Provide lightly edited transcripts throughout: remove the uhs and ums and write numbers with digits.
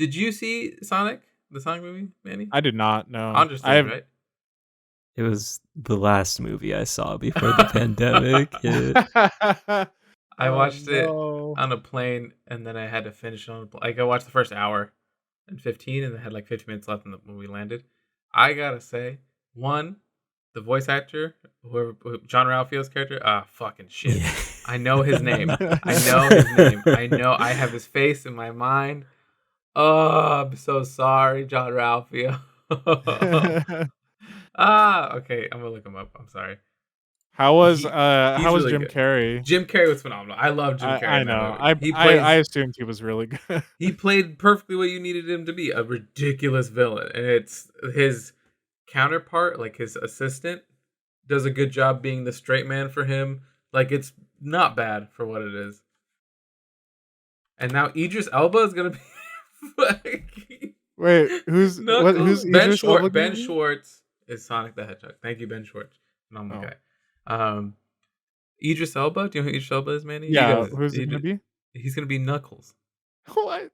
Did you see Sonic? The Sonic movie, Manny? I did not know. Understood, right? It was the last movie I saw before the pandemic hit. I watched it no. on a plane, and then I had to finish it on. Like I watched the first hour and 15, and then had like 15 minutes left when we landed. I gotta say, one, the voice actor, whoever John Ralphio's character, fucking shit. Yeah. I know his name. I know his name. I know. I have his face in my mind. Oh, I'm so sorry, John Ralphio. Okay. I'm gonna look him up. I'm sorry. How was He's really Jim good. Carrey? Jim Carrey was phenomenal. I love Jim Carrey. I in that know. movie. I assumed he was really good. He played perfectly what you needed him to be, a ridiculous villain. And it's his counterpart, like his assistant, does a good job being the straight man for him. Like it's not bad for what it is. And now Idris Elba is gonna be Wait, who's Ben Idris Schwartz? Elba Ben gonna be? Schwartz is Sonic the Hedgehog. Thank you, Ben Schwartz. Phenomenal Oh. guy. Idris Elba. Do you know who Idris Elba is, Manny? Yeah, who's it gonna be? He's gonna be Knuckles. What?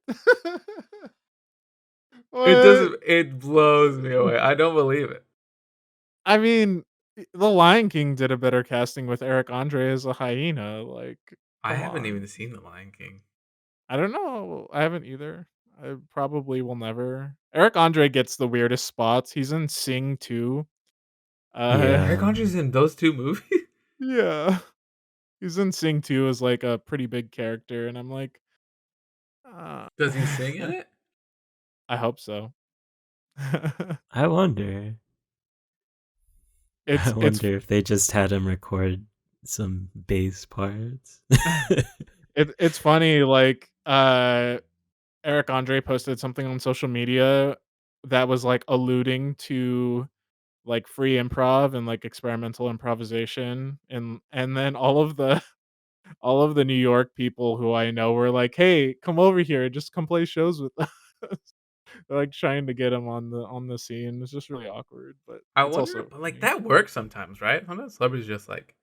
It doesn't. It blows me away. I don't believe it. I mean, The Lion King did a better casting with Eric Andre as a hyena. Like, I come haven't on. even seen The Lion King. I don't know. I haven't either. I probably will never. Eric Andre gets the weirdest spots. He's in Sing too. Yeah. Eric Andre's in those two movies. Yeah. He's in Sing 2 as like a pretty big character, and I'm like, Does he sing in it? I hope so. I wonder. It's if they just had him record some bass parts. it's funny. Like Eric Andre posted something on social media that was like alluding to like free improv and like experimental improvisation, and then all of the New York people who I know were like, "Hey, come over here, just come play shows with us." They're like trying to get him on the scene. It's just really awkward, but I it's wonder, also but like funny. that works sometimes, right? Sometimes celebrities just like.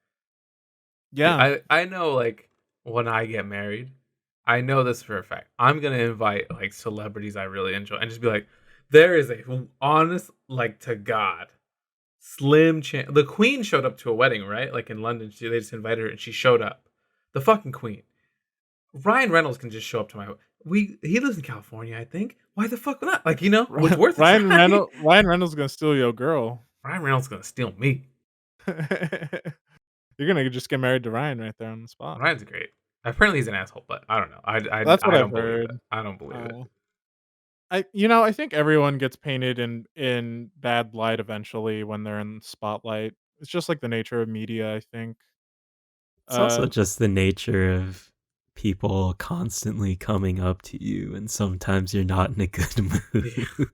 Yeah. I know, like when I get married, I know this for a fact. I'm gonna invite like celebrities I really enjoy, and just be like, there is a honest, like to God, slim chance. The Queen showed up to a wedding, right? Like in London, they just invited her, and she showed up. The fucking Queen. Ryan Reynolds can just show up to my. He lives in California, I think. Why the fuck not? Like it's worth a Ryan try. Reynolds gonna steal your girl. Ryan Reynolds is gonna steal me. You're gonna just get married to Ryan right there on the spot. Ryan's great. Apparently he's an asshole, but I don't know. That's what I I've don't believe it. heard. I don't believe it. I think everyone gets painted in bad light eventually when they're in the spotlight. It's just like the nature of media, I think. It's also just the nature of people constantly coming up to you, and sometimes you're not in a good mood.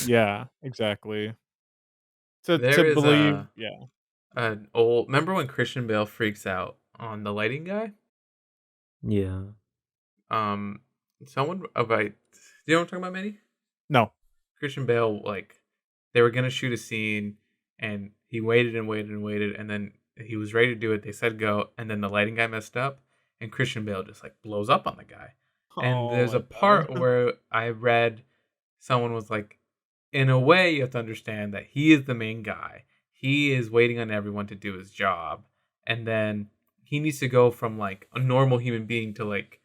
Yeah, exactly. There To is believe, yeah. an old. Remember when Christian Bale freaks out on the lighting guy? Yeah. Someone about. Do you know what I'm talking about, Manny? No. Christian Bale, like, they were gonna shoot a scene, and he waited and waited and waited, and then he was ready to do it. They said go, and then the lighting guy messed up, and Christian Bale just like blows up on the guy. And there's a part where I read someone was like, in a way, you have to understand that he is the main guy. He is waiting on everyone to do his job, and then he needs to go from like a normal human being to like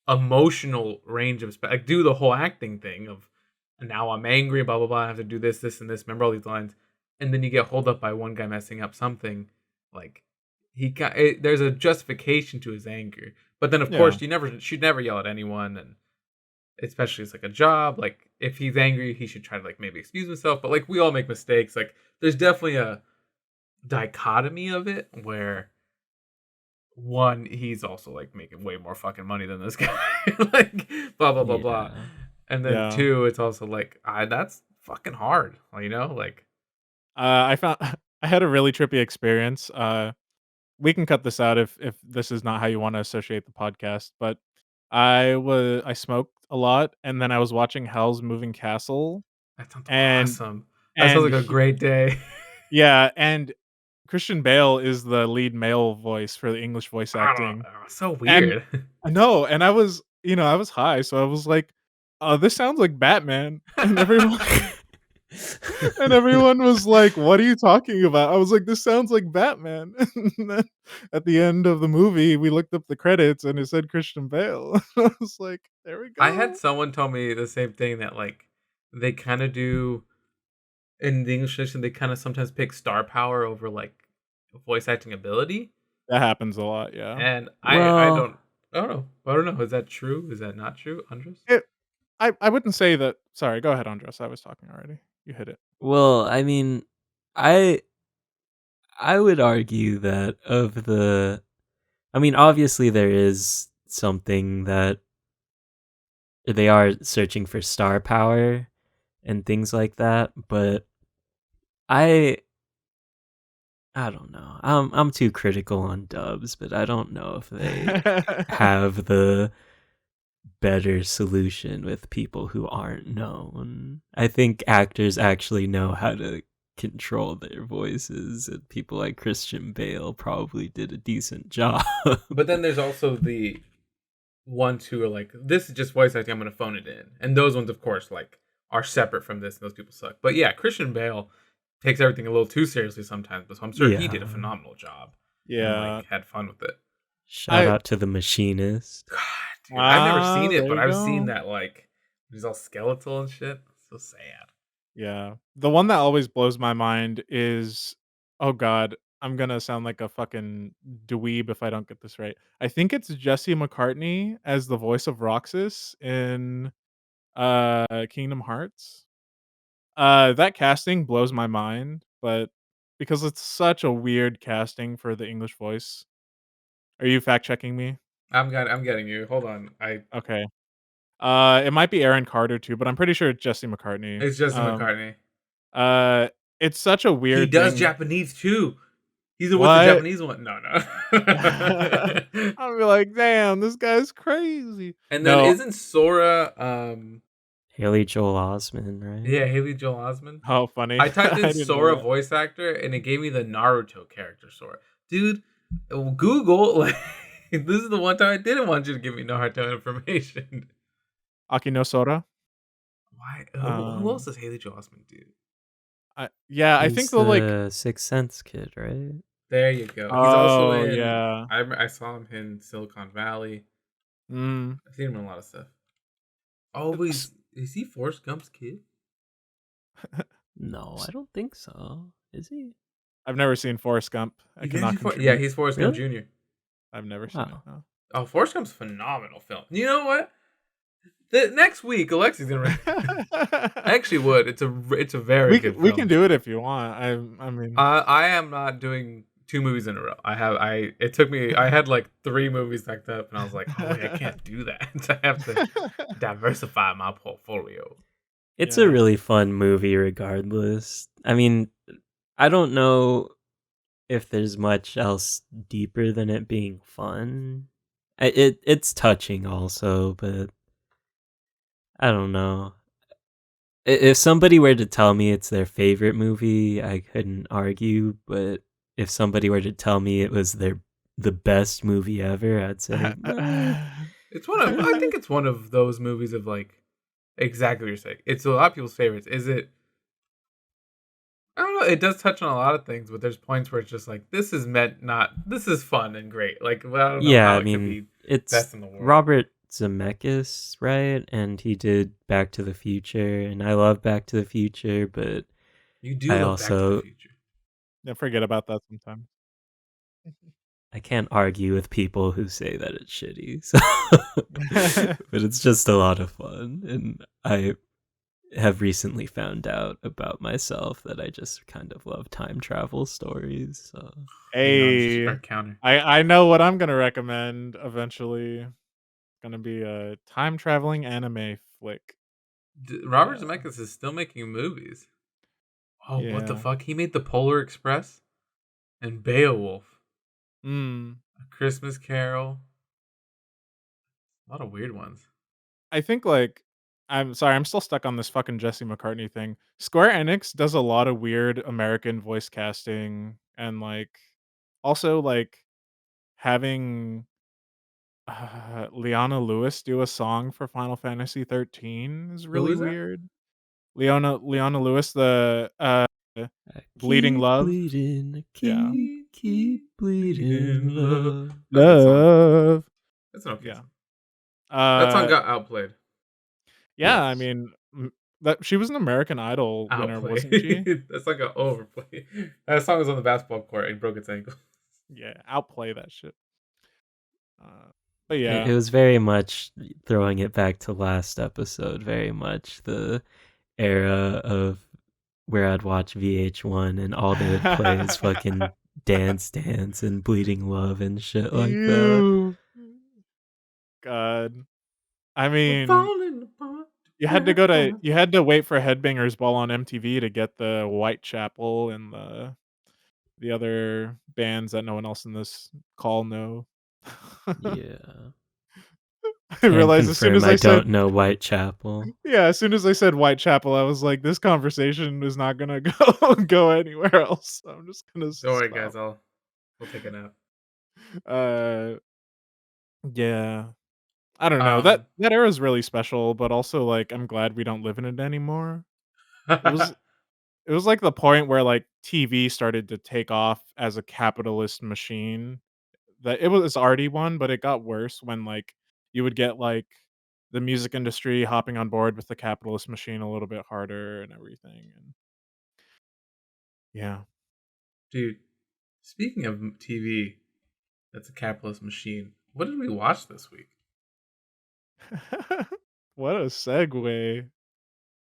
emotional range of like do the whole acting thing of now I'm angry, blah blah blah. I have to do this, this, and this. Remember all these lines, and then you get hold up by one guy messing up something. Like there's a justification to his anger, but then of course you should never yell at anyone, and especially it's like a job. Like if he's angry, he should try to like maybe excuse himself. But like we all make mistakes. Like there's definitely a dichotomy of it where one, he's also like making way more fucking money than this guy. Like blah blah blah blah. And then two, it's also like that's fucking hard. Like I had a really trippy experience. We can cut this out if this is not how you want to associate the podcast, but I smoked a lot, and then I was watching Hell's Moving Castle. That sounds and awesome. That sounds like a great day. Yeah, and Christian Bale is the lead male voice for the English voice acting. So weird. I know, and I was high, so I was like, This sounds like Batman," and everyone was like, "What are you talking about?" I was like, "This sounds like Batman." And then at the end of the movie, we looked up the credits and it said Christian Bale. I was like, "There we I had go." someone tell me the same thing that like they kind of do in the English edition. They kind of sometimes pick star power over like voice acting ability, That happens a lot, yeah. and Well, I don't know. Is that true? Is that not true, Andres? It I wouldn't say that. Sorry, go ahead, Andres, I was talking already. You hit it. I mean, I I would argue that obviously there is something that they are searching for star power and things like that, but I I don't know. I'm too critical on dubs, but I don't know if they have the better solution with people who aren't known. I think actors actually know how to control their voices, and people like Christian Bale probably did a decent job. But then there's also the ones who are like, this is just voice acting. I'm gonna phone it in, and those ones, of course, like are separate from this, and those people suck. But yeah, Christian Bale takes everything a little too seriously sometimes, but so I'm sure he did a Yeah. phenomenal job and Yeah. like had fun with it. Shout I out to the machinist. God, dude, I've never seen it, there but you I've seen go. that like he's all skeletal and shit. So sad. Yeah. The one that always blows my mind is oh god, I'm gonna sound like a fucking dweeb if I don't get this right. I think it's Jesse McCartney as the voice of Roxas in, Kingdom Hearts. That casting blows my mind, but because it's such a weird casting for the English voice. Are you fact checking me? I'm getting you. Hold on. Okay. It might be Aaron Carter too, but I'm pretty sure it's Jesse McCartney. It's Justin McCartney. Uh, it's such a He weird does thing. Japanese too. He's with the What? Japanese one. No, no. I'll be like, damn, this guy's crazy. And then No. isn't Sora Haley Joel Osment, right? yeah, Haley Joel Osment? Oh, funny. I typed in I didn't know Sora that. voice actor and it gave me the Naruto character Sora. Dude, Google like this is the one time I didn't want you to give me Naruto information. Akino Sora. Why? Who else Um, does Haley Joel Osment do? yeah, I think He's the like. the Sixth Sense kid, right? There you go. He's also Oh in. yeah. I saw him in Silicon Valley. Mm. I've seen him in a lot of stuff. Oh, is he Forrest Gump's kid? No, I don't think so. Is he? I've never seen Forrest Gump. I He's cannot actually yeah, contribute. he's Forrest Gump Really? Jr. I've never seen it. Wow. No. Oh, Forrest Gump's a phenomenal film. You know what? The next week, Alexi's gonna. I actually would. It's a very good We can film. do it if you want. I mean, I am not doing 2 movies in a row. It took me. I had like 3 movies stacked up, and I was like, oh wait, I can't do that. I have to diversify my portfolio. It's a yeah. really fun movie regardless. I mean, I don't know if there's much else deeper than it being fun. It's touching also, but I don't know. If somebody were to tell me it's their favorite movie, I couldn't argue, but if somebody were to tell me it was the best movie ever, I'd say, It's one of. I think it's one of those movies of like exactly what you're saying. It's a lot of people's favorites. Is it? I don't know. It does touch on a lot of things, but there's points where it's just like this is meant not. This is fun and great. Like well, I don't know yeah, how I it could mean, be it's best in the world. Robert Zemeckis, right? And he did Back to the Future, and I love Back to the Future, but You do I love Back to the also Future. yeah, forget about that sometimes. I can't argue with people who say that it's shitty. So but it's just a lot of fun, and I have recently found out about myself that I just kind of love time travel stories. So Just Hey, our counter. I know what I'm gonna recommend eventually. Gonna be a time traveling anime flick. Robert Uh, Zemeckis is still making movies. Oh, what the yeah. fuck? He made The Polar Express and Beowulf, Mm. A Christmas Carol. A lot of weird ones. I think like I'm sorry, I'm still stuck on this fucking Jesse McCartney thing. Square Enix does a lot of weird American voice casting and like also like having Leona Lewis do a song for Final Fantasy 13 is Who really is that? weird. Leona Lewis, the I Bleeding keep Love. bleeding, Yeah. keep bleeding love. That's a good song. Love. That's an okay Yeah. song. That song Uh got outplayed. yeah, I Yes. mean that she was an American Idol winner, wasn't she? Outplayed. That song got overplayed. That song was on the basketball court and broke its ankle. Yeah, outplay that shit. But It yeah. was very much throwing it back to last episode, very much the era of where I'd watch VH1 and all they would play is fucking Dance Dance and Bleeding Love and shit like that. Ew. God. I We're mean, falling apart. you had to wait for Headbangers Ball on MTV to get the Whitechapel and the other bands that no one else in this call know. Yeah. I Can realized as soon confirm as I I said don't know Whitechapel. yeah, as soon as I said Whitechapel, I was like, this conversation is not gonna go anywhere else. I'm just gonna Don't worry, stop. guys. We'll take a nap. Uh, yeah. I don't know. That Um, that era is really special, but also like I'm glad we don't live in it anymore. It was it was like the point where like TV started to take off as a capitalist machine. That it was already one, but it got worse when like you would get like the music industry hopping on board with the capitalist machine a little bit harder and everything. And yeah. dude, speaking of TV, that's a capitalist machine. What did we watch this week? What a segue.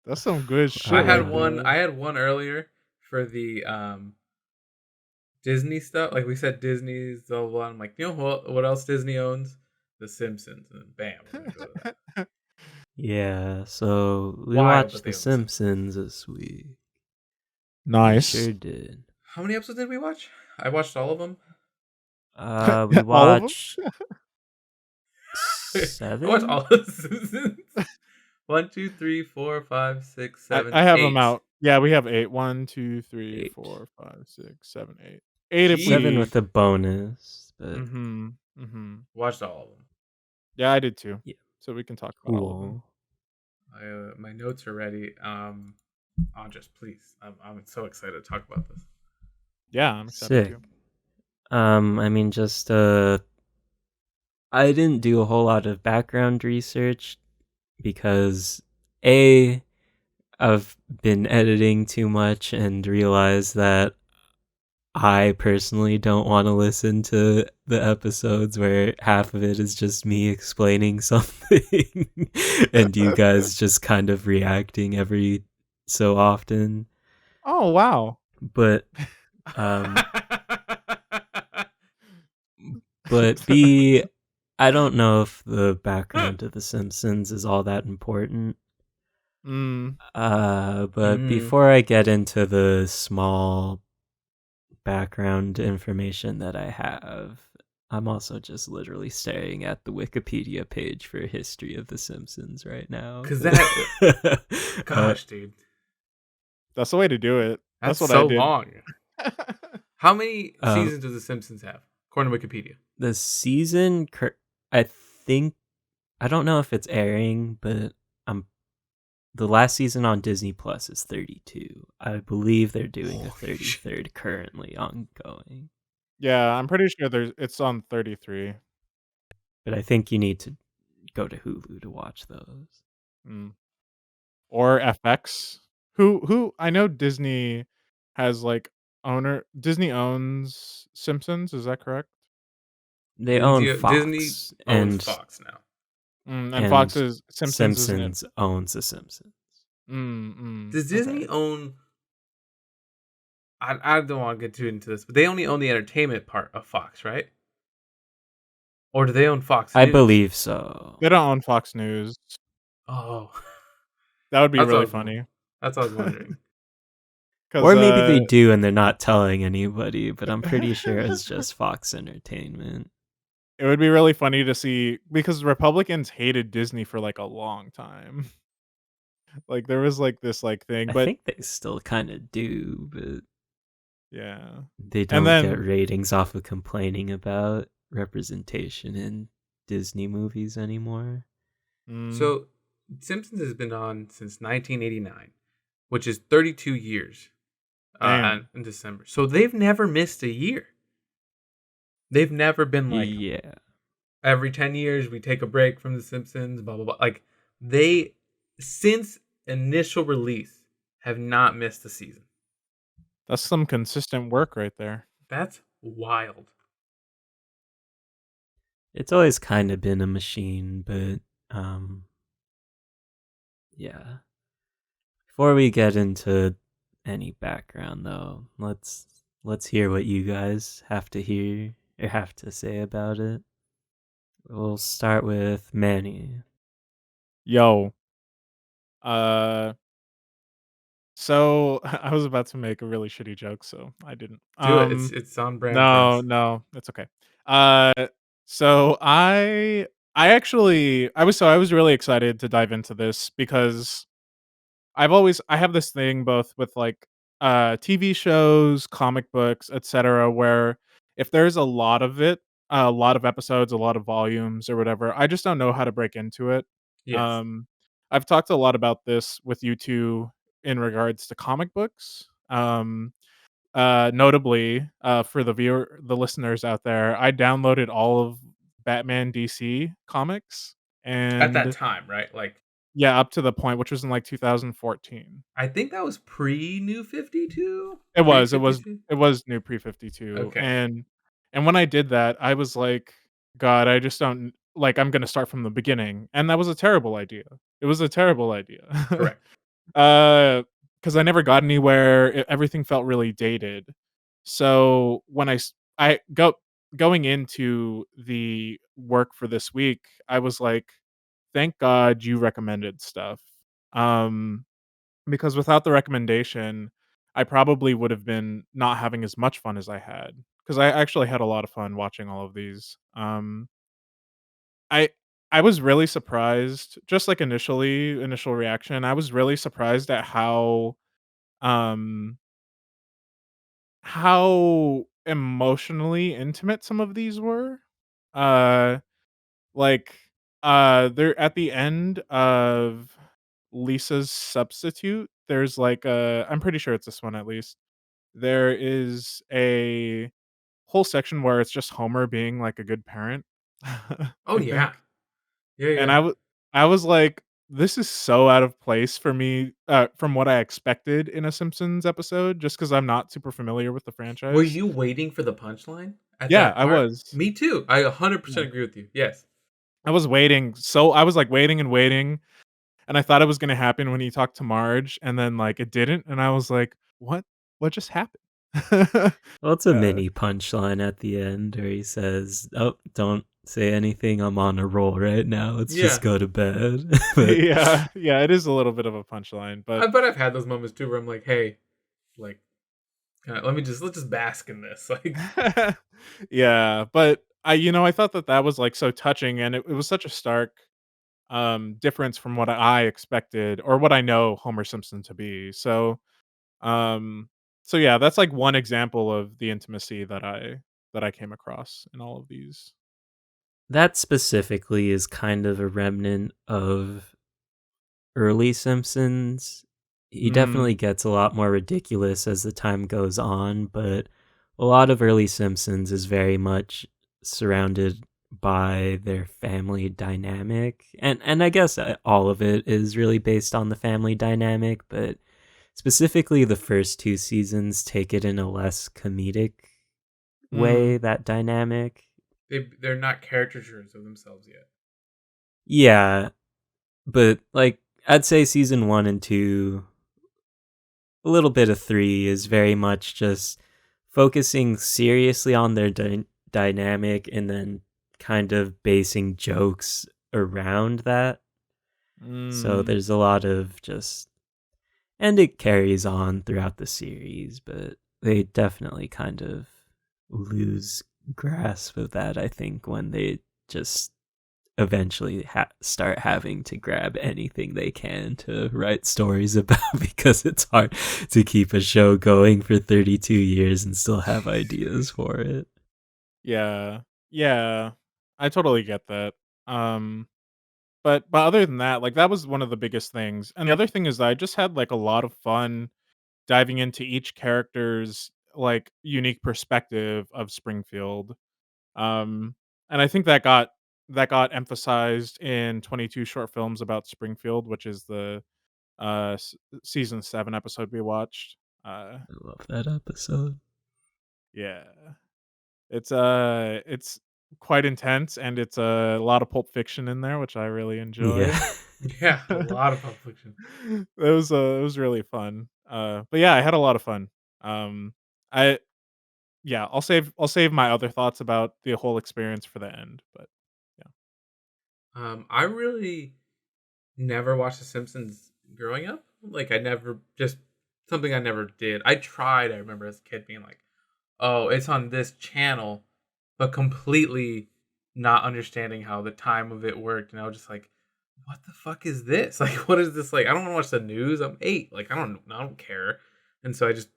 That's some good I shit I had right one. there. I had one earlier for the Disney stuff. Like we said, Disney's the one. I'm like, you know what else Disney owns? The Simpsons. And bam, we're gonna go to that. Yeah, so we Wild, but watched they The own the Simpsons. Simpsons this week. We Nice. sure did. How many episodes did we watch? I watched all of them. We All of them? watched I watched 7? all of the Simpsons. 1, 2, 3, 4, 5, 6, 7, I have them 8. out. Yeah, we have 8. 1, 2, 3, 8. 4, 5, 6, 7, 8. 8 if 7 we. Jeez. with a bonus, but Mm-hmm. Mm-hmm. Watched all of them. Yeah, I did too. yeah, So we can talk about all of them. cool. My notes are ready. Andres, please. I'm so excited to talk about this. Yeah, I'm excited Sick. too. I mean, just I didn't do a whole lot of background research because I've been editing too much and realized that I personally don't want to listen to the episodes where half of it is just me explaining something and you guys just kind of reacting every so often. Oh, wow. But but B, I don't know if the background to The Simpsons is all that important. But before I get into the small background information that I have, I'm also just literally staring at the Wikipedia page for history of The Simpsons right now. Because that, gosh, dude, That's the way to do it. that's what so I did. long. How many seasons does The Simpsons have, according to Wikipedia? The season, I think, I don't know if it's airing, but the last season on Disney Plus is 32. I believe they're doing a 33rd currently ongoing. Yeah, I'm pretty sure it's on 33. But I think you need to go to Hulu to watch those. Or FX. Who I know Disney has like Disney owns Simpsons, is that correct? They own Fox. Disney owns Fox now. And Fox's Simpsons Simpsons owns The Simpsons. Does Disney own? I don't want to get too into this, but they only own the entertainment part of Fox, right? Or do they own Fox News? I believe so. They don't own Fox News. Oh, that would be really funny. That's what I was wondering. Or maybe they do and they're not telling anybody, but I'm pretty sure it's just Fox Entertainment. It would be really funny to see, because Republicans hated Disney for like a long time. Like there was like this like thing, but I think they still kind of do, but yeah, they don't get ratings off of complaining about representation in Disney movies anymore. So Simpsons has been on since 1989, which is 32 years Damn. in December. So they've never missed a year. They've never been like, Yeah. every 10 years we take a break from The Simpsons, blah, blah, blah. Like, they, since initial release, have not missed a season. That's some consistent work right there. That's wild. It's always kind of been a machine, but yeah. Before we get into any background though, let's hear what you guys have to hear or have to say about it. We'll start with Manny. Yo. So I was about to make a really shitty joke, so I didn't. Do it. It's on brand for No, us. no, it's okay. So I was really excited to dive into this because I have this thing both with like TV shows, comic books, etc., where if there's a lot of it, a lot of episodes, a lot of volumes or whatever, I just don't know how to break into it. Yes. Um I've talked a lot about this with you two in regards to comic books. Notably, for the listeners out there, I downloaded all of Batman DC comics At that and time, right? Like, yeah, up to the point which was in like 2014. I think that was pre New 52? It Pre was, it was 52? it was new pre-52, Okay. and when I did that, I was like, "God, I just don't like, I'm gonna start from the beginning," and that was a terrible idea. It was a terrible idea. Correct. Because I never got anywhere, everything felt really dated. So, when I going into the work for this week, I was like, "Thank God you recommended stuff." Um because without the recommendation, I probably would have been not having as much fun as I had. Because I actually had a lot of fun watching all of these. I I was really surprised, just like initial reaction, I was really surprised at um how emotionally intimate some of these were. Uh like they're at the end of Lisa's Substitute, there's like I'm pretty sure it's this one at least. There is a whole section where it's just Homer being like a good parent, Oh, I yeah. think. Yeah, And yeah. I was like, this is so out of place for me, from what I expected in a Simpsons episode, just because I'm not super familiar with the Were franchise. you waiting for the punchline at Yeah, that I part? was. Me too. I Yeah. 100% agree with you. Yes. I was waiting. So I was like waiting and waiting, and I thought it was gonna happen when he talked to Marge, and then like it didn't, and I was like, "What? What just happened?" Well, it's a uh, mini punchline at the end where he says, "Oh, don't say anything. I'm on a roll right now. Let's just Yeah. go to bed." But yeah, yeah, it is a little bit of a punchline, but But I've had those moments too where I'm like, hey, like, let's just bask in this. Like, yeah, but I thought that was like so touching, and it was such a stark difference from what I expected or what I know Homer Simpson to be. Um so yeah, that's like one example of the intimacy that I came across in all of these. that specifically is kind of a remnant of early Simpsons. He Mm, definitely gets a lot more ridiculous as the time goes on, but a lot of early Simpsons is very much surrounded by their family dynamic. And I guess all of it is really based on the family dynamic, but specifically the first two seasons take it in a less comedic mm, way, that dynamic. they're not caricatures of themselves yet. Yeah, but like I'd say season 1 and 2, a little bit of 3 is very much just focusing seriously on their dynamic and then kind of basing jokes around that. So mm. there's a lot of just, and it carries on throughout the series, but they definitely kind of lose grasp of that, I think, when they just eventually start having to grab anything they can to write stories about because it's hard to keep a show going for 32 years and still have ideas for it. Yeah. Yeah. I totally get that. Um, but other than that, like that was one of the biggest things. And the other thing is that I just had like a lot of fun diving into each character's like unique perspective of Springfield. Um, and I think that got emphasized in 22 short films about Springfield, which is the season 7 episode we watched. Uh, I love that episode. yeah. It's quite intense, and it's a lot of Pulp Fiction in there, which I really Yeah. enjoy. Yeah, a lot of Pulp Fiction. It was really fun. But yeah, I had a lot of fun. I Yeah, I'll save my other thoughts about the whole experience for the end, but yeah. I really never watched The Simpsons growing up. Like I never just something I never did. I tried. I remember as a kid being like, "Oh, it's on this channel," but completely not understanding how the time of it worked. And I was just like, "What the fuck is this? Like, what is this? Like, I don't want to watch the news. I'm 8. Like, I don't care." And so I just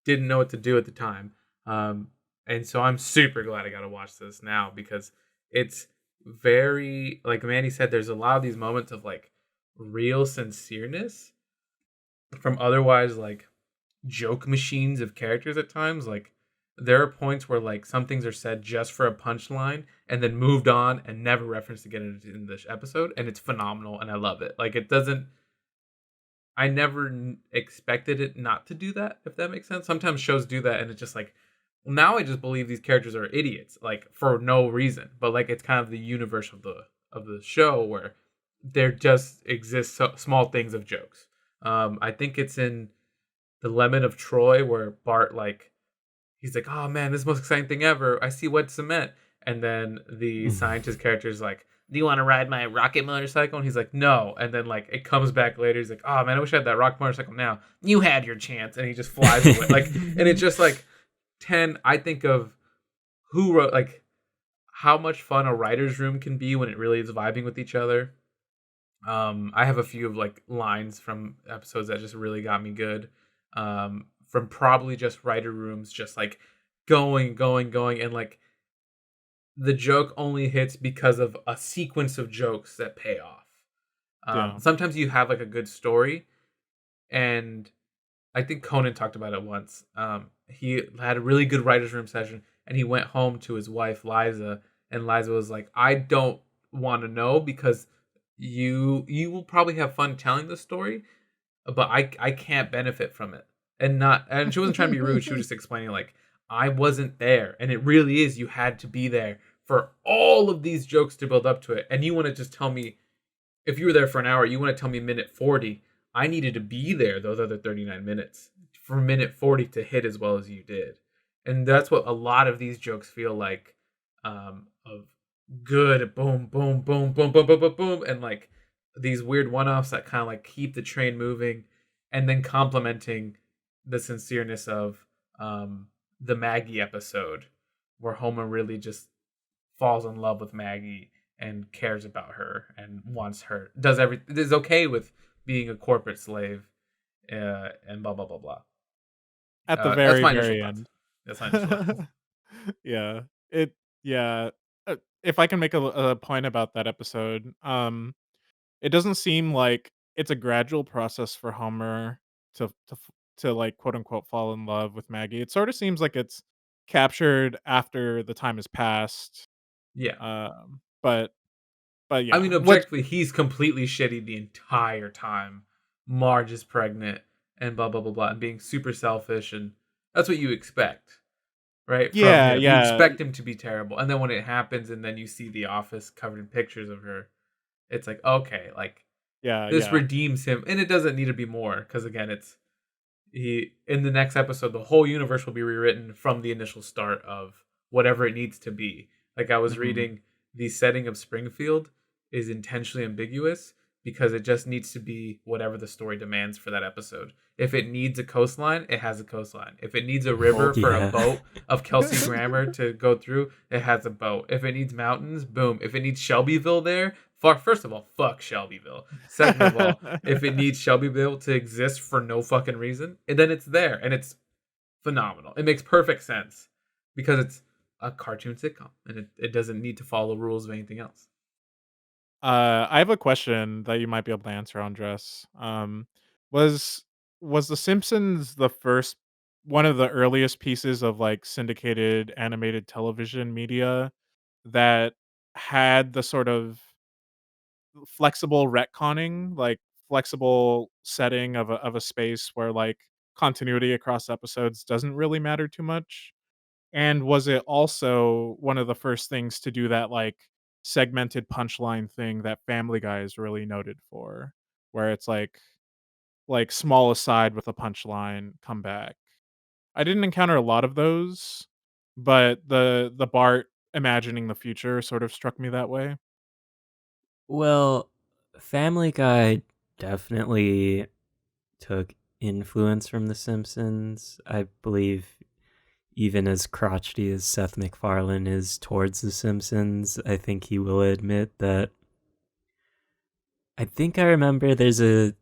didn't know what to do at the time. Um, and so I'm super glad I got to watch this now because it's very like Manny said. There's a lot of these moments of like real sincereness from otherwise like joke machines of characters at times. Like there are points where like some things are said just for a punchline and then moved on and never referenced again in this episode, and it's phenomenal and I love it. Like it doesn't. I never expected it not to do that. If that makes sense. Sometimes shows do that, and it's just like well, now I just believe these characters are idiots, like for no reason. But like it's kind of the universe of the show where there just exists small things of jokes. I think it's in the Lemon of Troy where Bart like he's like, "Oh man, this is the most exciting thing ever. I see wet cement." And then the scientist character is like, "Do you want to ride my rocket motorcycle?" And he's like, "No." And then like it comes back later. He's like, "Oh man, I wish I had that rocket motorcycle now. You had your chance." And he just flies away. Like, and it's just like 10. I think of who wrote like how much fun a writer's room can be when it really is vibing with each other. I have a few of like lines from episodes that just really got me good. From probably just writer rooms, just like going, and like the joke only hits because of a sequence of jokes that pay off. Yeah. Sometimes you have like a good story, and I think Conan talked about it once. He had a really good writers' room session, and he went home to his wife Liza, and Liza was like, "I don't want to know because you will probably have fun telling the story, but I can't benefit from it." And she wasn't trying to be rude. She was just explaining like I wasn't there, and it really is you had to be there for all of these jokes to build up to it, and you want to just tell me if you were there for an hour, you want to tell me minute 40. I needed to be there those other 39 minutes for minute 40 to hit as well as you did. And that's what a lot of these jokes feel like of good boom, boom, boom, boom, boom, boom, boom, boom. And like these weird one offs that kind of like keep the train moving and then complementing the sincereness of the Maggie episode where Homer really just falls in love with Maggie and cares about her and wants her, does everything, is okay with being a corporate slave, and blah blah blah blah. At the That's very, my initial very thoughts. end. That's my initial thoughts. Yeah. It yeah. If I can make a point about that episode, it doesn't seem like it's a gradual process for Homer to like quote unquote fall in love with Maggie. It sort of seems like it's captured after the time has passed. Yeah, But I yeah. mean, What objectively, he's completely shitty the entire time. Marge is pregnant and blah blah blah blah, and being super selfish, and that's what you expect, right, from Yeah, him. You yeah. expect him to be terrible, and then when it happens, and then you see the office covered in pictures of her, it's like okay, like Yeah, this yeah. redeems him, and it doesn't need to be more because again, it's he in the next episode, the whole universe will be rewritten from the initial start of whatever it needs to be. Like I was Mhm. reading, the setting of Springfield is intentionally ambiguous because it just needs to be whatever the story demands for that episode. If it needs a coastline, it has a coastline. If it needs a river for a Yeah. boat of Kelsey Grammer to go through, it has a boat. If it needs mountains, boom. If it needs Shelbyville there, first of all, fuck Shelbyville. Second of all, if it needs Shelbyville to exist for no fucking reason, and then it's there and it's phenomenal. It makes perfect sense because it's a cartoon sitcom, and it doesn't need to follow rules of anything else. I have a question that you might be able to answer, Andres. Was was The Simpsons the first one of the earliest pieces of like syndicated animated television media that had the sort of flexible retconning, like flexible setting of a space where like continuity across episodes doesn't really matter too much? And was it also one of the first things to do that, like, segmented punchline thing that Family Guy is really noted for, where it's like, small aside with a punchline, come back? I didn't encounter a lot of those, but the Bart imagining the future sort of struck me that way. Well, Family Guy definitely took influence from The Simpsons. I believe even as crotchety as Seth MacFarlane is towards The Simpsons, I think he will admit that. I think I remember there's a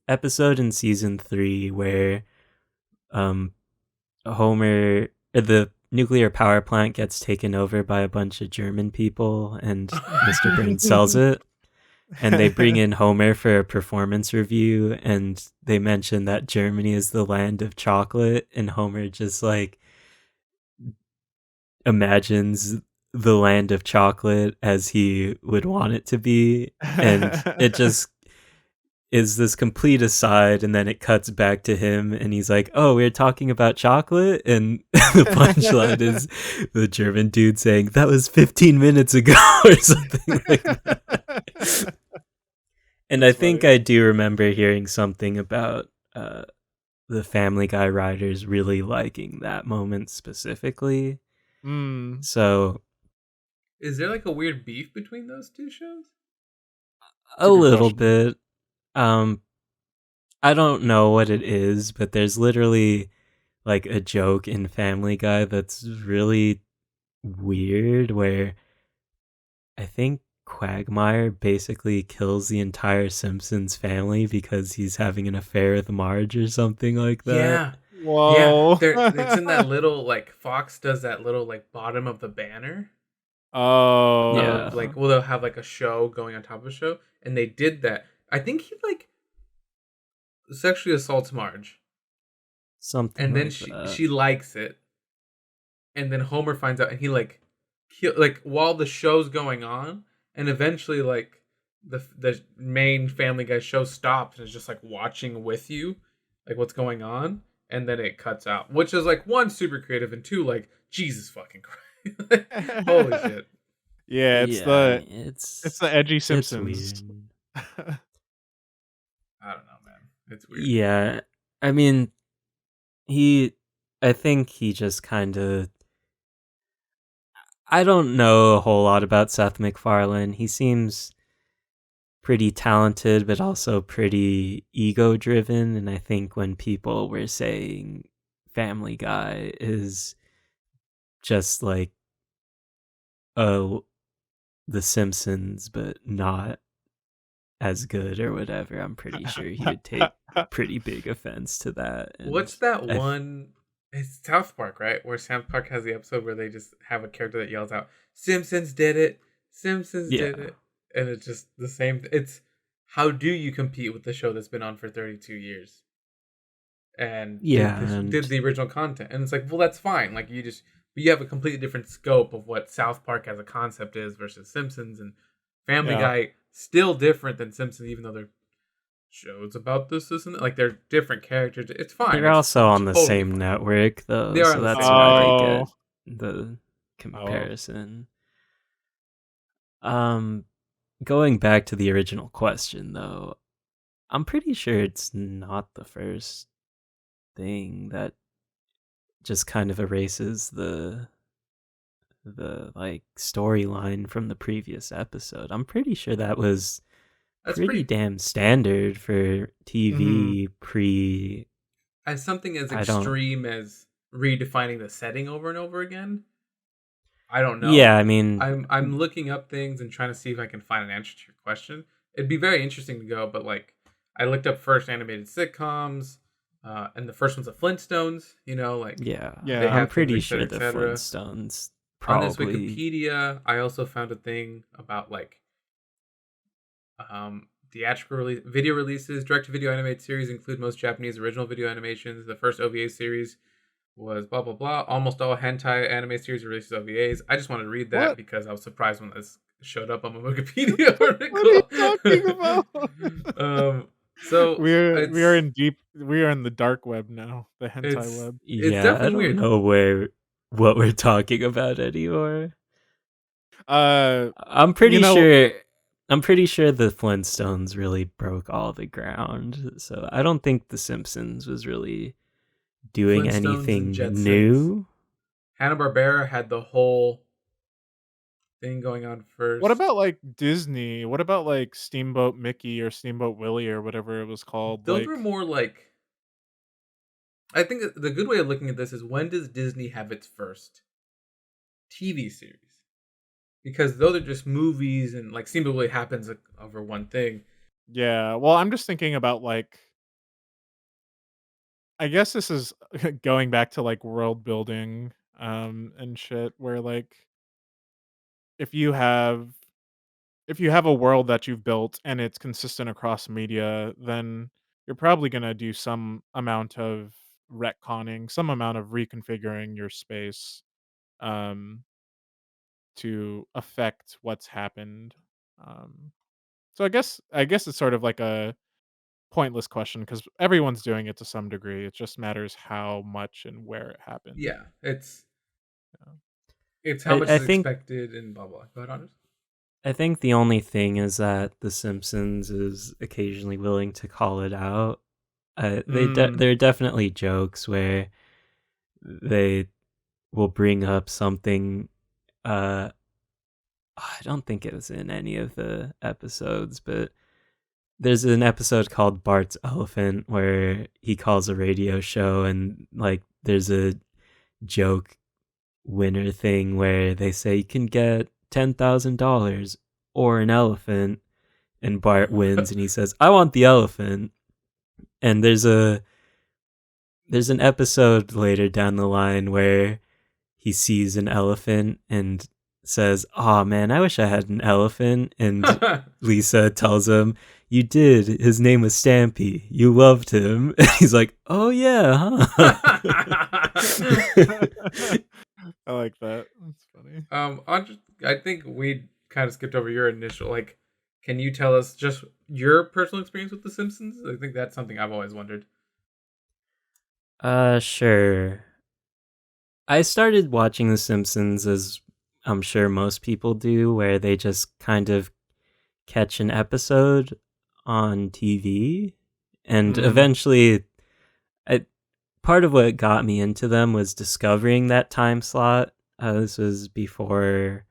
episode in season 3 where um Homer, the nuclear power plant gets taken over by a bunch of German people, and Mr. Burns sells it. And they bring in Homer for a performance review, and they mention that Germany is the land of chocolate, and Homer just like imagines the land of chocolate as he would want it to be, and it just is this complete aside, and then it cuts back to him and he's like, oh, we're talking about chocolate, and the punchline is the German dude saying that was 15 minutes ago or something like that. And I think I do remember hearing something about the Family Guy writers really liking that moment specifically. So is there like a weird beef between those two shows? a little bit. I don't know what it is, but there's literally like a joke in Family Guy that's really weird where I think Quagmire basically kills the entire Simpsons family because he's having an affair with Marge or something like that. Yeah. Whoa. Yeah. It's in that little, like, Fox does that little, like, bottom of the banner. Oh. Yeah. Like, well, they'll have, like, a show going on top of a show. And they did that. I think he, like, sexually assaults Marge. Something And then like she likes it. And then Homer finds out, and he, like, while the show's going on, and eventually, like, the main Family Guy show stops and is just, like, watching with you, like, what's going on. And then it cuts out, which is, like, one, super creative, and two, like, Jesus fucking Christ. Holy shit. Yeah, it's the edgy it's Simpsons. weird. I don't know, man. It's weird. Yeah. I mean, I think he just kind of, I don't know a whole lot about Seth MacFarlane. He seems pretty talented, but also pretty ego driven. And I think when people were saying Family Guy is just like, oh, The Simpsons, but not as good or whatever, I'm pretty sure he would take pretty big offense to that. And what's that one? It's South Park, right? Where South Park has the episode where they just have a character that yells out, Simpsons did it. Simpsons did it. And it's just the same. It's how do you compete with the show that's been on for 32 years? And did the original content. And it's like, well, that's fine. Like you have a completely different scope of what South Park as a concept is versus Simpsons, and Family Guy still different than Simpsons, even though they're shows about this, isn't it? Like they're different characters. It's fine. They're also on the totally same fine. network though, They are so on the that's same why network. I get the comparison. Going back to the original question though, I'm pretty sure it's not the first thing that just kind of erases the like storyline from the previous episode. I'm pretty sure that was pretty damn standard for TV pre. As something as extreme as redefining the setting over and over again. I don't know. Yeah, I mean, I'm looking up things and trying to see if I can find an answer to your question. It'd be very interesting to go, but like I looked up first animated sitcoms, and the first one's the Flintstones. You know, like yeah. I'm pretty sure the etc. Flintstones On this Probably. Wikipedia, I also found a thing about like theatrical video releases. Direct-to-video animated series include most Japanese original video animations. The first OVA series was blah blah blah. Almost all hentai anime series releases OVAs. I just wanted to read that What? because I was surprised when this showed up on my Wikipedia What are you article. talking about? So we are in the dark web now, the hentai web. it's Yeah, I definitely don't weird. know what we're talking about anymore. Uh, I'm pretty you know, sure the Flintstones really broke all the ground. So I don't think the Simpsons was really doing Flintstones and anything Jetsons. new. Hanna-Barbera had the whole thing going on first. what about like Disney? What about like Steamboat Mickey or Steamboat Willie or whatever it was called? Those Like, were more like. I think the good way of looking at this is, when does Disney have its first TV series? Because those are just movies, and like Steamboat Willie happens over one thing. yeah. Well, I'm just thinking about like, I guess this is going back to like world building and shit, where like if you have a world that you've built and it's consistent across media, then you're probably going to do some amount of retconning, some amount of reconfiguring your space um, to affect what's happened. Um, so I guess it's sort of like a pointless question because everyone's doing it to some degree. It just matters how much and where it happened. Yeah, it's You know? it's how much I is think expected and blah blah. Go ahead, Anders. I think the only thing is that The Simpsons is occasionally willing to call it out. There are definitely jokes where they will bring up something. I don't think it was in any of the episodes, but there's an episode called Bart's Elephant where he calls a radio show, and like there's a joke winner thing where they say you can get $10,000 or an elephant, and Bart wins and he says, I want the elephant. And there's an episode later down the line where he sees an elephant and says, "Oh man, I wish I had an elephant." And Lisa tells him, "You did. His name was Stampy. You loved him." And he's like, "Oh yeah, huh?" I like that. That's funny. I think we kind of skipped over your initial, like, can you tell us just your personal experience with The Simpsons? I think that's something I've always wondered. Sure. I started watching The Simpsons as I'm sure most people do, where they just kind of catch an episode on TV. And eventually, part of what got me into them was discovering that time slot. This was before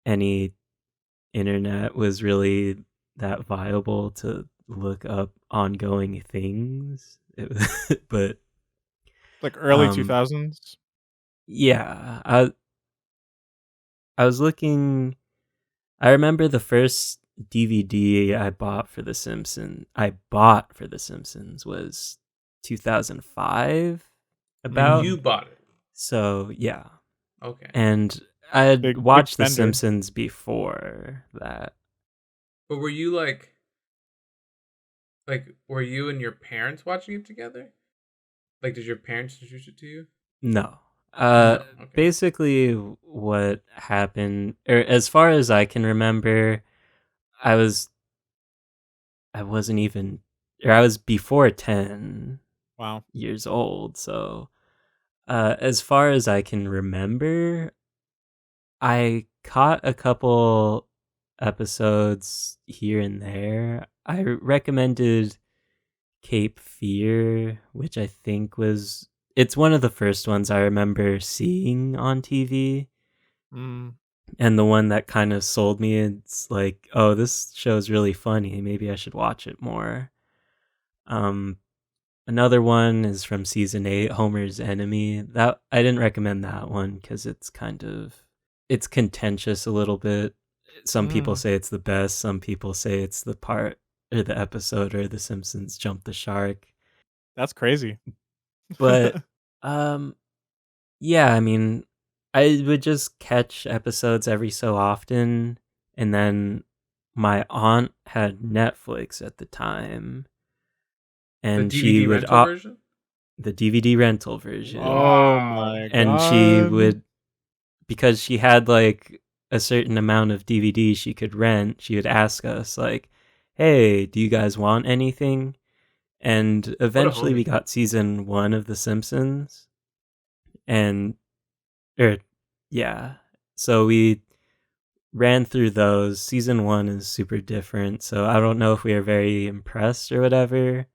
any internet was really that viable to look up ongoing things. But Like early 2000s. yeah, I was looking. I remember the first DVD I bought for The Simpsons. Was 2005. About You bought it. So yeah, Okay. and I had Big watched The spender. Simpsons before that. But were you like were you and your parents watching it together? Like, did your parents introduce it to you? No. No, okay. Basically what happened, or as far as I can remember, I wasn't even, or I was before 10 Wow. years old. So, as far as I can remember, I caught a couple episodes here and there. I recommended Cape Fear, which I think it's one of the first ones I remember seeing on TV. And the one that kind of sold me, it's like, oh, this show's really funny. Maybe I should watch it more. Another one is from season 8, Homer's Enemy. That I didn't recommend that one because it's contentious a little bit. Some people say it's the best. Some people say it's the part or the episode or The Simpsons jumped the shark. That's crazy. But yeah, I mean, I would just catch episodes every so often, and then my aunt had Netflix at the time, The and she DVD would rental version? the DVD rental version, Oh Wow. my and she god. would, because she had like a certain amount of DVDs she could rent, she would ask us like, "Hey, do you guys want anything?" And eventually we homie. got season 1 of The Simpsons, and yeah, so we ran through those. Season 1 is super different, so I don't know if we are very impressed or whatever.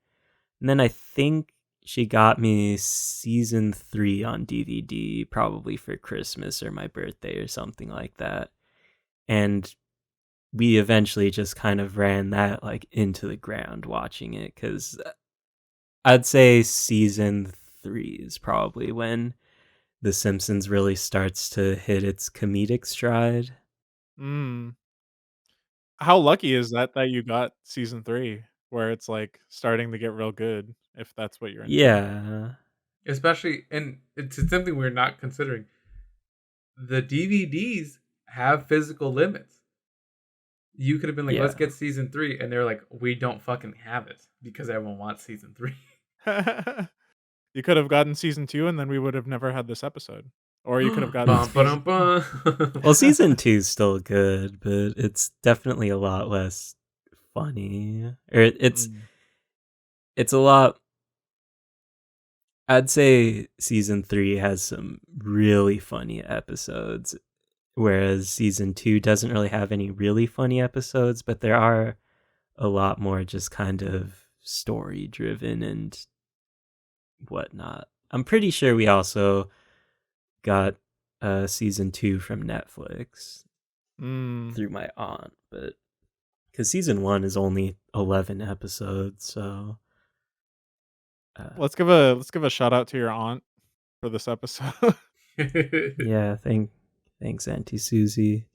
And then I think she got me season 3 on DVD, probably for Christmas or my birthday or something like that. And we eventually just kind of ran that like into the ground watching it, because I'd say season 3 is probably when The Simpsons really starts to hit its comedic stride. Mm. How lucky is that you got season 3 where it's, like, starting to get real good, if that's what you're into? Yeah. Especially, and it's something we're not considering. The DVDs have physical limits. You could have been like, let's Yeah. get season 3, and they're like, we don't fucking have it because everyone wants season 3. You could have gotten season 2 and then we would have never had this episode. Or you could have gotten Bum, season ba-dum, Well, bum. season 2 is still good, but it's definitely a lot less funny. Or Mm. it's a lot. I'd say season 3 has some really funny episodes, whereas season 2 doesn't really have any really funny episodes, but there are a lot more just kind of story driven and whatnot. I'm pretty sure we also got season 2 from Netflix Mm. through my aunt, but because season 1 is only 11 episodes, so Let's give a shout out to your aunt for this episode. yeah, thanks Auntie Susie.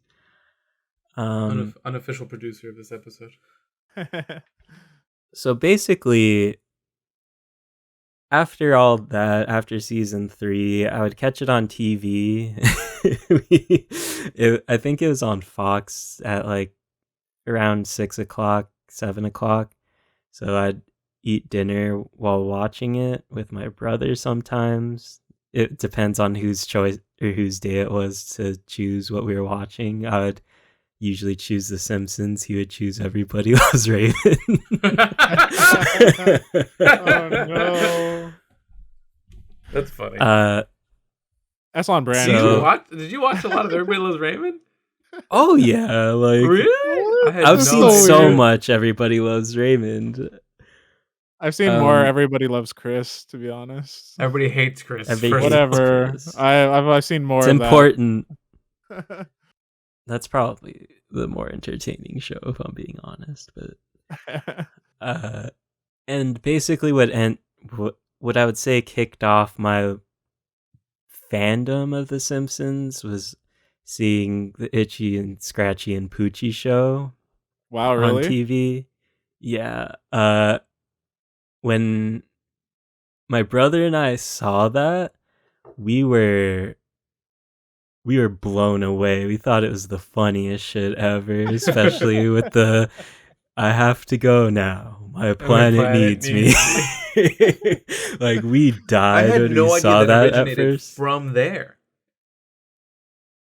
Unofficial producer of this episode. So basically, after all that, after season 3, I would catch it on TV. I think it was on Fox at like around 6 o'clock, 7 o'clock. So I'd eat dinner while watching it with my brother sometimes. It depends on whose choice or whose day it was to choose what we were watching. I would usually choose The Simpsons. He would choose Everybody Loves Raven. Oh no. That's funny. That's on brand. Did you watch a lot of Everybody Loves Raymond? Oh yeah, like Really? I've seen so weird. much Everybody Loves Raymond. I've seen more Everybody Loves Chris, to be honest. Everybody hates Chris. Whatever. Chris. I've seen more It's of important. that. That's probably the more entertaining show, if I'm being honest. But and basically what I would say kicked off my fandom of The Simpsons was seeing the Itchy and Scratchy and Poochie show. Wow, really? On TV. Yeah. When my brother and I saw that, we were blown away. We thought it was the funniest shit ever, especially with the "I have to go now. My planet needs me." Like we I died had when no we idea saw that that at originated first. from there.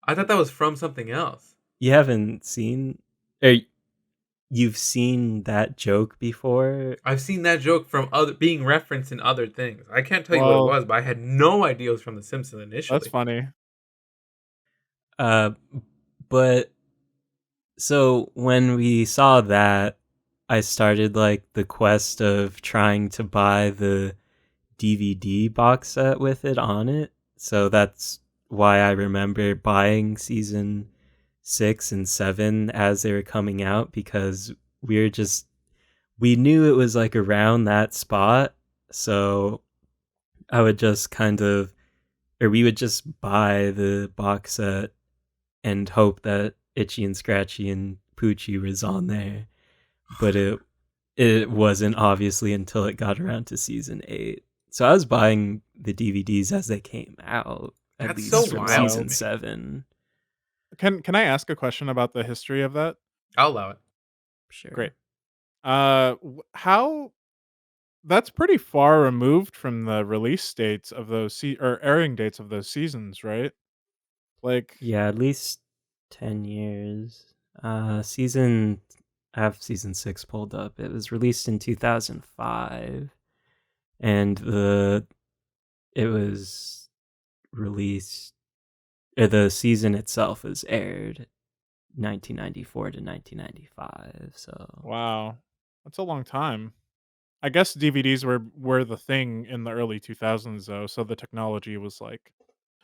I thought that was from something else. You haven't seen, or you've seen that joke before? I've seen that joke from being referenced in other things. I can't tell you Well, what it was, but I had no idea it was from The Simpsons initially. That's funny. But so when we saw that, I started like the quest of trying to buy the DVD box set with it on it. So that's why I remember buying season 6 and 7 as they were coming out, because we knew it was like around that spot. So I would just we would just buy the box set and hope that Itchy and Scratchy and Poochie was on there. But it wasn't, obviously, until it got around to season 8. So I was buying the DVDs as they came out at That's least so from wild to season me. 7. Can I ask a question about the history of that? I'll allow it. Sure. Great. How that's pretty far removed from the release dates of those or airing dates of those seasons, right? Like, Yeah, at least 10 years. I have season 6 pulled up. It was released in 2005, and it was released. The season itself was aired 1994 to 1995. So wow, that's a long time. I guess DVDs were the thing in the early 2000s though, so the technology was like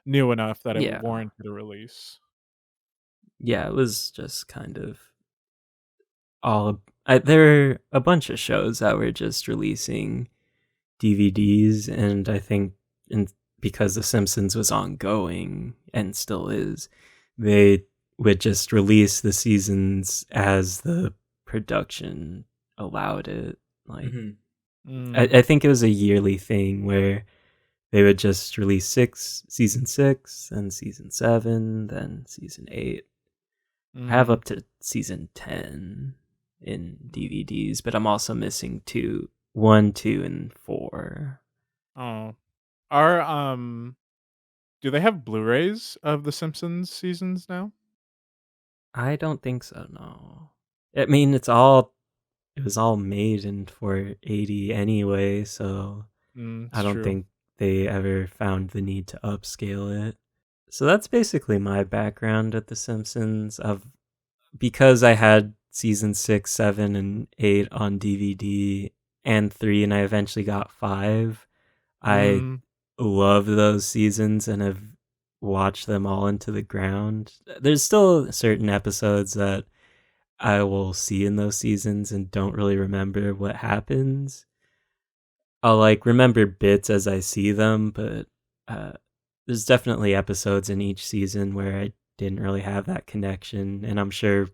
new enough that it yeah, warranted a release. it was just kind of there are a bunch of shows that were just releasing DVDs, and I think because The Simpsons was ongoing and still is, they would just release the seasons as the production allowed it. Like, Mm, I think it was a yearly thing where they would just release season 6, then season 7, then season 8. I have mm. up to season 10 in DVDs, but I'm also missing 1, 2, and 4. Oh, are do they have Blu-rays of the Simpsons seasons now? I don't think so, no. I mean, it was all made in 480 anyway, so I It's don't true. think they ever found the need to upscale it. So that's basically my background at The Simpsons. Because I had season 6, 7, and 8 on DVD and 3, and I eventually got 5. I Mm. love those seasons and have watched them all into the ground. There's still certain episodes that I will see in those seasons and don't really remember what happens. I'll like remember bits as I see them, but uh, there's definitely episodes in each season where I didn't really have that connection, and I'm sure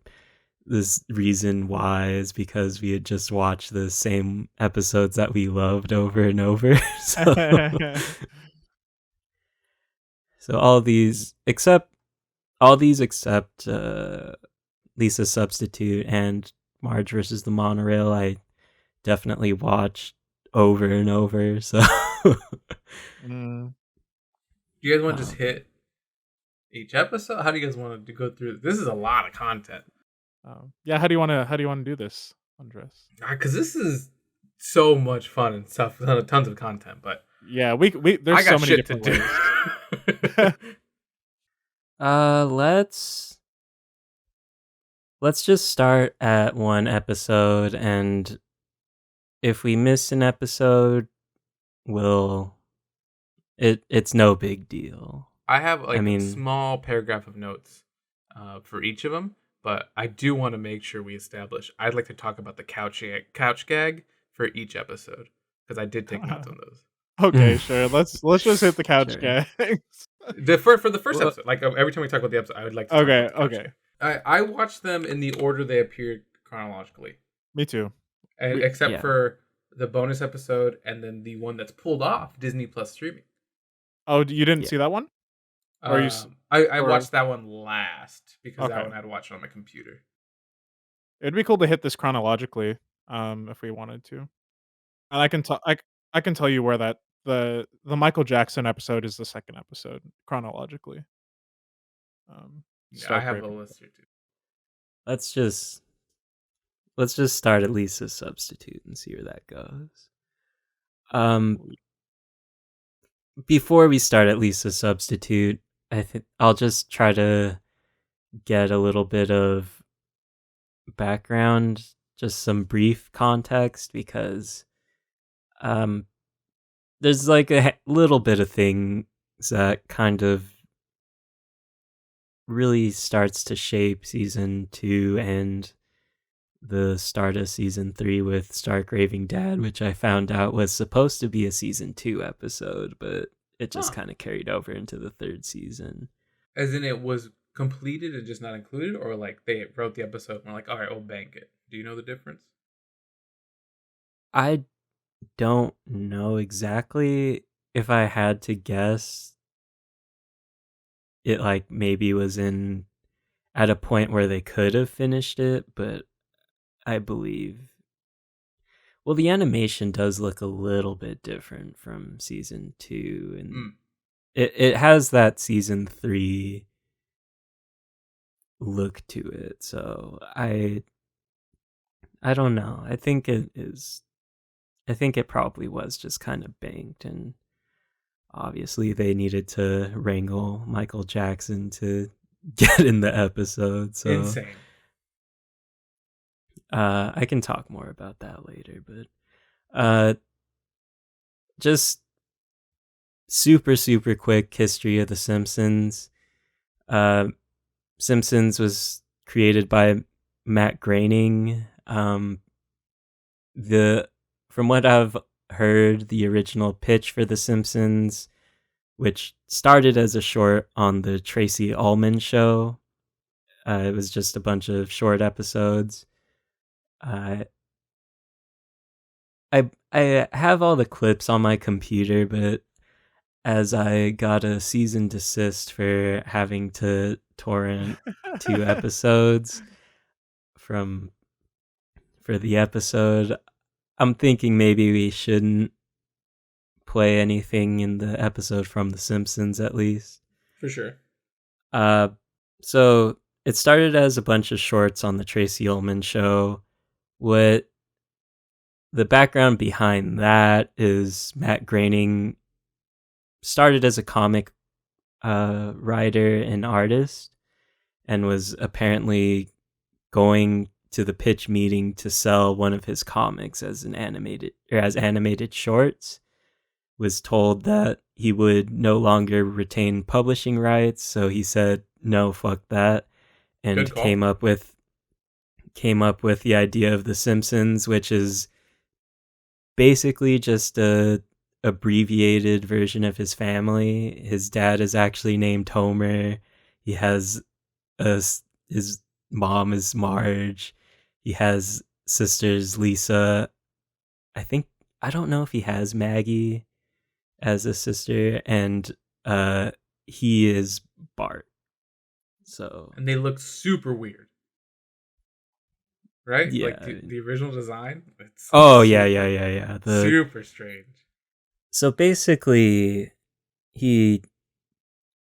this reason why is because we had just watched the same episodes that we loved over and over. So all these except Lisa Substitute and Marge versus the Monorail, I definitely watched over and over. So Mm. Do you guys want to just um, hit each episode? How do you guys want to go through? This is a lot of content. Yeah, how do you wanna do this, Andres? Because this is so much fun and stuff, tons of content. But Yeah, we I there's so got many shit to different do. ways. uh, let's let's just start at one episode, and if we miss an episode, we'll it's no big deal. I have I like a mean, small paragraph of notes for each of them, but I do want to make sure we establish. I'd like to talk about the couch gag for each episode because I did take notes on those. Okay, sure. Let's just hit the couch sure. gags. For the first Well, episode, like every time we talk about the episode, I would like to talk Okay, about the couch okay. gag. I watched them in the order they appeared chronologically, Me too. except yeah. for the bonus episode and then the one that's pulled off Disney Plus streaming. Oh, you didn't Yeah. see that one? Or I or watched that one last because that okay. one I had to watch it on my computer. It'd be cool to hit this chronologically, if we wanted to. And I can tell you where that the Michael Jackson episode is the second episode chronologically. I Start have a Raving. list here too. let's just start at least a substitute and see where that goes. Before we start at least a substitute, I think I'll just try to get a little bit of background, just some brief context, because um there's like a little bit of things that kind of really starts to shape season 2 and the start of season 3 with Stark Raving Dad, which I found out was supposed to be a season 2 episode, but it just Huh. kind of carried over into the third season. As in it was completed and just not included, or like they wrote the episode and were like, all right, we'll bank it. Do you know the difference? I don't know exactly. If I had to guess, it like maybe was in at a point where they could have finished it, but I believe, well, the animation does look a little bit different from season 2, and it has that season 3 look to it. So I don't know. I think it probably was just kind of banked, and obviously they needed to wrangle Michael Jackson to get in the episode. So Insane. I can talk more about that later, but just super quick history of the Simpsons. Simpsons was created by Matt Groening. From what I've heard, the original pitch for the Simpsons, which started as a short on the Tracy Ullman show, it was just a bunch of short episodes. I have all the clips on my computer, but as I got a cease and desist for having to torrent 2 episodes for the episode, I'm thinking maybe we shouldn't play anything in the episode from The Simpsons, at least. For sure. So it started as a bunch of shorts on the Tracy Ullman show. What the background behind that is, Matt Groening started as a comic writer and artist, and was apparently going to the pitch meeting to sell one of his comics as animated shorts. Was told that he would no longer retain publishing rights, so he said no, fuck that, and came up with the idea of The Simpsons, which is basically just a abbreviated version of his family. His dad is actually named Homer. He has his mom is Marge. He has sisters Lisa. I don't know if he has Maggie as a sister, and he is Bart. So, and they look super weird, right? Yeah. Like the original design. It's yeah. Super strange. So basically,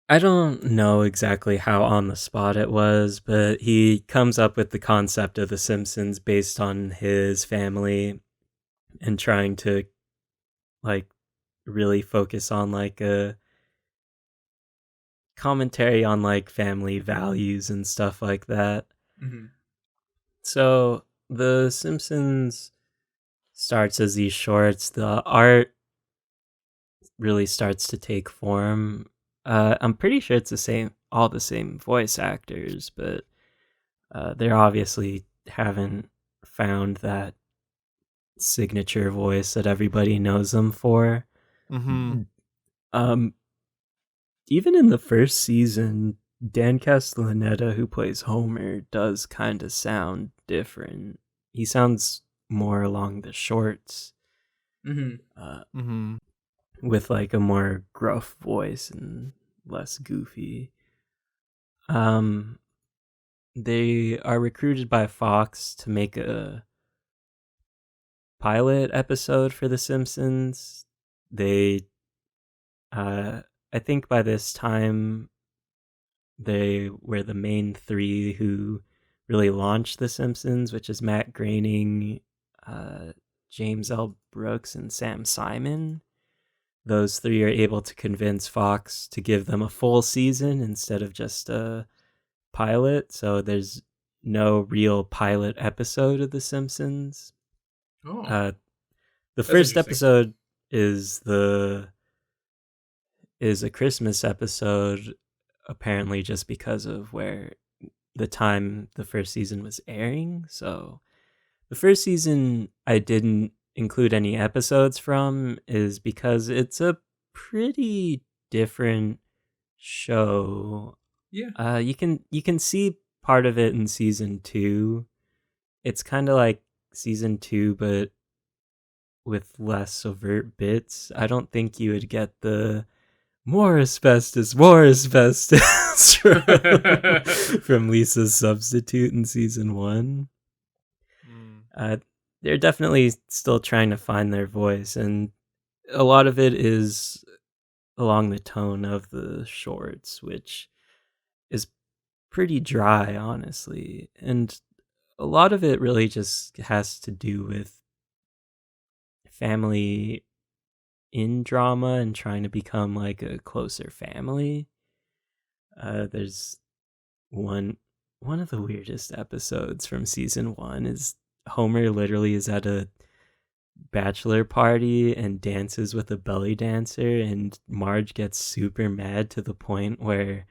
I don't know exactly how on the spot it was, but he comes up with the concept of The Simpsons based on his family, and trying to like really focus on like a commentary on like family values and stuff like that. Mm-hmm. So The Simpsons starts as these shorts. The art really starts to take form. I'm pretty sure it's all the same voice actors, but they obviously haven't found that signature voice that everybody knows them for. Mm-hmm. Even in the first season, Dan Castellaneta, who plays Homer, does kind of sound different. He sounds more along the shorts. Mm-hmm. With like a more gruff voice and less goofy. They are recruited by Fox to make a pilot episode for The Simpsons. I think by this time, they were the main 3 who really launched The Simpsons, which is Matt Groening, James L. Brooks, and Sam Simon. Those 3 are able to convince Fox to give them a full season instead of just a pilot. So there's no real pilot episode of The Simpsons. Oh, the first episode is a Christmas episode, apparently just because of where the time the first season was airing. So the first season I didn't include any episodes from is because it's a pretty different show. Yeah. You can see part of it in season 2. It's kind of like season 2, but with less overt bits. I don't think you would get the more asbestos from Lisa's substitute in season 1. They're definitely still trying to find their voice, and a lot of it is along the tone of the shorts, which is pretty dry, honestly. And a lot of it really just has to do with family in drama and trying to become like a closer family. There's one of the weirdest episodes from season 1 is Homer literally is at a bachelor party and dances with a belly dancer, and Marge gets super mad to the point where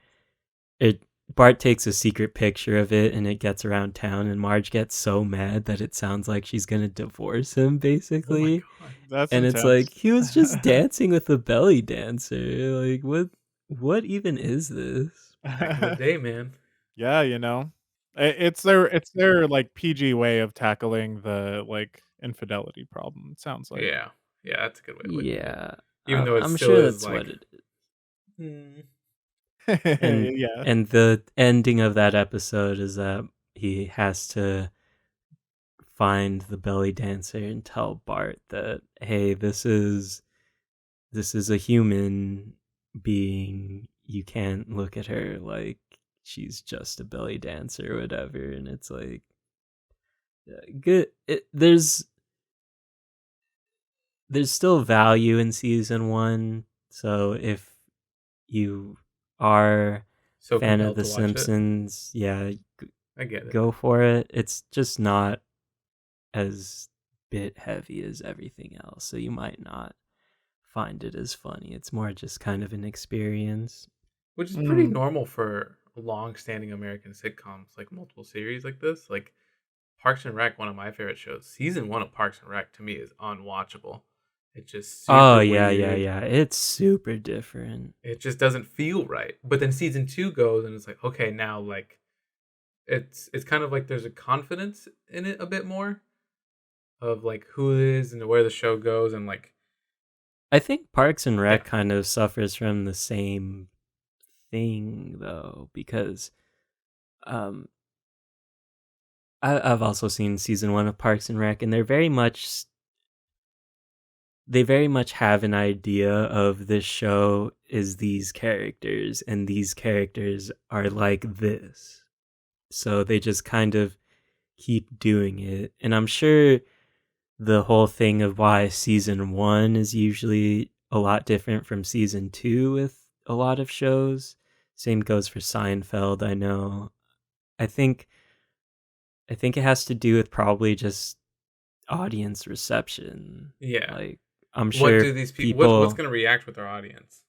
Bart takes a secret picture of it and it gets around town, and Marge gets so mad that it sounds like she's gonna divorce him, basically. Oh my God. That's and intense. It's like, he was just dancing with a belly dancer. Like, what even is this? Back in the day, man. Yeah, you know, it's their like PG way of tackling the like infidelity problem. It sounds like. Yeah, that's a good way of looking at it. Yeah, Even though it I'm still sure is that's like, what it is. And Yeah. and the ending of that episode is that he has to find the belly dancer and tell Bart that, hey, this is a human being. You can't look at her like she's just a belly dancer or whatever. And it's like, good. There's still value in season 1. So if you are so fan of compelled The to watch it. Simpsons, yeah, I get it. go for it. It's just not as bit heavy as everything else, so you might not find it as funny. It's more just kind of an experience. Which is pretty normal for long-standing American sitcoms, like multiple series like this. Like Parks and Rec, one of my favorite shows. Season 1 of Parks and Rec to me is unwatchable. It's just super weird. Yeah. It's super different. It just doesn't feel right. But then season 2 goes and it's like, okay, now like it's kind of like there's a confidence in it a bit more of like who it is and where the show goes, and like I think Parks and Rec kind of suffers from the same thing though, because I've also seen season 1 of Parks and Rec, and they very much have an idea of this show is these characters, and these characters are like this. So they just kind of keep doing it. And I'm sure the whole thing of why season 1 is usually a lot different from season 2 with a lot of shows. Same goes for Seinfeld, I know. I think it has to do with probably just audience reception. yeah. Like, I'm sure what do these people what's going to react with their audience?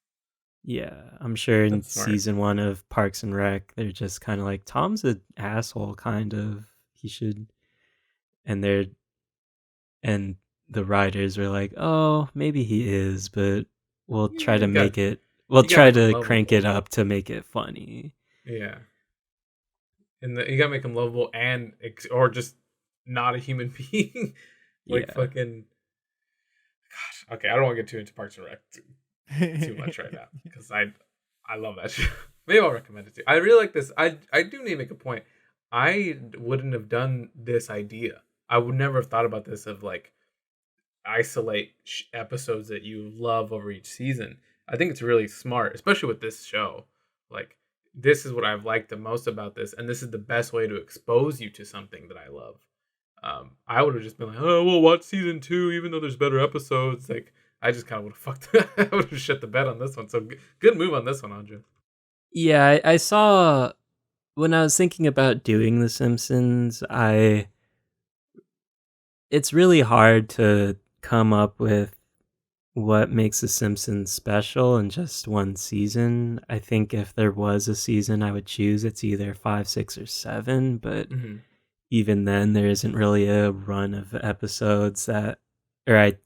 Yeah, I'm sure in That's smart. season 1 of Parks and Rec, they're just kind of like, Tom's an asshole, kind of. He should. And the writers were like, oh, maybe he is, but we'll try to make it. We'll try to crank it up to make it funny. Yeah. And you gotta make him lovable or just not a human being. Like fucking. Gosh, okay, I don't want to get too into Parks and Rec too much right now because I love that show. Maybe I'll recommend it to you. I really like this. I do need to make a point. I wouldn't have done this idea. I would never have thought about this of like isolate episodes that you love over each season. I think it's really smart, especially with this show. Like, this is what I've liked the most about this, and this is the best way to expose you to something that I love. I would have just been like, oh, well, watch season 2, even though there's better episodes. Like, I just kind of would have fucked. I would have shut the bed on this one. So good move on this one, Andres. Yeah, I saw when I was thinking about doing The Simpsons, it's really hard to come up with what makes The Simpsons special in just one season. I think if there was a season I would choose, it's either 5, 6, or 7, but even then there isn't really a run of episodes or I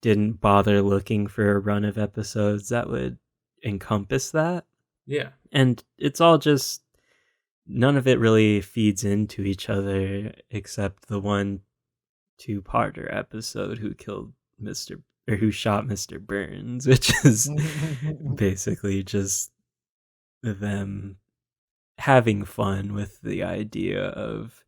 didn't bother looking for a run of episodes that would encompass that. Yeah. And it's all just, none of it really feeds into each other except the one 2-parter episode, Who Killed Mr. or who shot Mr. Burns, which is basically just them having fun with the idea of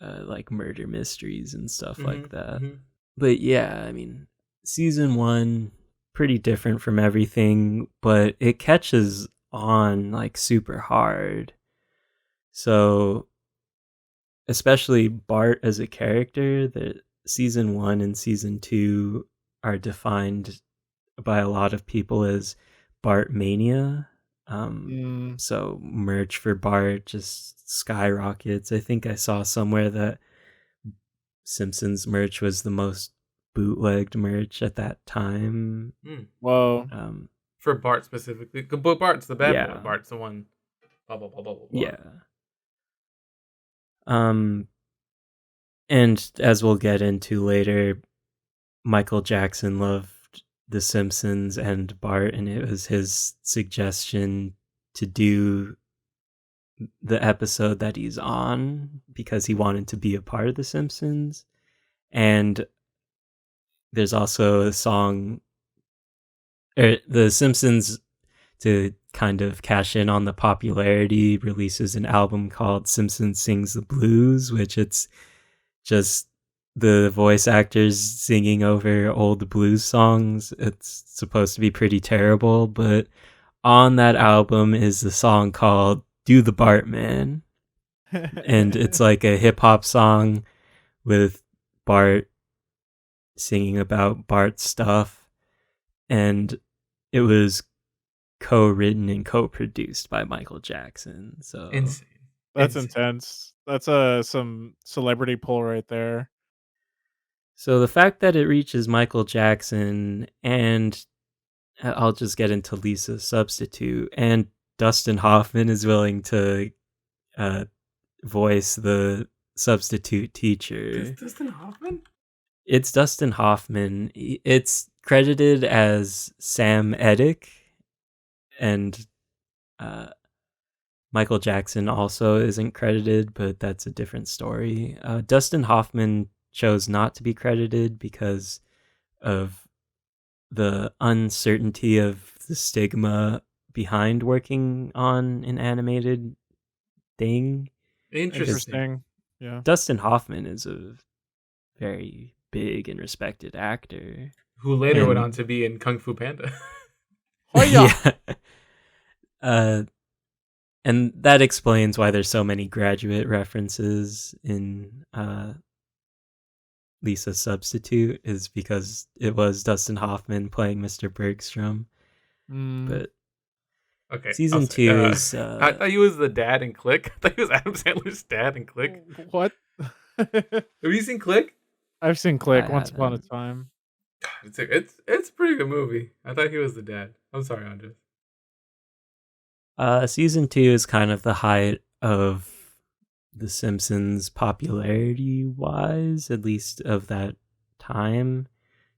like murder mysteries and stuff like that. But yeah, I mean, season 1 pretty different from everything, but it catches on like super hard. So especially Bart as a character, that season 1 and season 2 are defined by a lot of people as Bart mania. So merch for Bart just skyrockets. I think I saw somewhere that Simpsons merch was the most bootlegged merch at that time. Whoa. For Bart specifically, but Bart's the bad boy. Yeah. Bart's the one. Blah blah blah blah blah. Yeah. And as we'll get into later, Michael Jackson loved The Simpsons and Bart, and it was his suggestion to do the episode that he's on because he wanted to be a part of The Simpsons. And there's also a song, The Simpsons, to kind of cash in on the popularity, releases an album called Simpsons Sings the Blues, which it's just the voice actors singing over old blues songs. It's supposed to be pretty terrible, but on that album is the song called Do the Bartman. And it's like a hip-hop song with Bart singing about Bart stuff. And it was co-written and co-produced by Michael Jackson. So Insane. That's intense. That's some celebrity pull right there. So the fact that it reaches Michael Jackson, and I'll just get into Lisa's substitute, and Dustin Hoffman is willing to voice the substitute teacher. Dustin Hoffman? It's Dustin Hoffman. It's credited as Sam Eddick, and Michael Jackson also isn't credited, but that's a different story. Dustin Hoffman chose not to be credited because of the uncertainty of the stigma behind working on an animated thing. Interesting. Yeah. Dustin Hoffman is a very big and respected actor who later went on to be in Kung Fu Panda. Yeah. And that explains why there's so many graduate references in Lisa's substitute, is because it was Dustin Hoffman playing Mr. Bergstrom. But okay, season 2 is... I thought he was the dad in Click. I thought he was Adam Sandler's dad in Click. What? Have you seen Click? I've seen Click once upon a time. It's a pretty good movie. I thought he was the dad. I'm sorry, Andres. Season 2 is kind of the height of The Simpsons popularity-wise, at least of that time.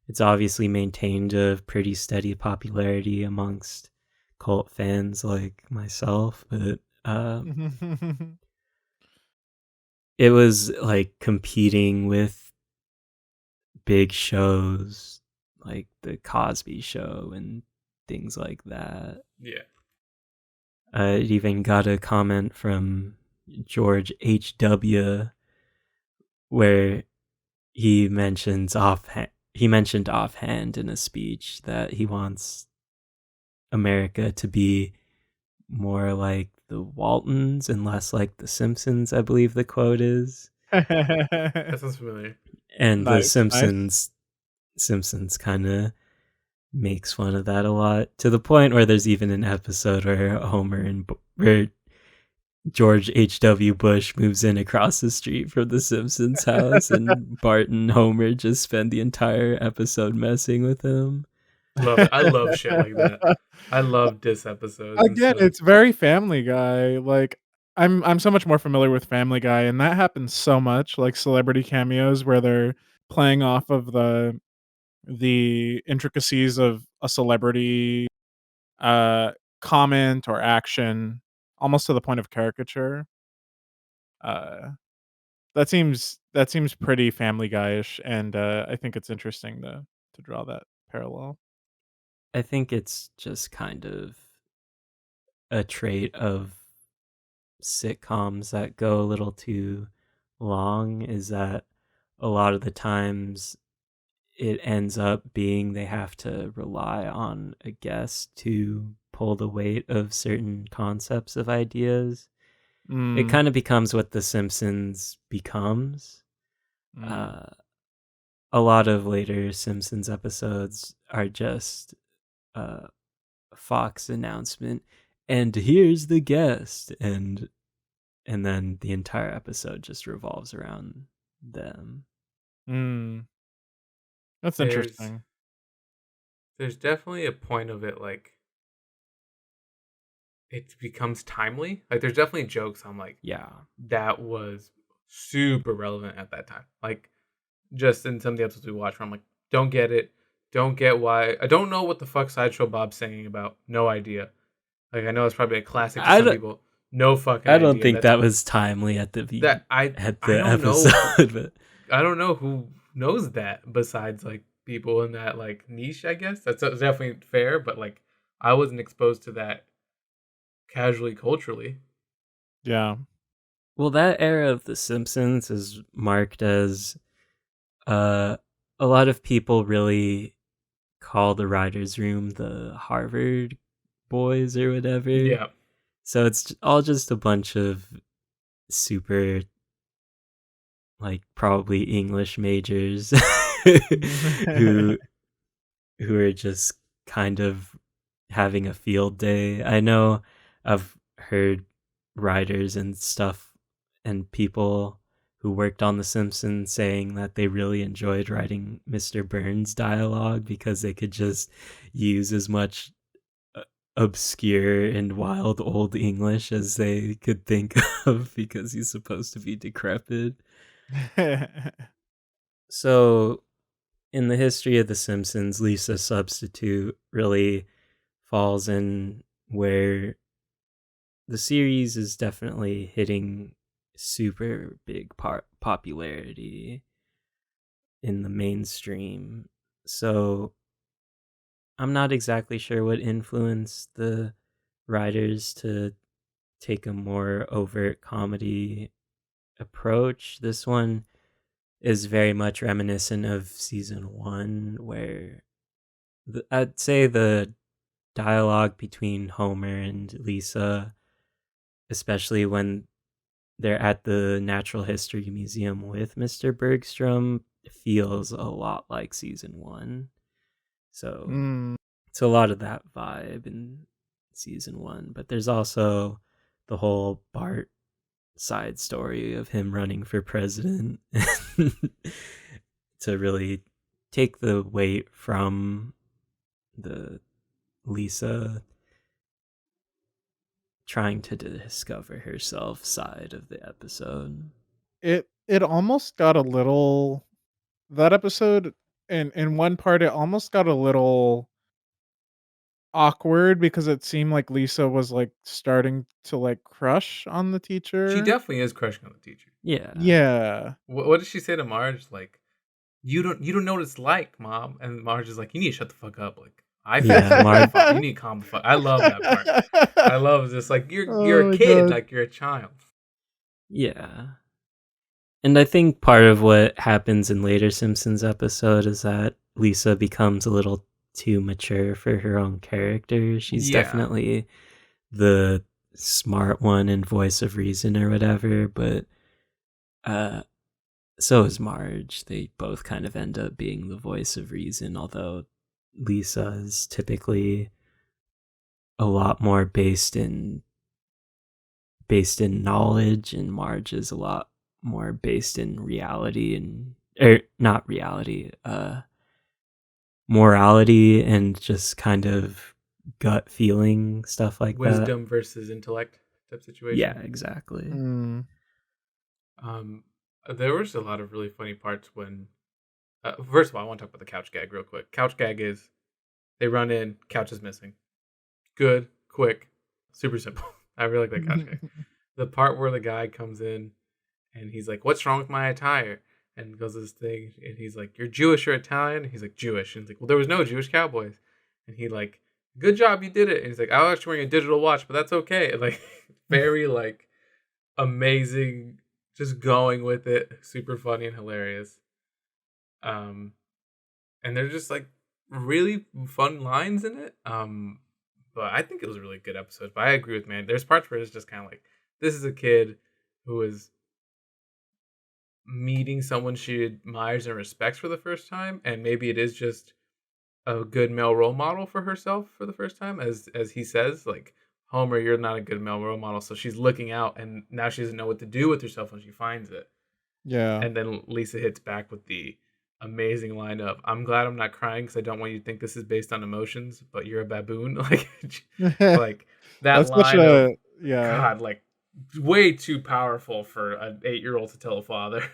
It's obviously maintained a pretty steady popularity amongst cult fans like myself, but it was like competing with big shows like The Cosby Show and things like that. Yeah. It even got a comment from George H.W. where he mentioned offhand in a speech that he wants America to be more like the Waltons and less like the Simpsons, I believe the quote is. That sounds familiar. And the Simpsons kind of makes fun of that a lot, to the point where there's even an episode where where George H.W. Bush moves in across the street from the Simpsons house, and Bart and Homer just spend the entire episode messing with him. Love it. I love shit like that. I love diss episodes. Again, it's very Family Guy. Like I'm so much more familiar with Family Guy, and that happens so much, like celebrity cameos where they're playing off of the intricacies of a celebrity comment or action, almost to the point of caricature. That seems pretty Family Guy-ish, and I think it's interesting to to draw that parallel. I think it's just kind of a trait of sitcoms that go a little too long, is that a lot of the times it ends up being they have to rely on a guest to pull the weight of certain concepts of ideas. It kind of becomes what The Simpsons becomes. A lot of later Simpsons episodes are just a Fox announcement, and here's the guest, and then the entire episode just revolves around them. That's interesting. There's definitely a point of it, like, it becomes timely. Like, there's definitely jokes I'm like, Yeah. that was super relevant at that time. Like, just in some of the episodes we watch where I'm like, don't get it. Don't get why. I don't know what the fuck Sideshow Bob's singing about. No idea. Like, I know it's probably a classic to some people. No fucking idea. I don't think that was timely at the episode. But I don't know who knows that besides, like, people in that, like, niche, I guess. That's definitely fair, but, like, I wasn't exposed to that casually, culturally. Yeah. Well, that era of The Simpsons is marked as a lot of people really call the writers' room the Harvard boys or whatever. Yeah. So it's all just a bunch of super, like, probably English majors who are just kind of having a field day. I know I've heard writers and stuff and people who worked on The Simpsons saying that they really enjoyed writing Mr. Burns dialogue because they could just use as much obscure and wild old English as they could think of because he's supposed to be decrepit. So, in the history of The Simpsons, Lisa Substitute really falls in where the series is definitely hitting super big popularity in the mainstream. So I'm not exactly sure what influenced the writers to take a more overt comedy approach. This one is very much reminiscent of season 1, where I'd say the dialogue between Homer and Lisa, especially when they're at the Natural History Museum with Mr. Bergstrom, feels a lot like season 1. So it's a lot of that vibe in season 1, but there's also the whole Bart side story of him running for president to really take the weight from the Lisa trying to discover herself side of the episode. It almost got a little, that episode, in one part it almost got a little awkward because it seemed like Lisa was, like, starting to, like, crush on the teacher. She definitely is crushing on the teacher. Yeah. Yeah. What did she say to Marge? Like, you don't know what it's like, Mom. And Marge is like, you need to shut the fuck up. Like, Marge. You need to calm the fuck. I love that part. I love this. Like, you're a kid, like you're a child. Yeah. And I think part of what happens in later Simpsons episode is that Lisa becomes a little too mature for her own character. She's definitely the smart one and voice of reason or whatever, but so is Marge. They both kind of end up being the voice of reason, although Lisa is typically a lot more based in knowledge, and Marge is a lot more based in reality not reality, morality and just kind of gut feeling stuff like Wisdom versus intellect type situation. Yeah, exactly. There was a lot of really funny parts when first of all, I want to talk about the couch gag real quick. Couch gag is they run in, couch is missing. Good, quick, super simple. I really like that couch gag. The part where the guy comes in and he's like, "What's wrong with my attire?" and goes to this thing, and he's like, "You're Jewish or Italian?" And he's like, "Jewish." And he's like, "Well, there was no Jewish cowboys." And he like, "Good job, you did it." And he's like, "I was actually wearing a digital watch, but that's okay." And like, very like amazing, just going with it, super funny and hilarious. And they're just like really fun lines in it. But I think it was a really good episode. But I agree with man. There's parts where it's just kind of like, this is a kid who is meeting someone she admires and respects for the first time, and maybe it is just a good male role model for herself for the first time, as he says, like, Homer, you're not a good male role model. So she's looking out, and now she doesn't know what to do with herself when she finds it. Yeah. And then Lisa hits back with the amazing line of, "I'm glad I'm not crying because I don't want you to think this is based on emotions, but you're a baboon." Like that That's such line of, yeah. God, like way too powerful for an 8-year-old to tell a father.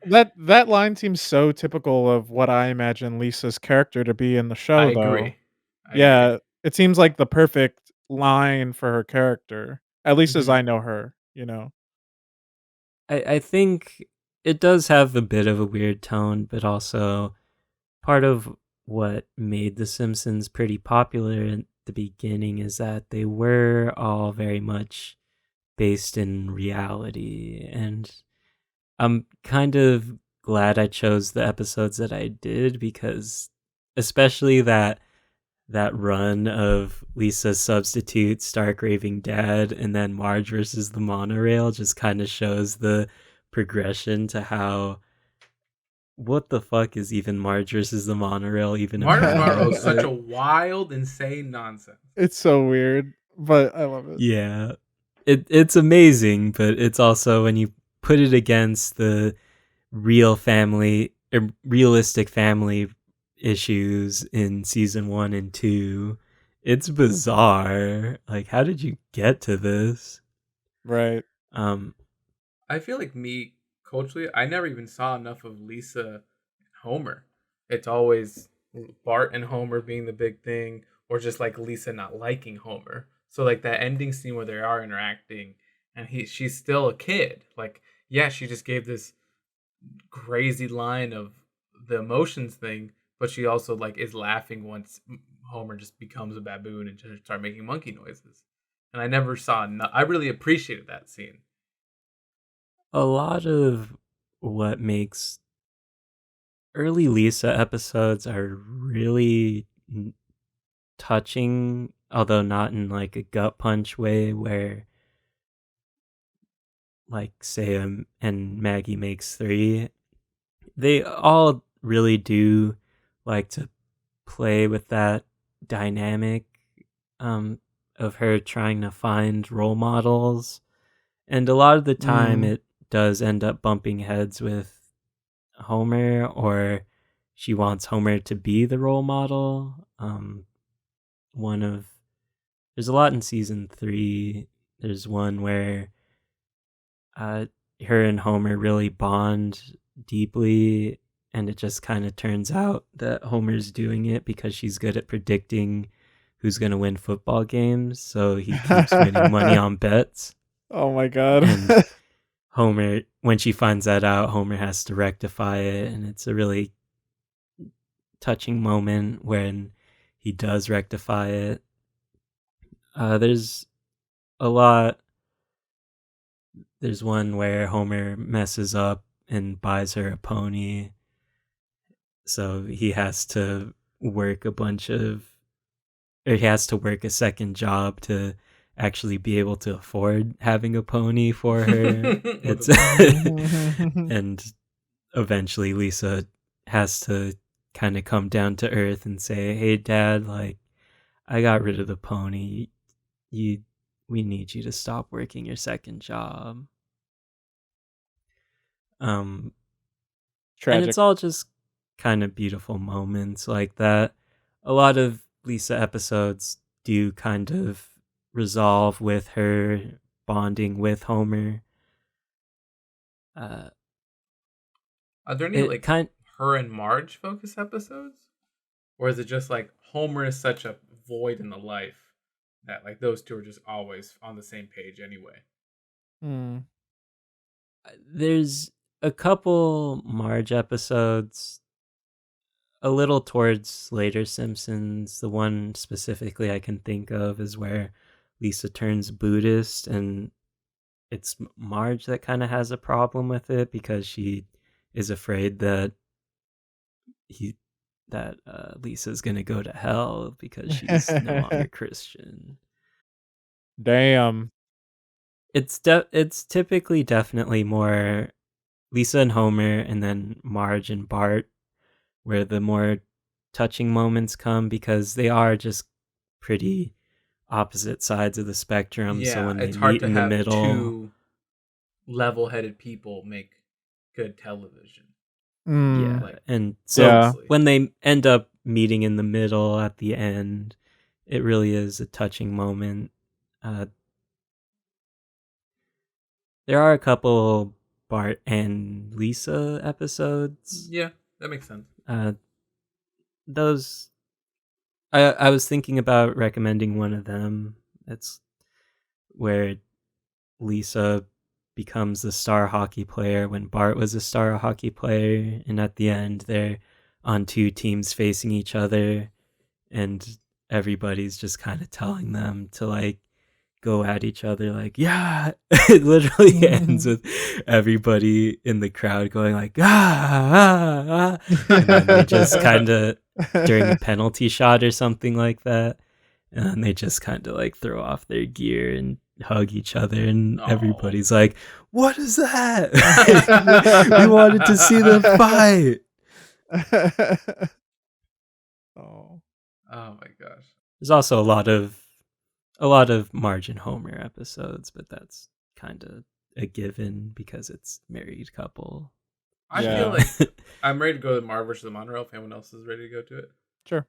That line seems so typical of what I imagine Lisa's character to be in the I show, though. agree. I agree. Yeah, it seems like the perfect line for her character, at least as Mhm. I know her, you know? I think it does have a bit of a weird tone, but also part of what made The Simpsons pretty popular in the beginning is that they were all very much based in reality. And I'm kind of glad I chose the episodes that I did, because especially that run of Lisa's substitute, Stark Raving Dad, and then Marge versus the Monorail just kind of shows the progression to how, what the fuck is even Marge versus the Monorail even Martin Monroe about? is such a Like, wild, insane nonsense. It's so weird, but I love it. yeah, it's amazing, but it's also, when you put it against the realistic family issues in season 1 and 2, it's bizarre. Like, how did you get to this? Right. um I feel like me, culturally, I never even saw enough of Lisa and Homer. It's always Bart and Homer being the big thing, or just like Lisa not liking Homer. So like that ending scene where they are interacting, and she's still a kid. Like, yeah, she just gave this crazy line of the emotions thing, but she also like is laughing once Homer just becomes a baboon and just start making monkey noises. And I never saw. I really appreciated that scene. a lot of what makes early Lisa episodes are really touching, although not in like a gut punch way, where like say and Maggie makes 3, they all really do like to play with that dynamic, um, of her trying to find role models. And a lot of the time Mm. it does end up bumping heads with Homer, or she wants Homer to be the role model. One of There's a lot in season 3. There's one where uh, her and Homer really bond deeply, and it just kind of turns out that Homer's doing it because she's good at predicting who's going to win football games, so he keeps winning money on bets. Oh my god. And Homer, when she finds that out, Homer has to rectify it, and it's a really touching moment when he does rectify it. There's a lot. There's one where Homer messes up and buys her a pony, so he has to work he has to work a second job to actually be able to afford having a pony for her. It's and eventually Lisa has to kind of come down to earth and say, "Hey Dad, like, I got rid of the pony. You We need you to stop working your second job." Um and Tragic. it's all just kind of beautiful moments like that. A lot of Lisa episodes do kind of resolve with her bonding with Homer. Uh, Are there any it like kind her and Marge focus episodes? Or is it just like Homer is such a void in the life that like those two are just always on the same page anyway? Mm. There's a couple Marge episodes, a little towards later Simpsons. The one specifically I can think of is where Lisa turns Buddhist, and it's Marge that kind of has a problem with it because she is afraid that Lisa's gonna go to hell because she's no longer Christian. Damn. It's typically definitely more Lisa and Homer, and then Marge and Bart, where the more touching moments come, because they are just pretty opposite sides of the spectrum. So when they it's hard meet to in the have middle, two level-headed people make good television. Mm. yeah, and so Yeah. when they end up meeting in the middle at the end, it really is a touching moment. There are a couple Bart and Lisa episodes. Yeah, that makes sense. Those I was thinking about recommending one of them. It's where Lisa becomes the star hockey player when Bart was a star hockey player, and at the end they're on two teams facing each other, and everybody's just kind of telling them to like go at each other, like, yeah. It literally ends with everybody in the crowd going like, ah, and then they just kind of, during a penalty shot or something like that, and then they just kind of like throw off their gear and hug each other, and everybody's like, what is that? We wanted to see them fight. Oh my gosh. There's also a lot of Marge and Homer episodes, but that's kind of a given because it's married couple. I feel like I'm ready to go to Marge versus the Monorail if anyone else is ready to go to it. Sure.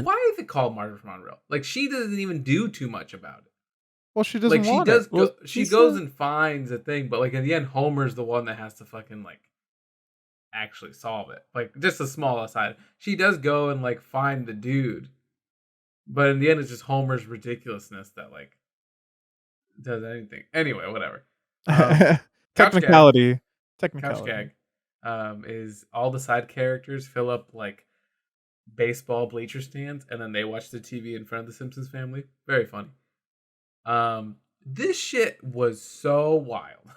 Why is it called Marge versus Monorail? Like, she doesn't even do too much about it. Well, she doesn't like, want she does it. go, she goes and finds a thing, but like in the end, Homer's the one that has to fucking like actually solve it. Like, just a small aside, she does go and like find the dude, but in the end, it's just Homer's ridiculousness that like does anything. Anyway, whatever. Technicality. Couch gag is all the side characters fill up like baseball bleacher stands, and then they watch the TV in front of the Simpsons family. Very funny. This shit was so wild.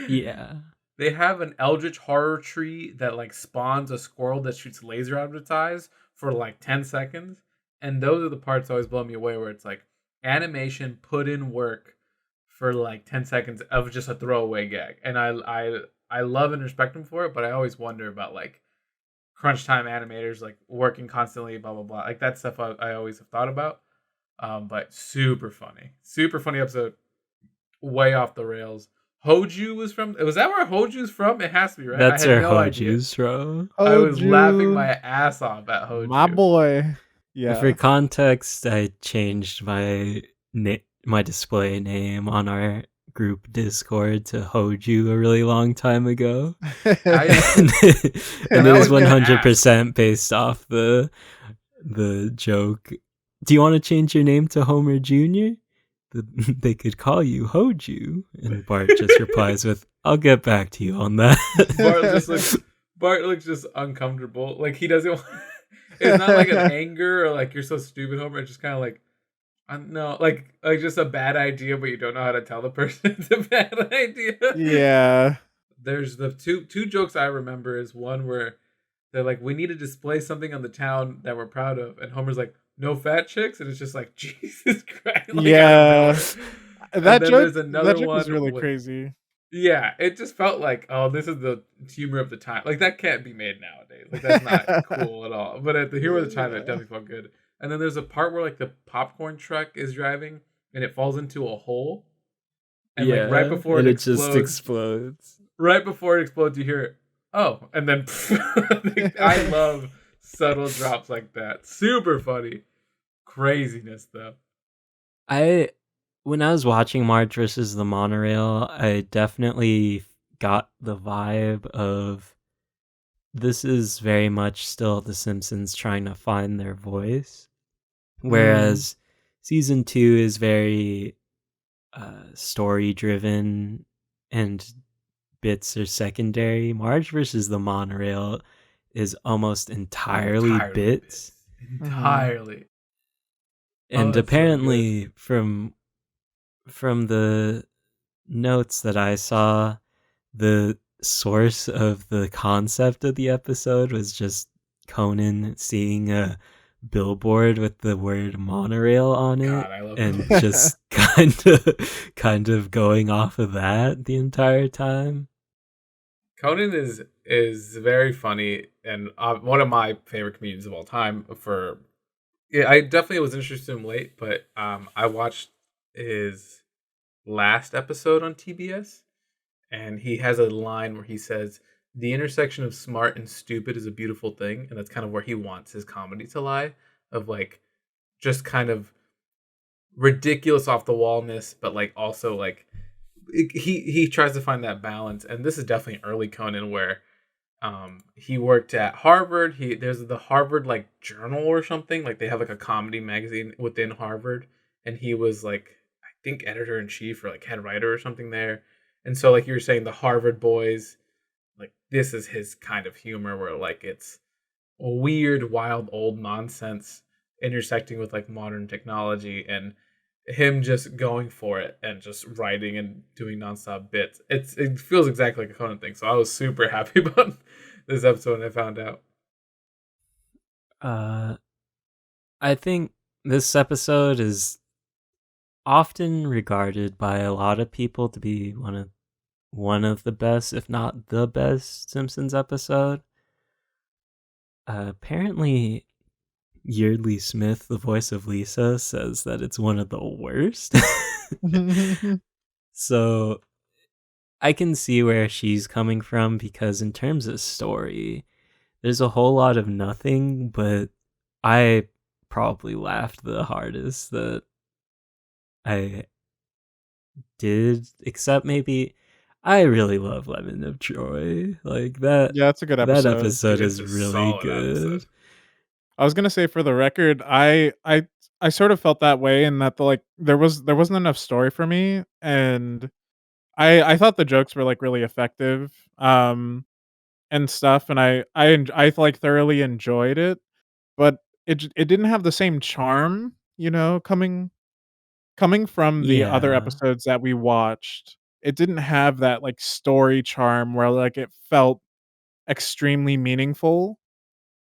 Yeah. They have an eldritch horror tree that like spawns a squirrel that shoots laser out of its eyes for like 10 seconds. And those are the parts that always blow me away, where it's like animation put in work for like 10 seconds of just a throwaway gag. And I love and respect them for it, but I always wonder about like crunch time animators like working constantly, blah blah blah. Like that stuff I always have thought about. But super funny episode. Way off the rails. Hoju was from. Was that where Hoju's from? It has to be, right? That's where idea. Hoju's from. I was laughing my ass off at Hoju. My boy. Yeah. For context, I changed my display name on our group Discord to Hoju a really long time ago. And it was 100% based off the joke. Do you want to change your name to Homer Jr.? They could call you Hoju. And Bart just replies with, I'll get back to you on that. Bart looks just uncomfortable. Like he doesn't want... It's not like an anger or like you're so stupid, Homer. It's just kind of like, no, like just a bad idea, but you don't know how to tell the person it's a bad idea. Yeah. There's the two jokes I remember is one where they're like, we need to display something on the town that we're proud of. And Homer's like, no fat chicks? And it's just like, Jesus Christ. Like, yeah. That joke one was really crazy. Yeah, it just felt like, oh, this is the humor of the time. Like, that can't be made nowadays. Like, that's not cool at all. But at the humor of the time, it definitely felt good. And then there's a part where, like, the popcorn truck is driving, and it falls into a hole. And, like, right before it explodes. Right before it explodes, you hear, oh, and then I love subtle drops like that. Super funny. Craziness, though. When I was watching Marge versus the Monorail, I definitely got the vibe of this is very much still The Simpsons trying to find their voice. Whereas season 2 is very story driven and bits are secondary. Marge versus the Monorail is almost entirely bits. Entirely. And that's so apparently from the notes that I saw, the source of the concept of the episode was just Conan seeing a billboard with the word monorail on it, God, I love and Conan. just kind of going off of that the entire time. Conan is very funny and one of my favorite comedians of all time. I definitely was introduced to him late, but I watched his last episode on TBS, and he has a line where he says, "The intersection of smart and stupid is a beautiful thing," and that's kind of where he wants his comedy to lie, of like just kind of ridiculous off the wallness, but like also like he tries to find that balance. And this is definitely early Conan, where he worked at Harvard. There's the Harvard like journal or something, like they have like a comedy magazine within Harvard, and he was like, I think, editor in chief or like head writer or something there. And so like you were saying, the Harvard boys, like this is his kind of humor, where like it's weird, wild, old nonsense intersecting with like modern technology, and him just going for it and just writing and doing nonstop bits. It feels exactly like a Conan thing. So I was super happy about this episode when I found out. I think this episode is often regarded by a lot of people to be one of the best, if not the best, Simpsons episode. Apparently, Yeardley Smith, the voice of Lisa, says that it's one of the worst. So I can see where she's coming from, because in terms of story, there's a whole lot of nothing, but I probably laughed the hardest that I did, except maybe I really love Lemon of Troy. Like that. Yeah, that's a good That episode. episode It's is a really solid good. episode. I was gonna say, for the record, I sort of felt that way, in that there wasn't enough story for me, and I thought the jokes were like really effective, and stuff, and I like thoroughly enjoyed it, but it didn't have the same charm, coming from the other Yeah. episodes that we watched. It didn't have that like story charm where like it felt extremely meaningful.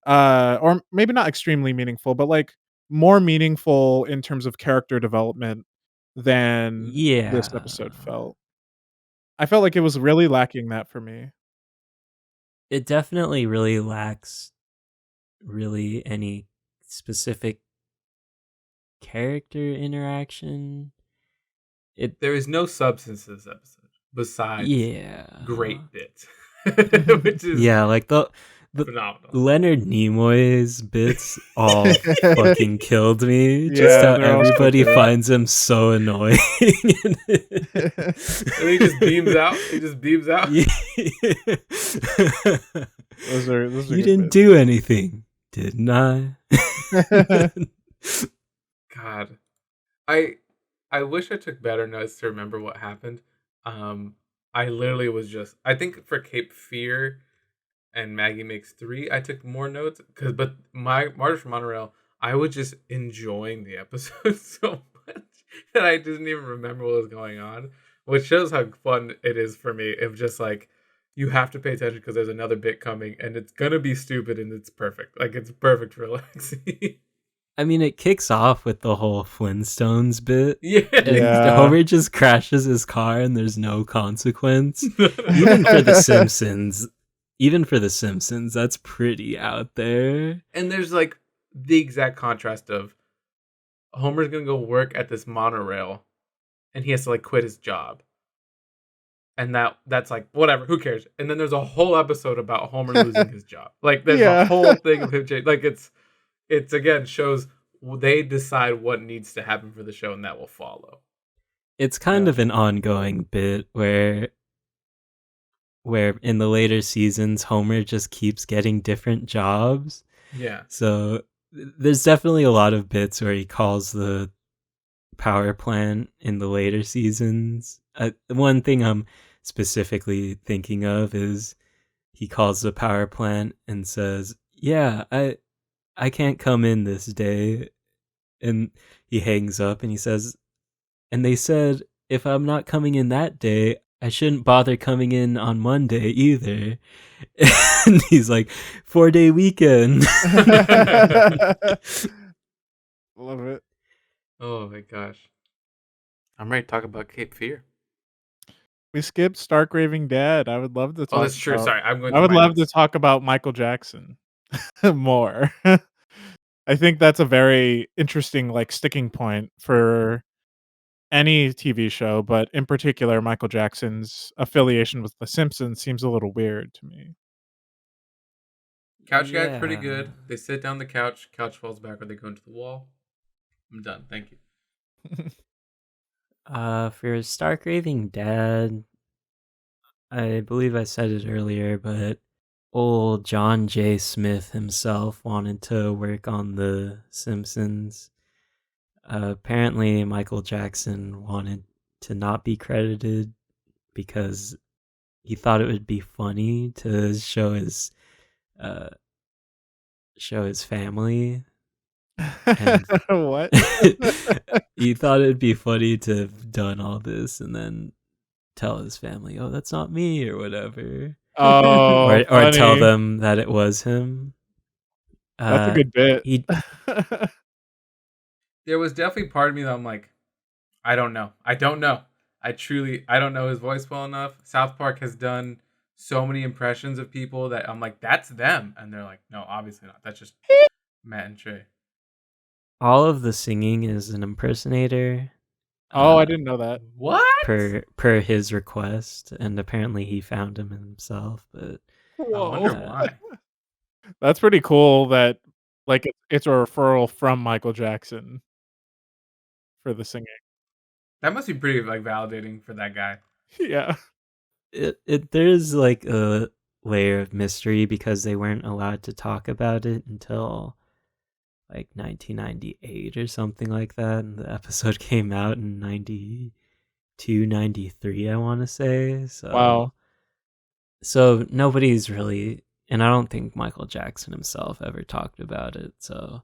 Or maybe not extremely meaningful, but like more meaningful in terms of character development than this Yeah. episode felt. I felt like it was really lacking that for me. It definitely really lacks really any specific character interaction. There is no substance to this episode besides Yeah. great bits, which is Yeah, like the phenomenal. Leonard Nimoy's bits all fucking killed me. Just Yeah, how they're all so everybody good. finds him so annoying. And he just beams out. He just beams out. Those are You good didn't bits. do anything, didn't I? God, I wish I took better notes to remember what happened. I literally was just, I think for Cape Fear and Maggie Makes Three, I took more notes, but my Marge from Monorail, I was just enjoying the episode so much that I didn't even remember what was going on, which shows how fun it is for me. If just like, you have to pay attention because there's another bit coming and it's gonna be stupid and it's perfect. Like, it's perfect for Alexi. I mean, it kicks off with the whole Flintstones bit. Yeah. And Yeah. Homer just crashes his car and there's no consequence. Even for the Simpsons, that's pretty out there. And there's like the exact contrast of Homer's gonna go work at this monorail and he has to like quit his job. And that's like, whatever, who cares? And then there's a whole episode about Homer losing his job. Like, there's Yeah. a whole thing of him changing. Like, it's again shows they decide what needs to happen for the show, and that will follow. It's kind of an ongoing bit where in the later seasons, Homer just keeps getting different jobs. Yeah. So there's definitely a lot of bits where he calls the power plant in the later seasons. One thing I'm specifically thinking of is he calls the power plant and says, "Yeah, I can't come in this day." And he hangs up and he says, "And they said if I'm not coming in that day, I shouldn't bother coming in on Monday either." And he's like, 4-day weekend. Love it. Oh my gosh. I'm ready to talk about Cape Fear. We skipped Stark Raving Dad. I would love to talk. Oh, that's true. about- Sorry, I'm going. I through would my love to notes. talk about Michael Jackson more. I think that's a very interesting like sticking point for any TV show, but in particular, Michael Jackson's affiliation with The Simpsons seems a little weird to me. Couch guy's pretty Yeah. good. They sit down the couch. Couch falls back, or they go into the wall. I'm done. Thank you. For Stark Raving Dad, I believe I said it earlier, but old John J. Smith himself wanted to work on The Simpsons. Apparently, Michael Jackson wanted to not be credited because he thought it would be funny to show his family. And What? he thought it'd be funny to have done all this and then tell his family, "Oh, that's not me," or whatever. Oh, or tell funny. them that it was him. That's a good bit. He There was definitely part of me that I'm like, I don't know. I don't know. I don't know his voice well enough. South Park has done so many impressions of people that I'm like, that's them. And they're like, no, obviously not. That's just Matt and Trey. all of the singing is an impersonator. Oh, I didn't know that. What? Per his request, and apparently he found him himself. But I wonder Whoa. why. That's pretty cool that like it's a referral from Michael Jackson for the singing. That must be pretty like validating for that guy. Yeah. there's like a layer of mystery because they weren't allowed to talk about it until like 1998 or something like that, and the episode came out in 92, 93, I want to say. Wow. So nobody's really, and I don't think Michael Jackson himself ever talked about it, so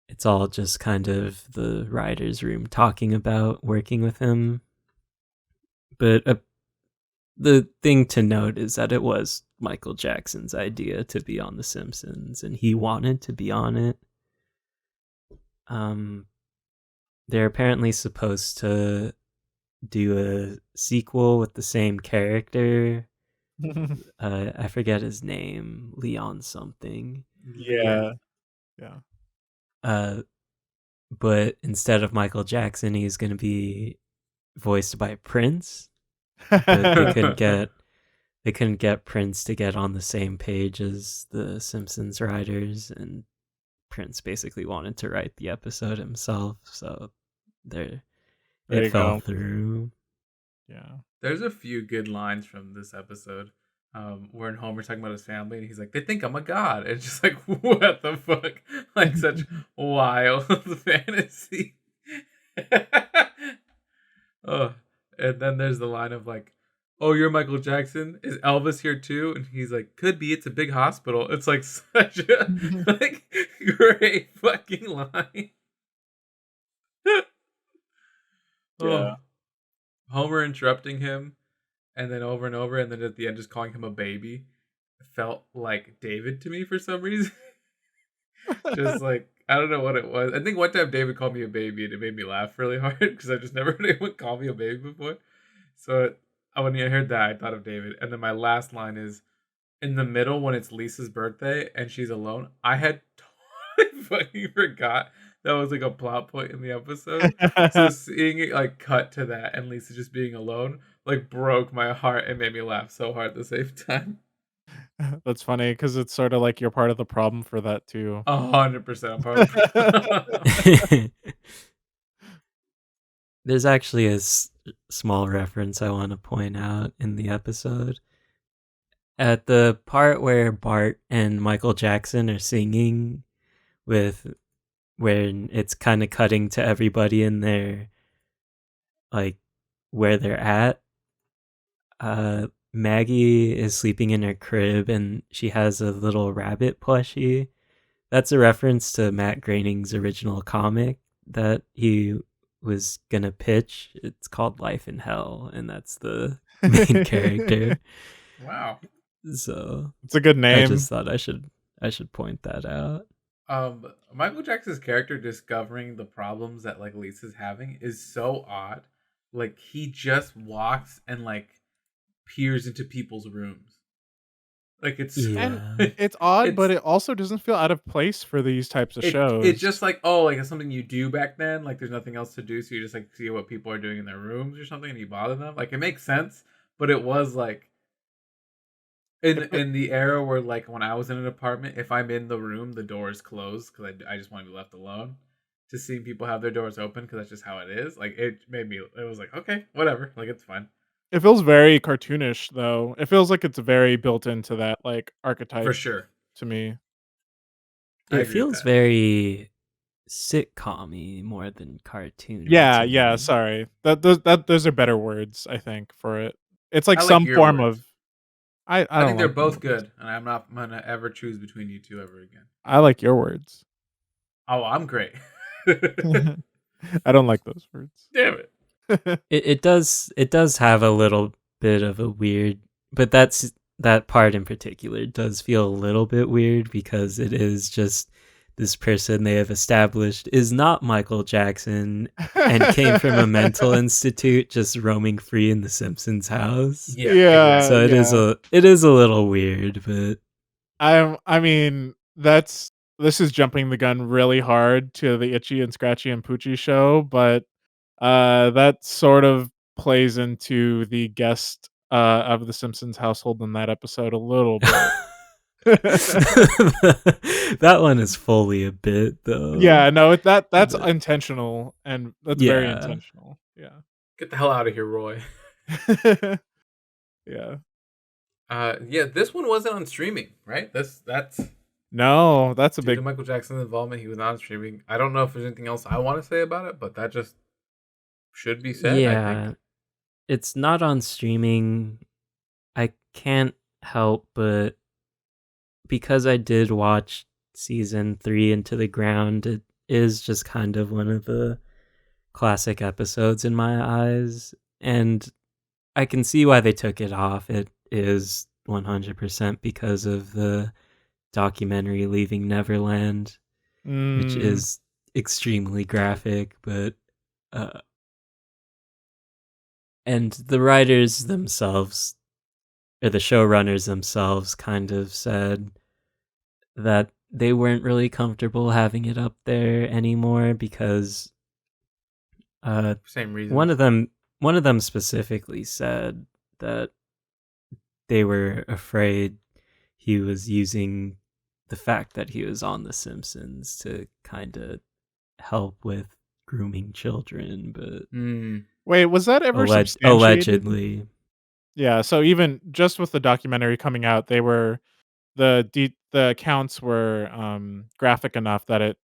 it's all just kind of the writer's room talking about working with him. But the thing to note is that it was Michael Jackson's idea to be on The Simpsons, and he wanted to be on it. They're apparently supposed to do a sequel with the same character. I forget his name, Leon something. Yeah. But instead of Michael Jackson, he's going to be voiced by Prince. But they couldn't get Prince to get on the same page as the Simpsons writers, and Prince basically wanted to write the episode himself, so There it you fell go. through. Yeah. There's a few good lines from this episode. Where Homer's talking about his family, and he's like, "They think I'm a god." And it's just like, what the fuck? Like such wild fantasy. Oh, and then there's the line of like, "Oh, you're Michael Jackson. Is Elvis here too?" And he's like, "Could be. It's a big hospital." It's like such a like great fucking line. Yeah. Oh, Homer interrupting him, and then over and over, and then at the end just calling him a baby, felt like David to me for some reason. Just like, I don't know what it was. I think one time David called me a baby, and it made me laugh really hard because I just never heard anyone call me a baby before. So when I heard that, I thought of David. And then my last line is in the middle when it's Lisa's birthday and she's alone. I had totally fucking forgot that was like a plot point in the episode. So seeing it like cut to that and Lisa just being alone like broke my heart and made me laugh so hard at the same time. That's funny because it's sort of like you're part of the problem for that too. 100% I'm part of the There's actually a small reference I want to point out in the episode. At the part where Bart and Michael Jackson are singing with when it's kind of cutting to everybody in their like where they're at, Maggie is sleeping in her crib and she has a little rabbit plushie. That's a reference to Matt Groening's original comic that he was gonna pitch. It's called Life in Hell, and that's the main character. Wow. So It's a good I name. just thought I should point that out. Michael Jackson's character discovering the problems that like Lisa's having is so odd. Like he just walks and like peers into people's rooms. Like it's Yeah. It's odd, but it also doesn't feel out of place for these types of shows. It's just like, oh, like it's something you do back then. Like there's nothing else to do, so you just like see what people are doing in their rooms or something, and you bother them. Like it makes sense, but it was like in the era where like when I was in an apartment, if I'm in the room, the door is closed because I just want to be left alone. To seeing people have their doors open because that's just how it is. Like it was like okay, whatever. Like it's fine It feels very cartoonish, though. It feels like it's very built into that like archetype for sure. to me. I It agree with feels that. very sitcom-y more than cartoony. Yeah, to yeah. me. Sorry, those are better words, I think, for it. It's like I like some your form words. of. I I don't think they're like your both words. good, and I'm not gonna ever choose between you two ever again. I like your words. Oh, I'm great. I don't like those words. Damn it. It does have a little bit of a weird, but that part in particular does feel a little bit weird because it is just this person they have established is not Michael Jackson and came from a mental institute just roaming free in the Simpsons house. Yeah, Yeah, exactly. So it is a little weird, but I mean, this is jumping the gun really hard to the Itchy and Scratchy and Poochie show, but that sort of plays into the guest of the Simpsons household in that episode a little bit. that one is fully a bit though. Yeah, no, that's But- intentional, and that's very Yeah. intentional. Yeah. Get the hell out of here, Roy. Yeah. Yeah, this one wasn't on streaming, right? That's No, that's a due to big. Michael Jackson's involvement. He was not on streaming. I don't know if there's anything else I want to say about it, but that just should be said. I think. It's not on streaming. I can't help but because I did watch season 3 Into the Ground, it is just kind of one of the classic episodes in my eyes, and I can see why they took it off. It is 100% because of the documentary Leaving Neverland, which is extremely graphic, but and the writers themselves or the showrunners themselves kind of said that they weren't really comfortable having it up there anymore because Same reason. one of them specifically said that they were afraid he was using the fact that he was on The Simpsons to kind of help with grooming children, but Wait, was that ever substantiated? allegedly. Yeah, so even just with the documentary coming out, they were the accounts were graphic enough that it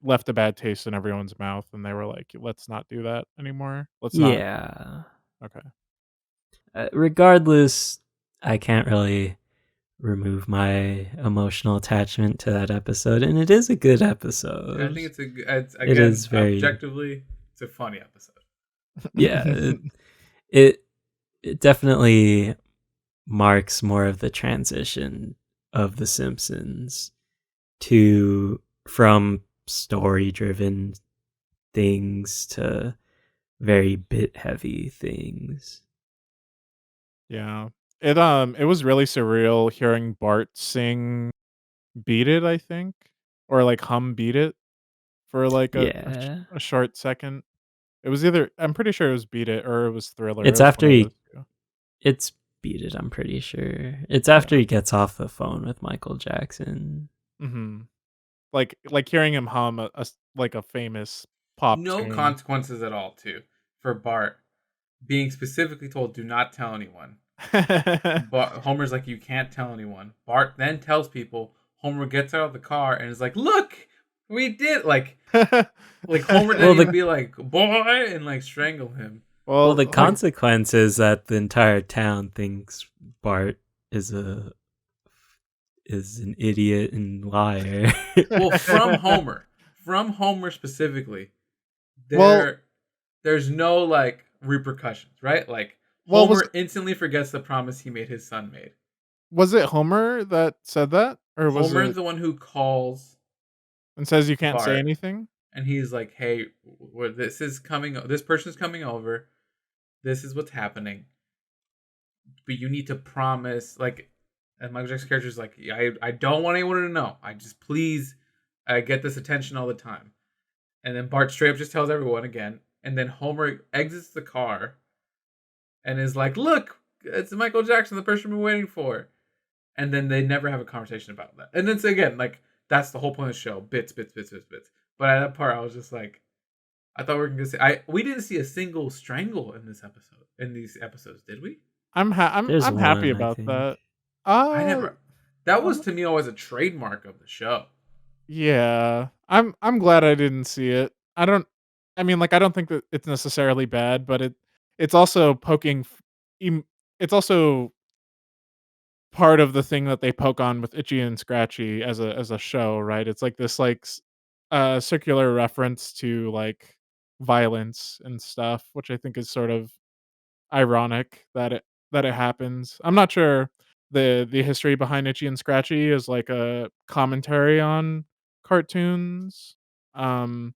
left a bad taste in everyone's mouth, and they were like, "Let's not do that anymore. Let's not." Yeah. Okay. Regardless, I can't really remove my emotional attachment to that episode, and it is a good episode. I think it's again It is very objectively it's a funny episode. Yeah, it definitely marks more of the transition of The Simpsons from story driven things to very bit heavy things. Yeah. It was really surreal hearing Bart sing "Beat It," I think, or like hum "Beat It" for like Yeah. a short second. It was either I'm pretty sure it was "Beat It" or it was "Thriller." It's It was after one of those two. it's Beat It, I'm pretty sure. It's after he gets off the phone with Michael Jackson. Mm-hmm. Like hearing him hum like a famous pop No tune. consequences at all, too, for Bart being specifically told, "Do not tell anyone." But Homer's like, "You can't tell anyone." Bart then tells people. Homer gets out of the car and is like, "Look, we did!" Like Homer didn't even be like, "Boy," and like strangle him. Well, the like, consequence is that the entire town thinks Bart is an idiot and liar. Well, from Homer specifically, Well- there's no like repercussions, right? Like Well, Homer instantly forgets the promise he made his son made. was it Homer that said that, or was Homer's it the one who calls and says you can't say Bart. anything? And he's like, "Hey, this person's coming over. This is what's happening. But you need to promise." Like, and Michael Jackson's character is like, "I don't want anyone to know. I just please, get this attention all the time." And then Bart straight up just tells everyone again. And then Homer exits the car and is like, "Look, it's Michael Jackson, the person we've been waiting for." And then they never have a conversation about that. And then so again, like that's the whole point of the show: bits. But at that part, I was just like, I thought we were gonna say, we didn't see a single strangle in this episode. In these episodes, did we? I'm There's happy one, I about think. that. I never. That was to me always a trademark of the show. Yeah, I'm glad I didn't see it. I don't think that it's necessarily bad, but it's also it's also part of the thing that they poke on with Itchy and Scratchy as a show, right? It's like this like circular reference to like violence and stuff, which I think is sort of ironic that it happens. I'm not sure the history behind Itchy and Scratchy is like a commentary on cartoons. Um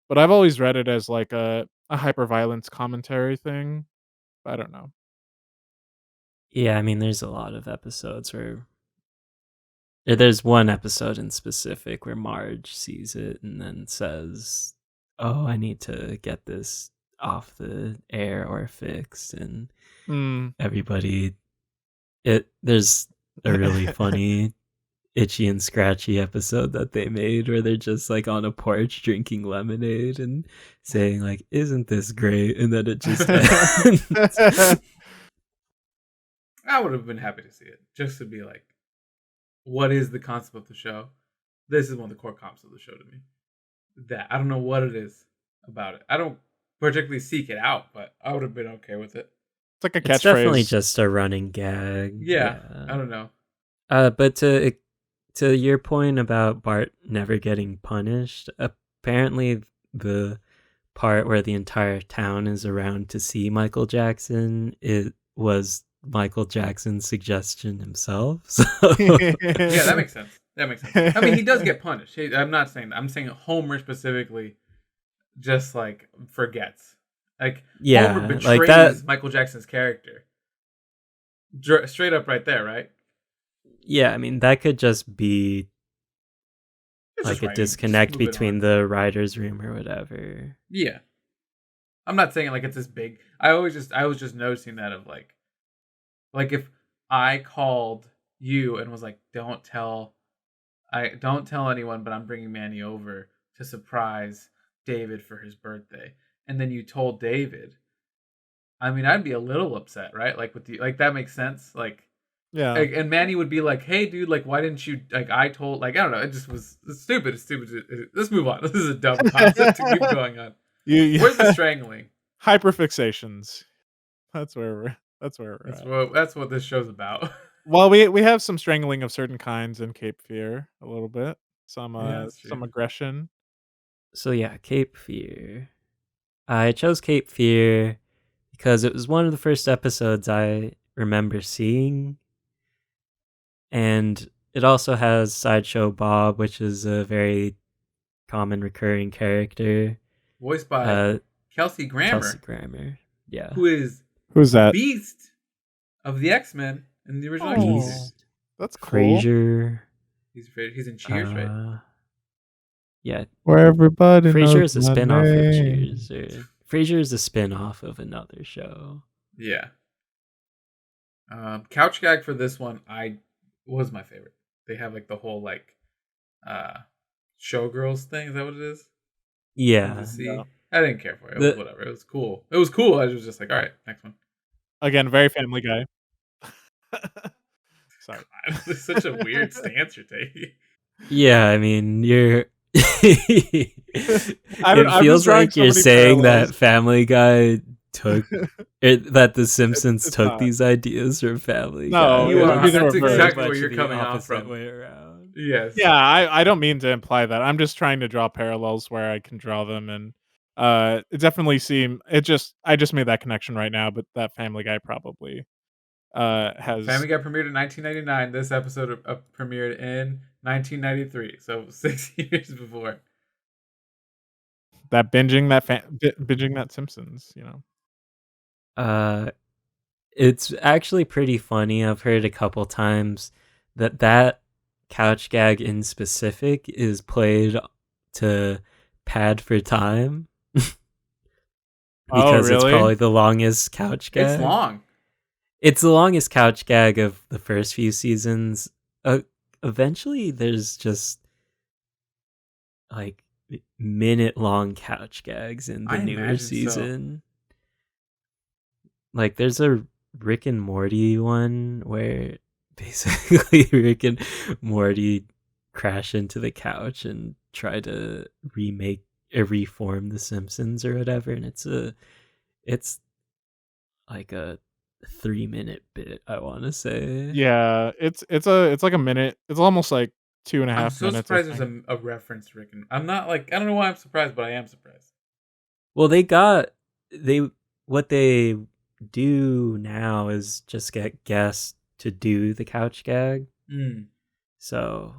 but I've always read it as like a hyperviolence commentary thing. I don't know. Yeah, I mean, there's a lot of episodes where there's one episode in specific where Marge sees it and then says, "Oh, I need to get this off the air or fixed," and everybody. There's a really funny Itchy and Scratchy episode that they made where they're just like on a porch drinking lemonade and saying like, "Isn't this great?" And then it just ends. I would have been happy to see it just to be like, what is the concept of the show? This is one of the core concepts of the show to me. That I don't know what it is about it. I don't particularly seek it out, but I would have been okay with it. It's like a catchphrase. It's definitely just a running gag. Yeah. I don't know. But to your point about Bart never getting punished, apparently the part where the entire town is around to see Michael Jackson, it was Michael Jackson's suggestion himself. So yeah, that makes sense. I mean, he does get punished. I'm saying Homer specifically just like forgets. Like, yeah, Homer betrays like that, Michael Jackson's character. Straight up right there, right? Yeah, I mean, that could just be It's like just a writing. disconnect Just move it between on. the writer's room or whatever. Yeah. I'm not saying like it's this big. I was just noticing that of like if I called you and was like, don't tell anyone, but I'm bringing Manny over to surprise David for his birthday. And then you told David, I mean, I'd be a little upset, right? Like with the, like, that makes sense. Like, Yeah. like, and Manny would be like, hey dude, like, why didn't you, like, I told, like, I don't know. It's stupid. Let's move on. This is a dumb concept to keep going on. Where's the strangling? Hyperfixations. That's where we're at. That's what this show's about. Well, we have some strangling of certain kinds in Cape Fear a little bit. Some that's some true. aggression. So yeah, Cape Fear. I chose Cape Fear because it was one of the first episodes I remember seeing. And it also has Sideshow Bob, which is a very common recurring character. Voiced by Kelsey Grammer. Kelsey Grammer, yeah. Who's that? Beast of the X-Men in the original Oh. X-Men. That's cool. Frasier. He's in Cheers, right? Yeah. Where everybody Frasier knows is a my spin-off of name. Cheers. Frasier is a spin-off of another show. Yeah. Couch gag for this one, was my favorite. They have like the whole like showgirls thing. Is that what it is? Yeah. Yeah. I didn't care for it. It was whatever. It was cool. I was just like, all right, next one. Again, very Family Guy. Sorry. It's such a weird stance you're taking. Yeah, I mean, you're. I'm It just feels drawing like so you're many saying parallels. that Family Guy took that the Simpsons it's took not. these ideas from Family No, Guy. You it are. would be the That's reverse. exactly Much where you're the coming off opposite from. way around. Yes. Yeah, I don't mean to imply that. I'm just trying to draw parallels where I can draw them, and it definitely I just made that connection right now, but that Family Guy probably has Family Guy premiered in 1999. This episode premiered in 1993, so 6 years before. that binging that Simpsons, It's actually pretty funny. I've heard a couple times that couch gag in specific is played to pad for time Oh, because it's really? probably the longest couch gag. It's long. It's the longest couch gag of the first few seasons. Eventually, there's just like minute-long couch gags in the I newer imagine so. season. Like, there's a Rick and Morty one where basically Rick and Morty crash into the couch and try to reform the Simpsons or whatever, and it's like a 3-minute bit, I want to say. Yeah, it's like a minute. It's almost like 2.5 I'm so minutes. surprised there's a reference to Rick and I'm not like I don't know why I'm surprised, but I am surprised. Well, what they do now is just get guests to do the couch gag. So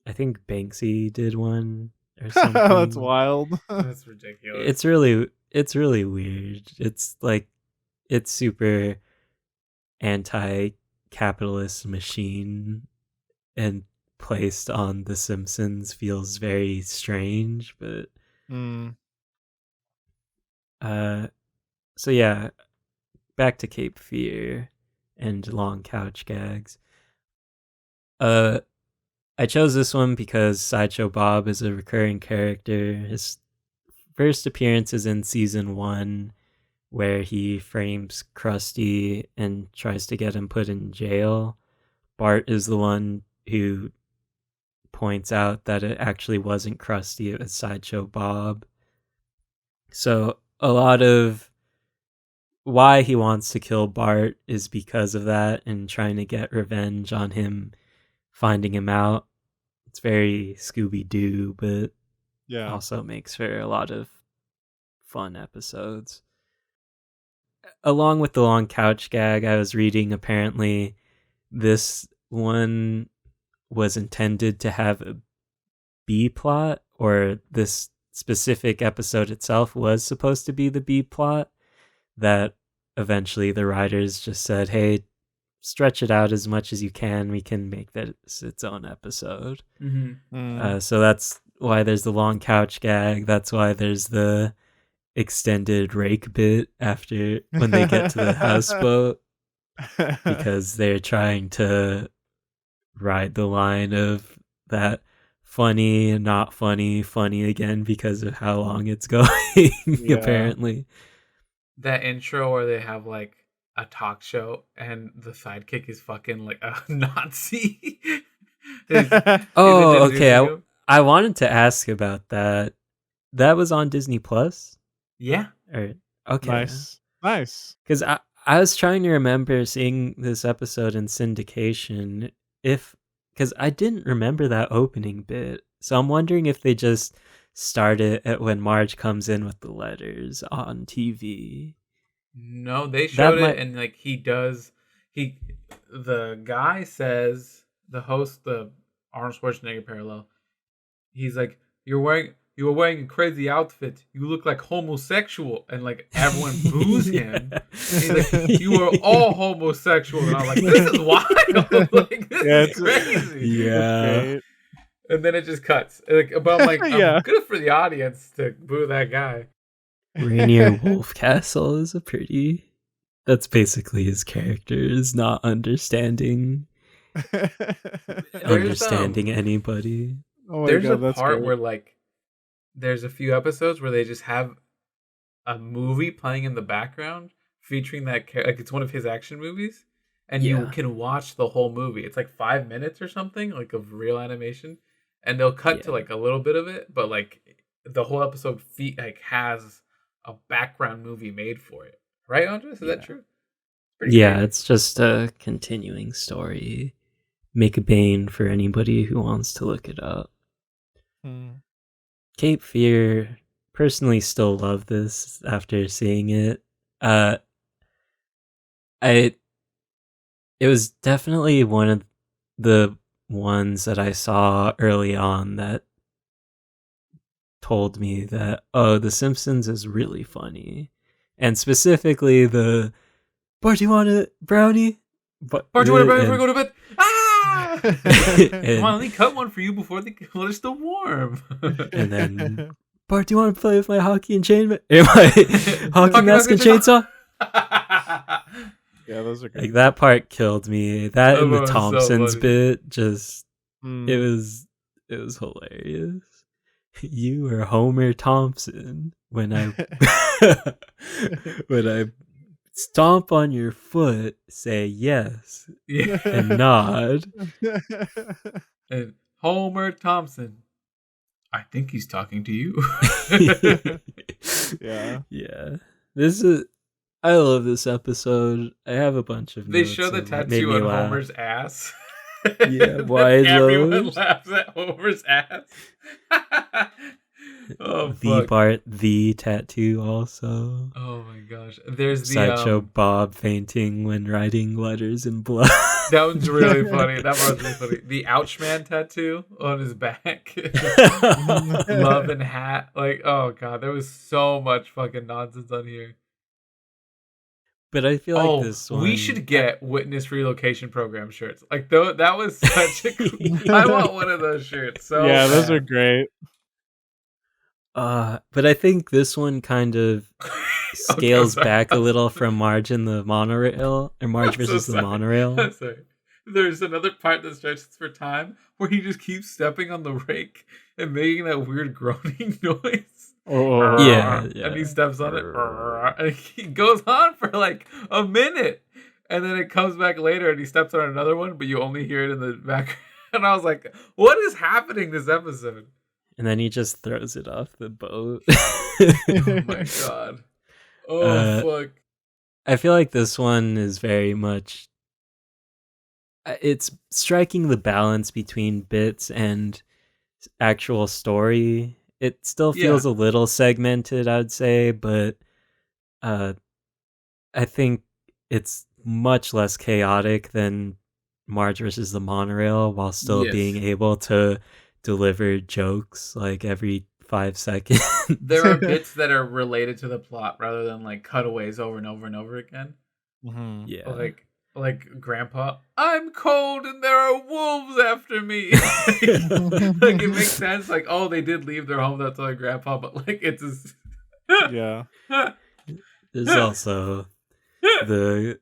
I think Banksy did one or something. That's wild. That's ridiculous. It's really weird. It's like it's super anti-capitalist machine, and placed on The Simpsons feels very strange, but so yeah, back to Cape Fear and long couch gags. I chose this one because Sideshow Bob is a recurring character. His first appearance is in season 1, where he frames Krusty and tries to get him put in jail. Bart is the one who points out that it actually wasn't Krusty, it was Sideshow Bob. So a lot of why he wants to kill Bart is because of that and trying to get revenge on him finding him out. It's very Scooby-Doo, but also makes for a lot of fun episodes. Along with the long couch gag, I was reading apparently this one was intended to have a B plot, or this specific episode itself was supposed to be the B plot, that eventually the writers just said, hey, stretch it out as much as you can. We can make that its own episode. So that's why there's the long couch gag. That's why there's the extended rake bit after when they get to the houseboat, because they're trying to ride the line of that funny and not funny again because of how long it's going. Apparently that intro where they have like a talk show and the sidekick is fucking like a Nazi. Okay. I wanted to ask about that. That was on Disney Plus? Yeah. Okay. Nice. Because I was trying to remember seeing this episode in syndication, because I didn't remember that opening bit. So I'm wondering if they just start it at when Marge comes in with the letters on TV. No, they showed it, and like the guy says, the host, the Arnold Schwarzenegger parallel, he's like, you were wearing a crazy outfit. You look like homosexual, and like everyone boos him. He's like, you were all homosexual, and I'm like, this is wild. Like this is crazy. Yeah. And then it just cuts. Like, but I'm like, good for the audience to boo that guy. Rainier Wolfcastle is that's basically his character, is not understanding anybody. Oh there's God, a part where like there's a few episodes where they just have a movie playing in the background featuring that character. Like it's one of his action movies, and you can watch the whole movie. It's like 5 minutes or something, like of real animation, and they'll cut to like a little bit of it, but like the whole episode like has a background movie made for it, right, Andres? Is that true? Yeah, crazy. it's just a continuing story. Make a Bane for anybody who wants to look it up. Cape Fear, personally still love this after seeing it. It was definitely one of the ones that I saw early on that told me that, oh, The Simpsons is really funny. And specifically the, Bart, do you want a brownie? Bart, do you want a brownie before we go to bed? Ah! Come on, let me cut one for you before while they're still warm. And then, Bart, do you want to play with my hockey and chain? My hockey mask and chainsaw? Yeah, those are good. Like, that part killed me. That and the was so Thompsons funny. bit, just it was hilarious. You were Homer Thompson when I stomp on your foot, say yes and nod. And Homer Thompson, I think he's talking to you. Yeah. I love this episode. I have a bunch of They notes show the of what made tattoo me on laugh. Homer's ass. Yeah, wide everyone lobes. laughs at Homer's ass. Oh, the fuck. Bart the tattoo also. Oh my gosh. There's the Sideshow Bob fainting when writing letters in blood. That one's really funny. That part was really funny. The Ouchman tattoo on his back. Love and hat. Like, oh god, there was so much fucking nonsense on here. But I feel like this one, we should get Witness Relocation Program shirts. Like, that was such a cool... I want one of those shirts. So yeah, those are great. But I think this one kind of scales back a little from Marge and the Monorail, or Marge versus the Monorail. I'm sorry. There's another part that stretches for time where he just keeps stepping on the rake and making that weird groaning noise. Yeah. And he steps on it, and he goes on for like a minute, and then it comes back later, and he steps on another one, but you only hear it in the background. And I was like, "What is happening this episode?" And then he just throws it off the boat. Oh my god! Oh fuck! I feel like this one is very much. It's striking the balance between bits and actual story. It still feels a little segmented, I'd say, but I think it's much less chaotic than Marge versus the Monorail, while still being able to deliver jokes like every 5 seconds. There are bits that are related to the plot rather than like cutaways over and over and over again. Mm-hmm. Yeah, like Grandpa, I'm cold and there are wolves after me. Like, it makes sense. Like, oh, they did leave their home. That's why Grandpa. But like, it's just... yeah. There's also the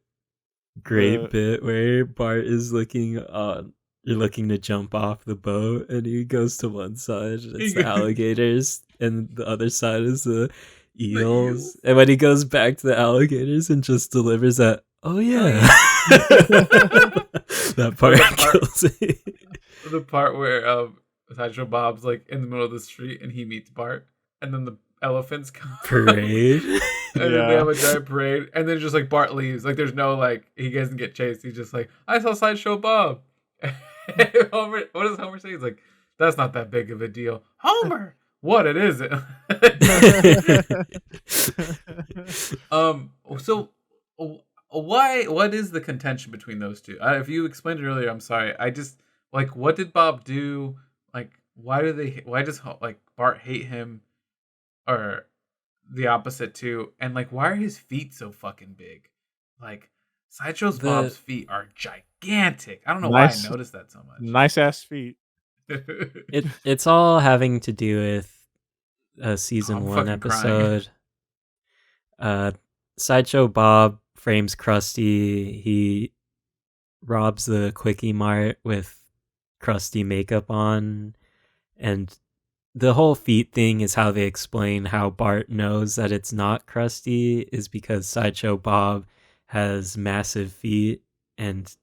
great bit where Bart is looking on. You're looking to jump off the boat, and he goes to one side, and it's the alligators, and the other side is the eels. And when he goes back to the alligators and just delivers that, oh yeah, that part kills me. The part where Sideshow Bob's like in the middle of the street, and he meets Bart, and then the elephants come. Parade. And then they have a giant parade, and then just like Bart leaves. Like, there's no like, he doesn't get chased. He's just like, I saw Sideshow Bob. Homer, what does Homer say? He's like, that's not that big of a deal. Homer, what it is it? So what is the contention between those two? If you explained it earlier, I'm sorry. I just, like, what did Bob do? Like, why does like Bart hate him, or the opposite too? And like, why are his feet so fucking big? Like, Sideshow's Bob's feet are gigantic. I don't know why I noticed that so much. Nice ass feet. It's all having to do with a season 1 episode. Sideshow Bob frames Krusty. He robs the Quickie Mart with Krusty makeup on, and the whole feet thing is how they explain how Bart knows that it's not Krusty, is because Sideshow Bob has massive feet, and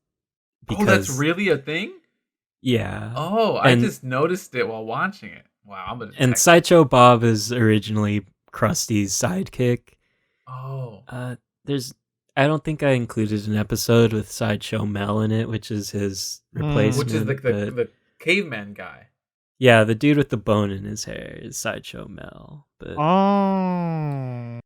because that's really a thing? Yeah. Oh, I just noticed it while watching it. Wow, I'm gonna. And Sideshow Bob is originally Krusty's sidekick. Oh, I don't think I included an episode with Sideshow Mel in it, which is his replacement. which is like but the caveman guy. yeah, the dude with the bone in his hair is Sideshow Mel. But Oh.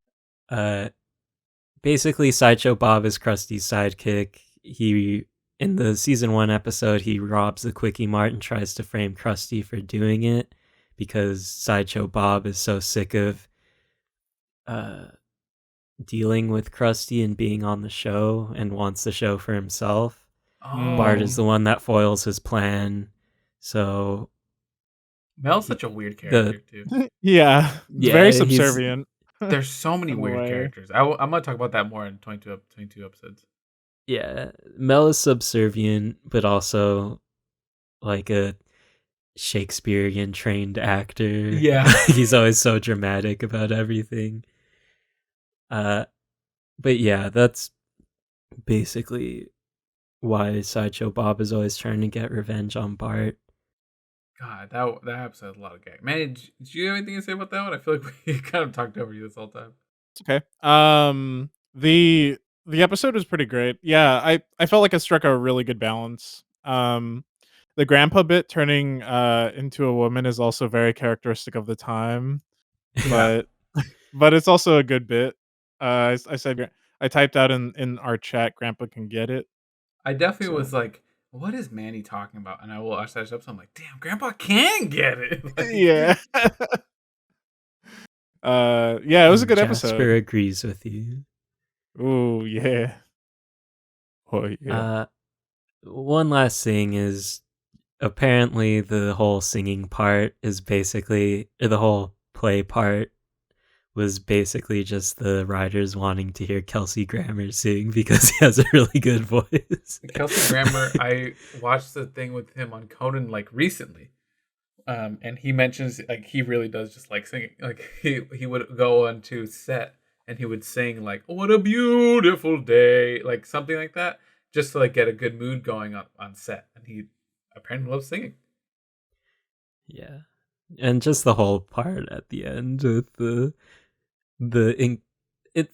basically, Sideshow Bob is Krusty's sidekick. He in the season 1 episode, he robs the Quickie Mart and tries to frame Krusty for doing it because Sideshow Bob is so sick of dealing with Krusty and being on the show and wants the show for himself. Oh, Bart is the one that foils his plan. So Mel's such a weird character too. Yeah. It's Yeah, very he's- subservient. There's so many In a weird way. characters. I'm gonna talk about that more in 22 episodes. yeah, Mel is subservient, but also like a Shakespearean trained actor. Yeah. He's always so dramatic about everything. But yeah, that's basically why Sideshow Bob is always trying to get revenge on Bart. God, that episode had a lot of gag. Man, did you have anything to say about that one? I feel like we kind of talked over you this whole time. It's okay. The episode was pretty great. Yeah, I felt like it struck a really good balance. The grandpa bit turning into a woman is also very characteristic of the time, but but it's also a good bit. I said I typed out in our chat, Grandpa can get it. I definitely So- was like, what is Manny talking about? And I will watch that episode. I'm like, damn, Grandpa can get it. Like, Yeah. Yeah, it was a good Jasper episode. agrees with you. Ooh, yeah. Oh yeah. One last thing is apparently the whole singing part is basically, or the whole play part was basically just the writers wanting to hear Kelsey Grammer sing because he has a really good voice. Kelsey Grammer, I watched the thing with him on Conan like recently. And he mentions like he really does just like singing. Like he would go onto set and he would sing like "What a beautiful day," like something like that, just to like get a good mood going on set. And he apparently loves singing. Yeah. And just the whole part at the end with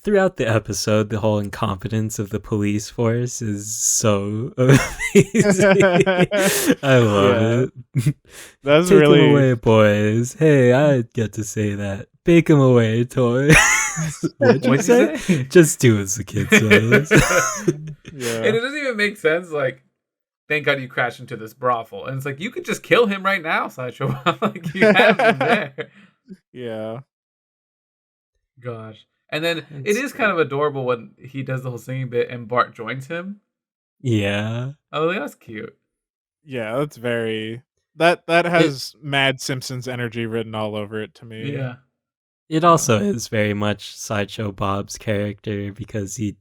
throughout the episode, the whole incompetence of the police force is so amazing. I love it. That's Take really him away, boys. Hey, I get to say that. Bake him away, toy. What'd you say? Just do as the kid says. Yeah. And it doesn't even make sense. Like, thank God you crashed into this brothel. And it's like, you could just kill him right now, Sideshow. Like, you have him there. Yeah. Gosh. And then It's it is kind of adorable when he does the whole singing bit and Bart joins him. Yeah. Oh, that's cute. Yeah, that's very that has mad Simpsons energy written all over it to me. Yeah. It also is very much Sideshow Bob's character because he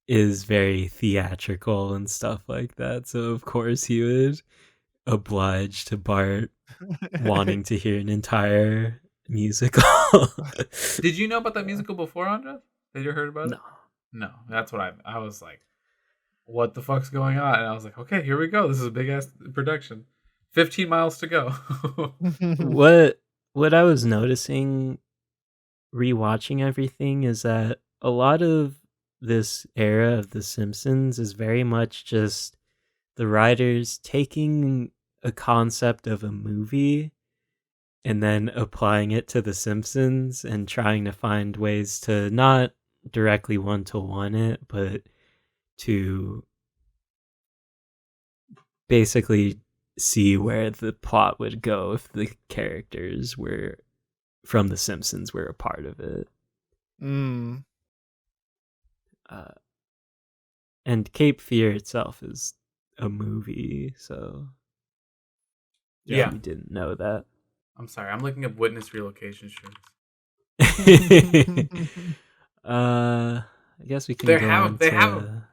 is very theatrical and stuff like that. So of course he would oblige to Bart wanting to hear an entire musical. Did you know about that musical before, Andres? Did you heard about it? No. No. That's what I was like, what the fuck's going on? And I was like, okay, here we go. This is a big ass production. 15 miles to go. What I was noticing rewatching everything is that a lot of this era of The Simpsons is very much just the writers taking a concept of a movie and then applying it to The Simpsons and trying to find ways to not directly one-to-one it, but to basically see where the plot would go if the characters were from The Simpsons were a part of it. Mm. And Cape Fear itself is a movie, so Yeah. you didn't know that. I'm sorry. I'm looking up witness relocation shirts. I guess we can They go have- on they to... have-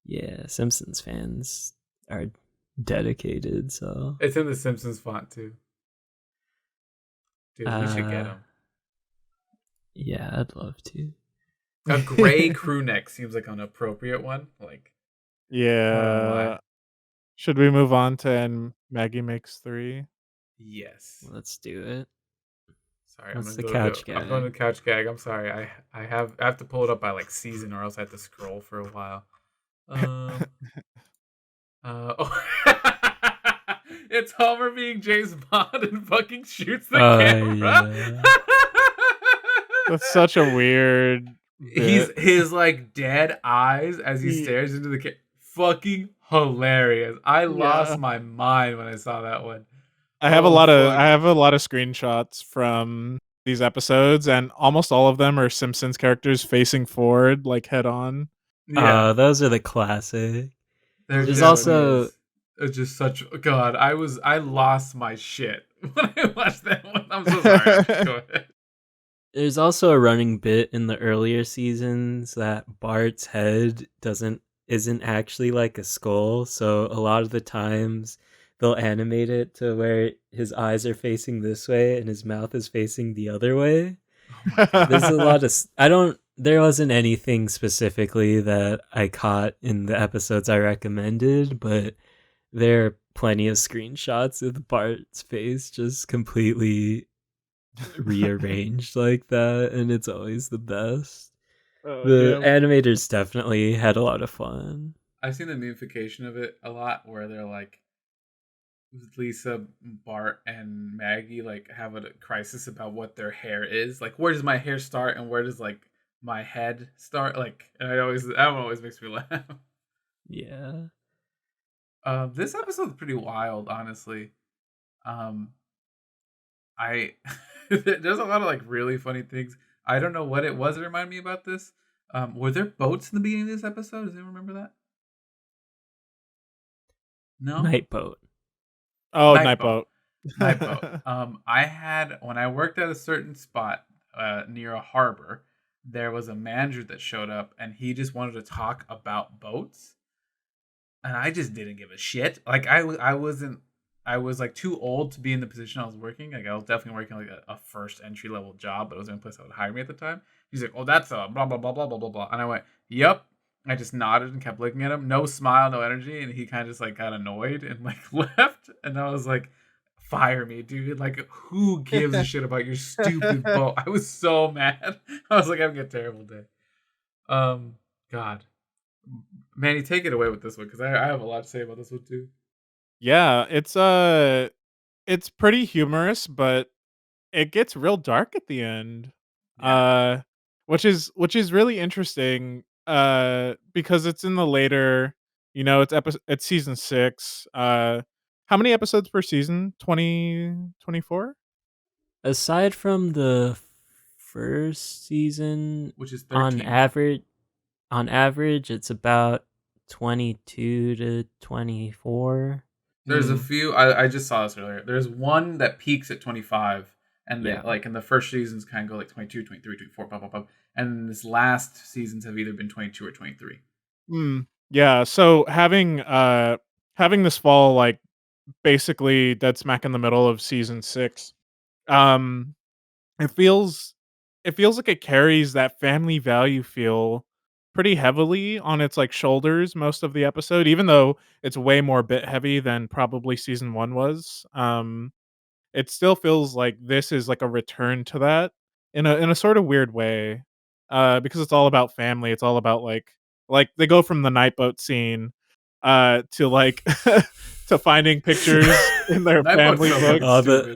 Yeah, Simpsons fans are dedicated, so... It's in the Simpsons font too. Dude, we should get them. Yeah, I'd love to. A gray crew neck seems like an appropriate one. Like, Yeah. Should we move on to and Maggie Makes 3? yes. Let's do it. Sorry, That's the couch I'm going to gag. the couch gag. I'm sorry. I have to pull it up by like season, or else I have to scroll for a while. Um. Oh. It's Homer being James Bond and fucking shoots the camera. Yeah. That's such a weird bit. His like dead eyes as he Ye- stares into the fucking hilarious. I lost Yeah. my mind when I saw that one. I have a Oh lot of fuck. I have a lot of screenshots from these episodes, and almost all of them are Simpsons characters facing forward, like head on. Yeah, Those are the classic. there There's definitely also is. It's just such God. I lost my shit when I watched that one. I'm so sorry. Go ahead. there's also a running bit in the earlier seasons that Bart's head isn't actually like a skull, so a lot of the times they'll animate it to where his eyes are facing this way and his mouth is facing the other way. Oh my There's a God. lot of I don't there wasn't anything specifically that I caught in the episodes I recommended, but there are plenty of screenshots of Bart's face just completely rearranged like that, and it's always the best. The Yeah. animators definitely had a lot of fun. I've seen the memification of it a lot where they're like Lisa, Bart, and Maggie like have a crisis about what their hair is. Like, where does my hair start and where does like my head start? Like, and that one always makes me laugh. Yeah. This episode's pretty wild, honestly. Um, I there's a lot of like really funny things. I don't know what it was that reminded me about this. Were there boats in the beginning of this episode? Does anyone remember that? No, Night boat. Oh, night night boat. boat. Night boat. I had when I worked at a certain spot near a harbor, there was a manager that showed up, and he just wanted to talk about boats, and I just didn't give a shit. Like I wasn't. I was like too old to be in the position I was working. Like I was definitely working like a first entry level job, but it was the only place that would hire me at the time. He's like, "Oh, that's a blah blah blah blah blah blah blah," and I went, "Yep." I just nodded and kept looking at him, no smile, no energy, and he kind of just like got annoyed and like left. And I was like, "Fire me, dude! Like, who gives a shit about your stupid boat?" I was so mad. I was like, "Having a terrible day." God, Manny, take it away with this one because I have a lot to say about this one too. Yeah, it's pretty humorous, but it gets real dark at the end. Yeah. Uh which is really interesting because it's in the later, it's season 6. How many episodes per season? 20, 24? Aside from the first season, Which is on 13. average it's about 22 to 24. There's a few. I just saw this earlier. There's one that peaks at 25, and they Yeah. like in the first seasons kind of go like 22, 23, 24, blah blah blah. And this last seasons have either been 22 or 23. Yeah, so having this fall like basically dead smack in the middle of season 6, um it feels like it carries that family value feel pretty heavily on its like shoulders most of the episode, even though it's way more bit heavy than probably season 1 was. It still feels like this is like a return to that in a sort of weird way, because it's all about family. It's all about like they go from the night boat scene, to like to finding pictures in their Nightboat's family so fucking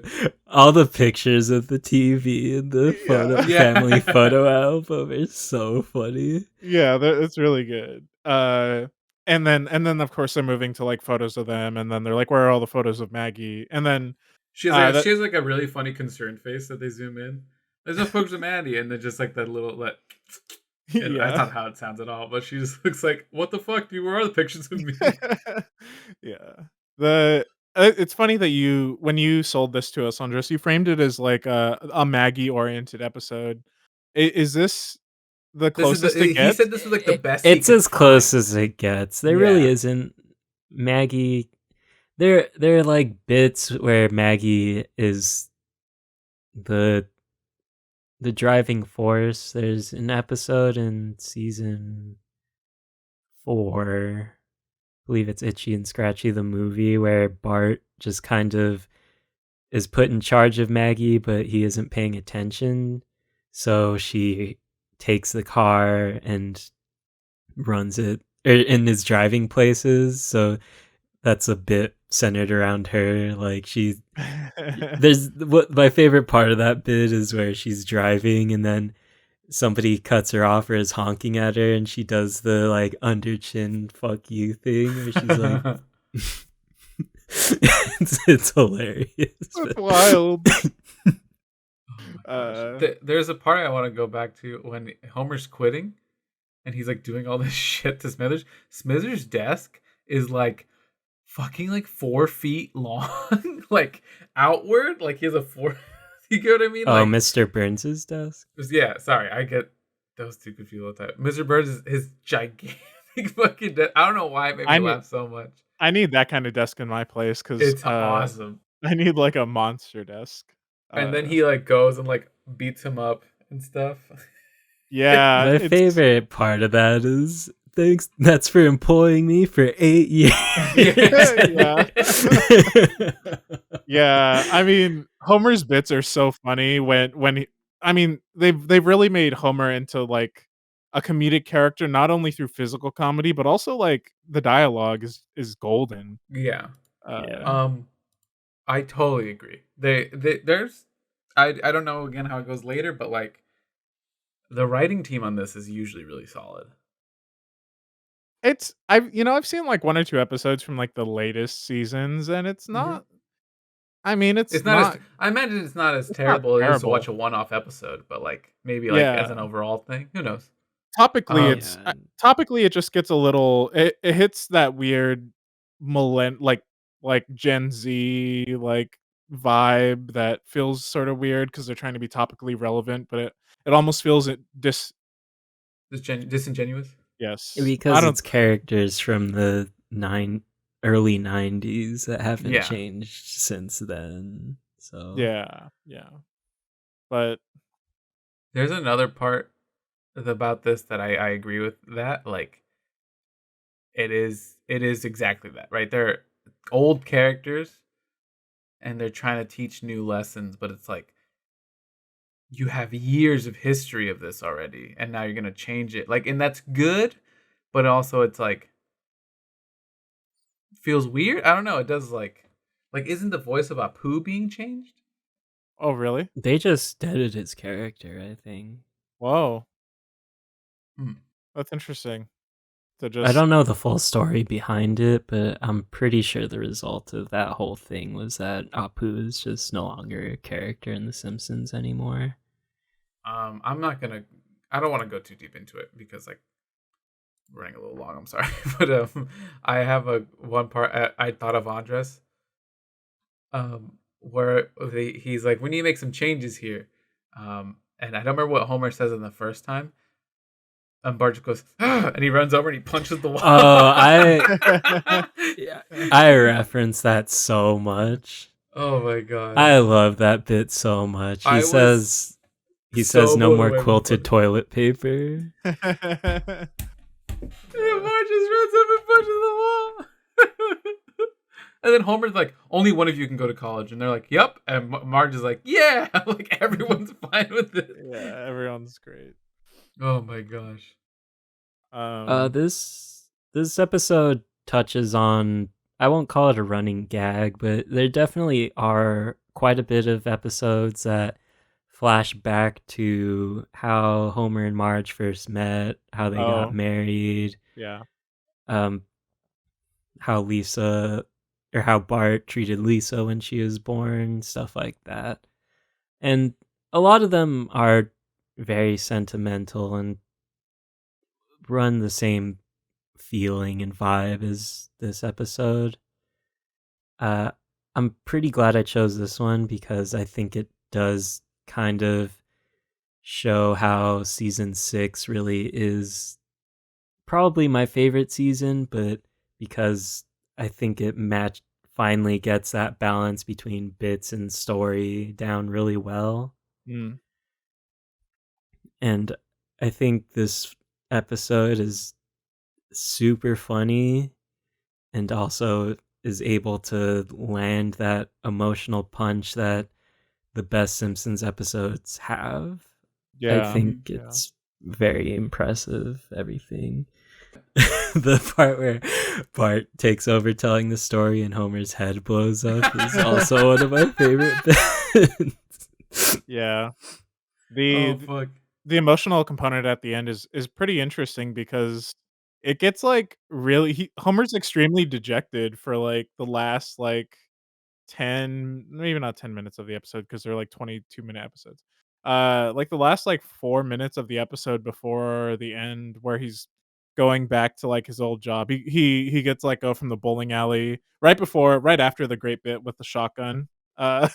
books. All the pictures of the TV and the Yeah. family photo album are so funny. Yeah, it's really good. And then of course they're moving to like photos of them, and then they're like, "Where are all the photos of Maggie?" And then that She has like a really funny concerned face that they zoom in. There's no pictures of Mandy, and then just like that little like. That's yeah. not how it sounds at all, but she just looks like, "What the fuck, dude? Where are the pictures of me?" Yeah. The it's funny that when you sold this to us, Andres, you framed it as like a Maggie oriented episode. Is this the This is closest it he gets? said this was like the best he It's could as close find. as it gets. There really Yeah. isn't Maggie. There are like bits where Maggie is the driving force. There's an episode in season 4, I believe it's Itchy and Scratchy the movie, where Bart just kind of is put in charge of Maggie, but he isn't paying attention. So she takes the car and runs it and is driving places. So that's a bit centered around her. Like there's what my favorite part of that bit is where she's driving and then somebody cuts her off or is honking at her and she does the like under chin fuck you thing where she's like it's hilarious. That's wild. Oh my gosh. There's a part I want to go back to when Homer's quitting and he's like doing all this shit to Smithers. Smithers' desk is like fucking like 4 feet long, like outward. Like he has a 4. You get what I mean? Oh, like, Mr. Burns' desk? Yeah, sorry. I get those two confused all the time. Mr. Burns is his gigantic fucking desk. I don't know why it made me laugh so much. I need that kind of desk in my place because It's awesome. I need like a monster desk. And then he like goes and like beats him up and stuff. Yeah. My favorite part of that is thanks. That's for employing me for 8 years. Yeah. Yeah. I mean, Homer's bits are so funny when he, I mean, they've really made Homer into like a comedic character, not only through physical comedy, but also like the dialogue is golden. Yeah. Yeah. I totally agree. There's I don't know again how it goes later, but like the writing team on this is usually really solid. I've seen like 1 or 2 episodes from like the latest seasons, and it's not. I mean, it's not. I imagine it's not as It's not terrible as to terrible. watch a one-off episode, but like maybe like as an Yeah. overall thing, who knows? Topically, Yeah. topically it just gets a little. It hits that weird like Gen Z like vibe that feels sort of weird because they're trying to be topically relevant, but it almost feels Disingenuous. yes. Because it's characters from the early 90s that haven't changed since then. So yeah. But there's another part about this that I agree with that. Like it is exactly that, right? They're old characters and they're trying to teach new lessons, but it's like you have years of history of this already and now you're going to change it. Like, and that's good, but also it's like feels weird. I don't know. It does like isn't the voice of Apu being changed? oh really? they just deaded his character, I think. Whoa. That's interesting. I don't know the full story behind it, but I'm pretty sure the result of that whole thing was that Apu is just no longer a character in The Simpsons anymore. I don't want to go too deep into it because like we're running a little long. I'm sorry, but I have one part I thought of Andres, where he's like, we need to make some changes here, and I don't remember what Homer says in the first time. And Marge goes, and he runs over and he punches the wall. Oh, I reference that so much. Oh my god, I love that bit so much. He says no more quilted toilet paper. And Marge just runs up and punches the wall. And then Homer's like, only one of you can go to college. And they're like, yep. And Marge is like, yeah. Like, everyone's fine with it. Yeah, everyone's great. Oh my gosh. This episode touches on, I won't call it a running gag, but there definitely are quite a bit of episodes that flash back to how Homer and Marge first met, how they got married. Yeah. How how Bart treated Lisa when she was born, stuff like that. And a lot of them are very sentimental and run the same feeling and vibe as this episode. I'm pretty glad I chose this one because I think it does kind of show how season 6 really is probably my favorite season, but because I think it finally gets that balance between bits and story down really well. And I think this episode is super funny and also is able to land that emotional punch that the best Simpsons episodes have. I Yeah. think Yeah. it's very impressive, everything. The part where Bart takes over telling the story and Homer's head blows up is also one of my favorite bits. Yeah. Oh The fuck. the emotional component at the end is pretty interesting because it gets like really Homer's extremely dejected for like the last like 10, maybe not 10 minutes of the episode because they're like 22-minute episodes. Like the last like 4 minutes of the episode before the end where he's going back to like his old job. He gets let go from the bowling alley right after the great bit with the shotgun. Uh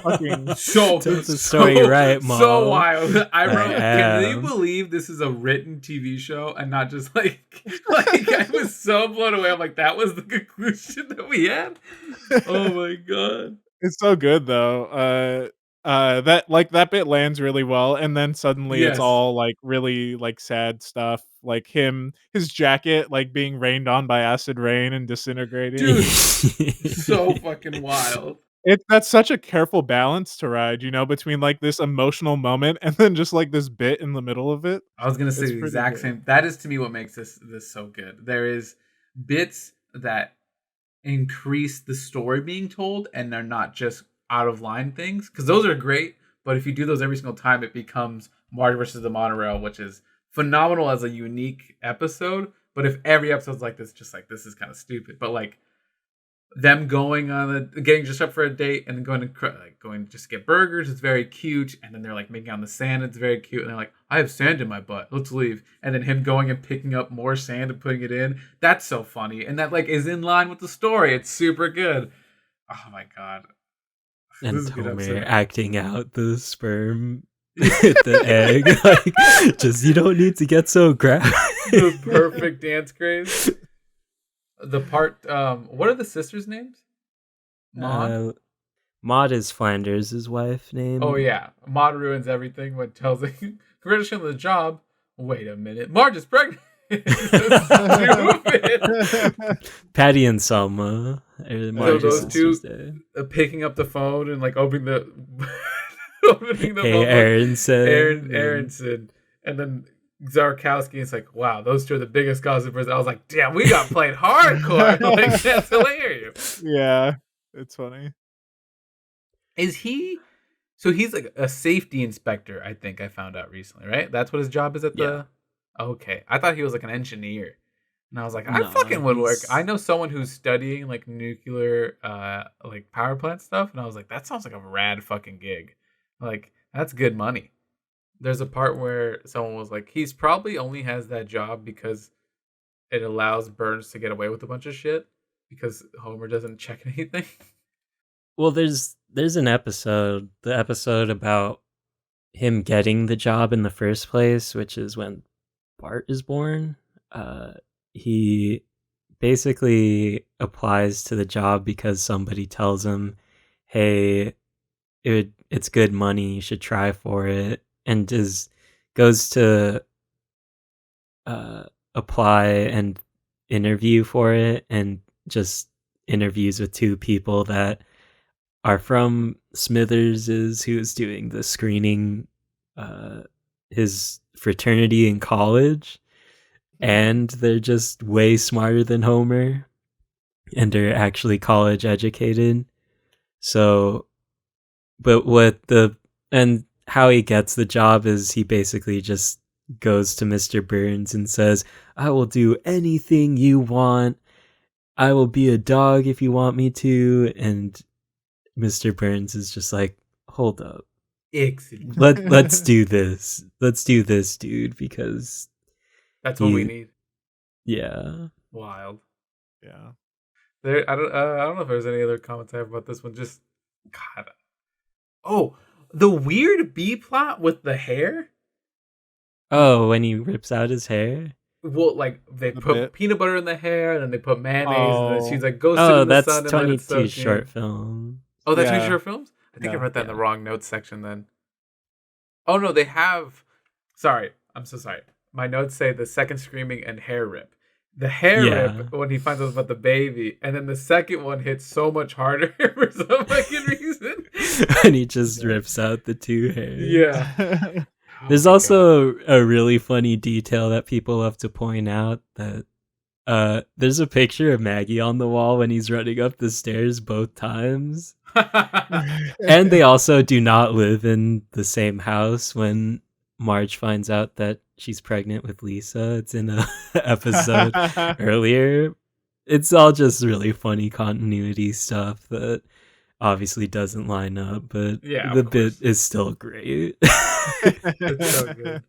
fucking So Tell the story right, Mom. so wild. I I wrote, can they am. believe this is a written TV show and not just like I was so blown away. I'm like, that was the conclusion that we had. Oh my god. It's so good though. That like that bit lands really well, and then suddenly it's Yes. all like really like sad stuff, like his jacket like being rained on by acid rain and disintegrating. Dude, so fucking wild. That's such a careful balance to ride, between like this emotional moment and then just like this bit in the middle of it. I was gonna say It's the pretty exact good. same. That is to me what makes this so good. There is bits that increase the story being told, and they're not just out of line things. Because those are great, but if you do those every single time, it becomes Marge versus the Monorail, which is phenomenal as a unique episode. But if every episode's like this, just like this is kind of stupid. But like them going on getting just up for a date and then going to just get burgers, it's very cute. And then they're like making on the sand, it's very cute. And they're like, I have sand in my butt, let's leave. And then him going and picking up more sand and putting it in, that's so funny. And that like is in line with the story. It's super good. Oh my god. This And is a good Homer episode. acting out the sperm the egg. Like, just you don't need to get so graphic. The perfect dance craze. The part what are the sisters' names? Maud? Maud is Flanders' wife name. Oh yeah. Maud ruins everything when tells him congratulations on the job. Wait a minute. Marge is pregnant. So stupid. Patty and Selma. Marge's those two Sister's Day. Picking up the phone and like opening the opening the Hey, phone. Aronson. Aronson. And then Zarkowski is like, wow, those two are the biggest gossipers. I was like, damn, we got played hardcore. Like, that's hilarious. Yeah, it's funny. Is he? So he's like a safety inspector, I think I found out recently, right? That's what his job is at the. Okay, I thought he was like an engineer, and I was like, I fucking would work. I know someone who's studying like nuclear, like power plant stuff, and I was like, that sounds like a rad fucking gig. Like that's good money. There's a part where someone was like, he's probably only has that job because it allows Burns to get away with a bunch of shit because Homer doesn't check anything. Well, there's an episode, the episode about him getting the job in the first place, which is when Bart is born. He basically applies to the job because somebody tells him, hey, it's good money, you should try for it, and goes to apply and interview for it, and just interviews with two people that are from Smithers's, who's doing the screening, his fraternity in college, and they're just way smarter than Homer, and they're actually college educated. So, but and how he gets the job is he basically just goes to Mr. Burns and says, I will do anything you want. I will be a dog if you want me to. And Mr. Burns is just like, hold up. Excellent. Let's do this. Let's do this, dude, because That's what we need. Yeah. Wild. Yeah. I don't know if there's any other comments I have about this one. Just God. Oh, the weird B plot with the hair. Oh, when he rips out his hair. Well, like they put peanut butter in the hair, and then they put mayonnaise, and then she's like, "Go sit in the sun and let it soak in." 22 short films. Oh, that's 2 short films. I think I wrote that in the wrong notes section. Then. Oh no, they have. Sorry, I'm so sorry. My notes say the second screaming and hair rip. the hair Yeah. rip when he finds out about the baby, and then the second one hits so much harder for some fucking reason. And he just rips out the two hairs. Yeah. There's Oh my also a really funny detail that people love to point out that there's a picture of Maggie on the wall when he's running up the stairs both times. God. And they also do not live in the same house when Marge finds out that she's pregnant with Lisa. It's in a episode earlier. It's all just really funny continuity stuff that obviously doesn't line up, but Yeah, the of course. bit is still great. It's so good.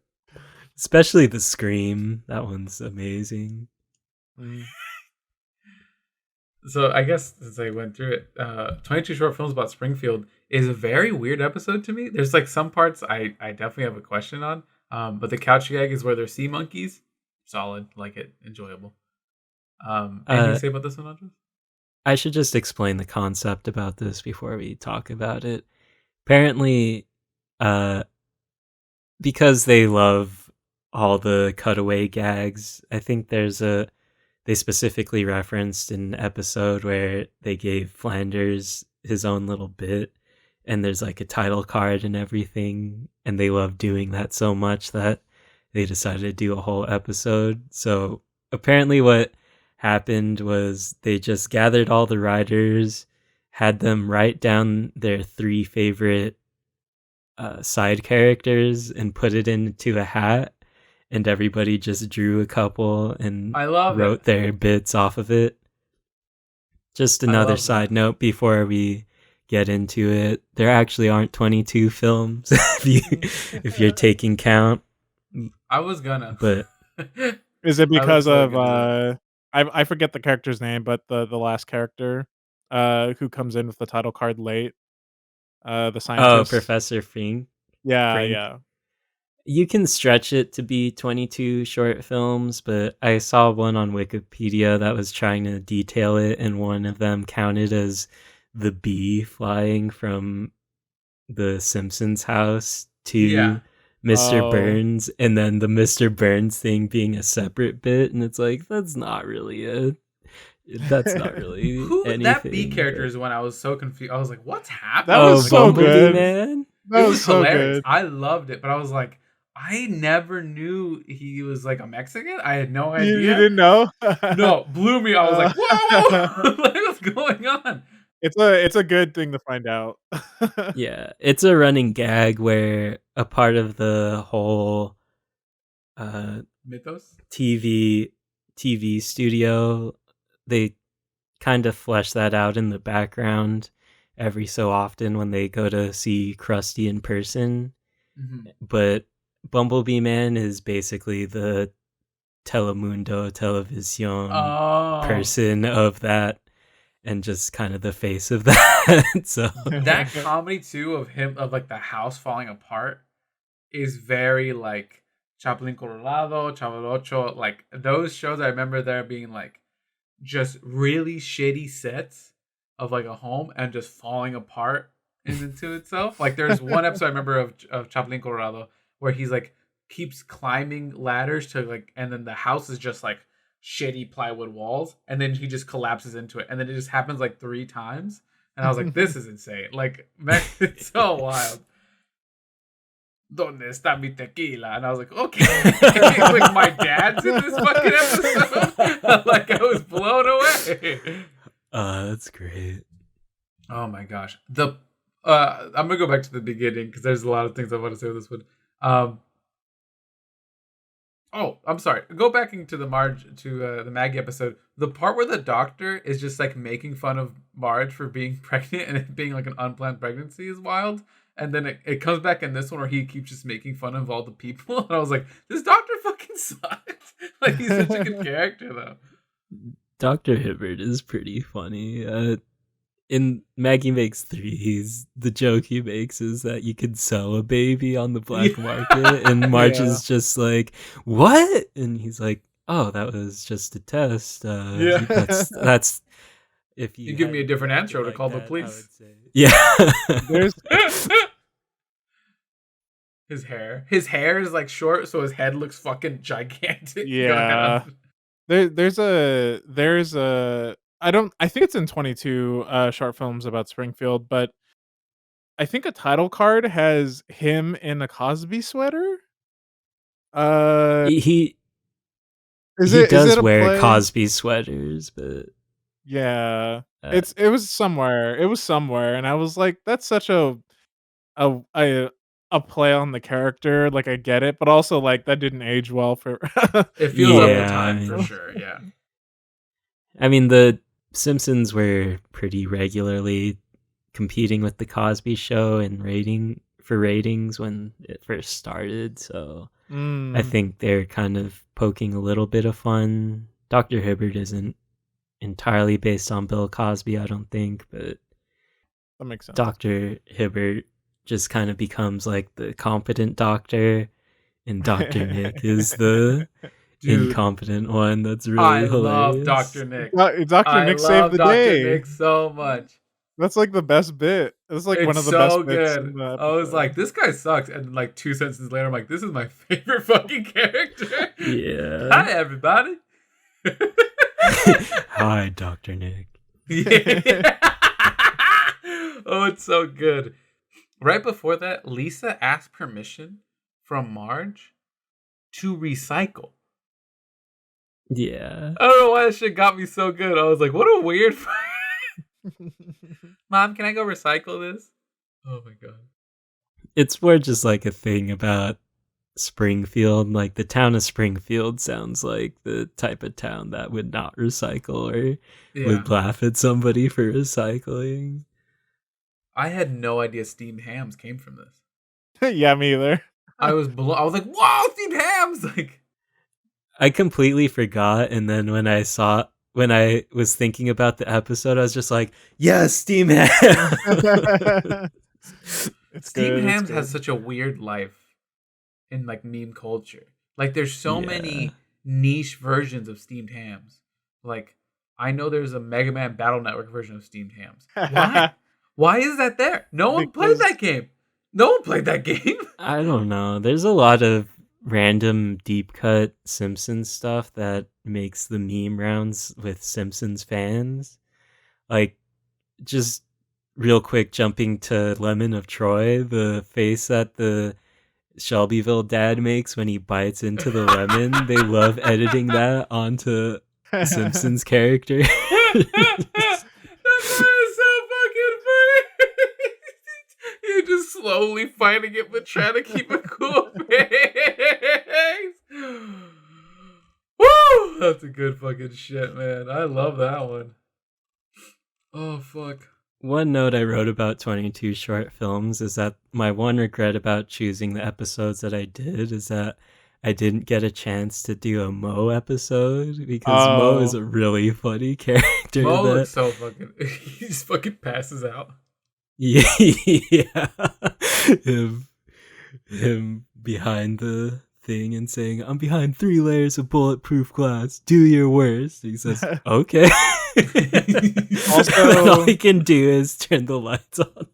Especially the scream. That one's amazing. So I guess since I went through it, 22 short films about Springfield is a very weird episode to me. There's like some parts I definitely have a question on. But the couch gag is where they're sea monkeys. Solid, like it, enjoyable. Anything to say about this one, Andres? I should just explain the concept about this before we talk about it. Apparently, because they love all the cutaway gags, I think they specifically referenced an episode where they gave Flanders his own little bit, and there's like a title card and everything, and they love doing that so much that they decided to do a whole episode. So apparently what happened was they just gathered all the writers, had them write down their 3 favorite side characters and put it into a hat, and everybody just drew a couple and wrote their bits off of it. Just another side note before we get into it. There actually aren't 22 films if you're taking count. I was gonna. But is it because of I forget the character's name, but the last character who comes in with the title card late, the scientist. Oh, Professor Frink. Yeah. You can stretch it to be 22 short films, but I saw one on Wikipedia that was trying to detail it, and one of them counted as the bee flying from the Simpsons house to Mr. Burns, and then the Mr. Burns thing being a separate bit, and it's like, that's not really anything. That bee character is when I was so confused. I was like, what's happening? That was so good, man. That was so hilarious. Good. I loved it, but I was like, I never knew he was like a Mexican. I had no idea. You didn't know? No, blew me. I was like, whoa! Like, what's going on? It's a good thing to find out. Yeah, it's a running gag where a part of the whole mythos TV studio, they kind of flesh that out in the background every so often when they go to see Krusty in person. Mm-hmm. But Bumblebee Man is basically the Telemundo Television person of that, and just kind of the face of that. So that comedy too of him, of like the house falling apart, is very like Chapulín Colorado, Chavo Ocho, like those shows. I remember there being like just really shitty sets of like a home and just falling apart into itself. Like there's one episode I remember of Chapulín Colorado where he's like keeps climbing ladders to like, and then the house is just like shitty plywood walls, and then he just collapses into it, and then it just happens like 3 times, and I was like, this is insane. Like, man, it's so wild. Donde está mi tequila? And I was like, okay. Like my dad's in this fucking episode. Like I was blown away. That's great. Oh my gosh. I'm gonna go back to the beginning because there's a lot of things I want to say with this one. I'm sorry. Go back into the the Maggie episode. The part where the doctor is just like making fun of Marge for being pregnant and it being like an unplanned pregnancy is wild. And then it comes back in this one where he keeps just making fun of all the people. And I was like, this doctor fucking sucks. Like, he's such a good character, though. Dr. Hibbert is pretty funny. In Maggie Makes Threes, the joke he makes is that you could sell a baby on the black market. And Marge is just like, what? And he's like, oh, that was just a test. That's if you give me a different answer, I would have called the police. Yeah. His hair is like short, so his head looks fucking gigantic. Yeah. there's a I think it's in 22 short films about Springfield, but I think a title card has him in a Cosby sweater. Uh, He is he it does a wear play? Cosby sweaters, but Yeah. uh, It was somewhere. It was somewhere, and I was like, that's such a a a play on the character. Like I get it, but also like that didn't age well for It feels of the for yeah, I time for mean, sure. Yeah. the Simpsons were pretty regularly competing with the Cosby Show and ratings when it first started, so I Mm, think they're kind of poking a little bit of fun. Dr. Hibbert isn't entirely based on Bill Cosby, I don't think, but that makes sense. Dr. Hibbert just kind of becomes like the competent doctor, and Dr. Nick is the Dude, incompetent one. That's I really love hilarious. Dr. Nick. Dr. I Nick saved love the Dr. day. Nick so much. That's like the best bit. It's like one It's of the best so bits good. in the I was like, episode. this guy sucks. And like 2 sentences later, I'm like, this is my favorite fucking character. Yeah. Hi, everybody. Hi, Dr. Nick. Yeah. Oh, it's so good. Right before that, Lisa asked permission from Marge to recycle. Yeah. I don't know why that shit got me so good. I was like, what a weird. Mom, can I go recycle this? Oh my god. It's more just like a thing about Springfield. Like the town of Springfield sounds like the type of town that would not recycle or Yeah. would laugh at somebody for recycling. I had no idea steamed hams came from this. Yeah, me either. I was like, "Whoa, steamed hams!" Like, I completely forgot, and then when I was thinking about the episode, I was just like, "Yes, steam ham." It's steamed good. hams It's has good. such a weird life in like meme culture. Like, there's so Yeah. many niche versions of steamed hams. Like, I know there's a Mega Man Battle Network version of steamed hams. Why? Why is that there? No one played Because- that game. No one played that game. I don't know. There's a lot of random deep cut Simpsons stuff that makes the meme rounds with Simpsons fans. Like, just real quick, jumping to Lemon of Troy, the face that the Shelbyville dad makes when he bites into the lemon. They love editing that onto Simpsons character. That's why it's so fucking funny. You're just slowly fighting it, but trying to keep a cool face. Woo! That's a good fucking shit, man. I love that one. Oh, fuck. One note I wrote about 22 short films is that my one regret about choosing the episodes that I did is that I didn't get a chance to do a Mo episode because Mo is a really funny character. Mo looks so fucking... He just fucking passes out. Yeah. him behind the thing and saying, "I'm behind 3 layers of bulletproof glass. Do your worst." He says, "Okay." Also- all he can do is turn the lights on.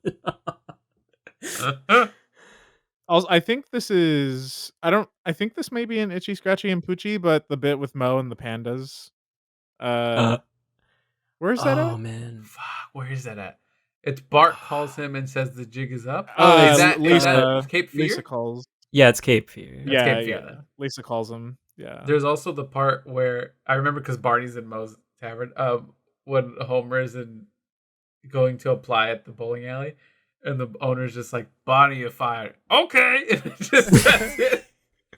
Also, I think this is. I think this may be an Itchy, Scratchy, and Poochie, but the bit with Mo and the pandas. Where's that Oh at? man. Fuck, where is that at? It's Bart calls him and says the jig is up. it's Is that Cape Fear? Lisa calls. Yeah, it's Cape Fear. That's Yeah, Cape Fear, yeah. then. Lisa calls him. Yeah. There's also the part where I remember because Barney's in Moe's tavern. When Homer is going to apply at the bowling alley, and the owner's just like, "Bonnie, you're fired." Okay, and that's it.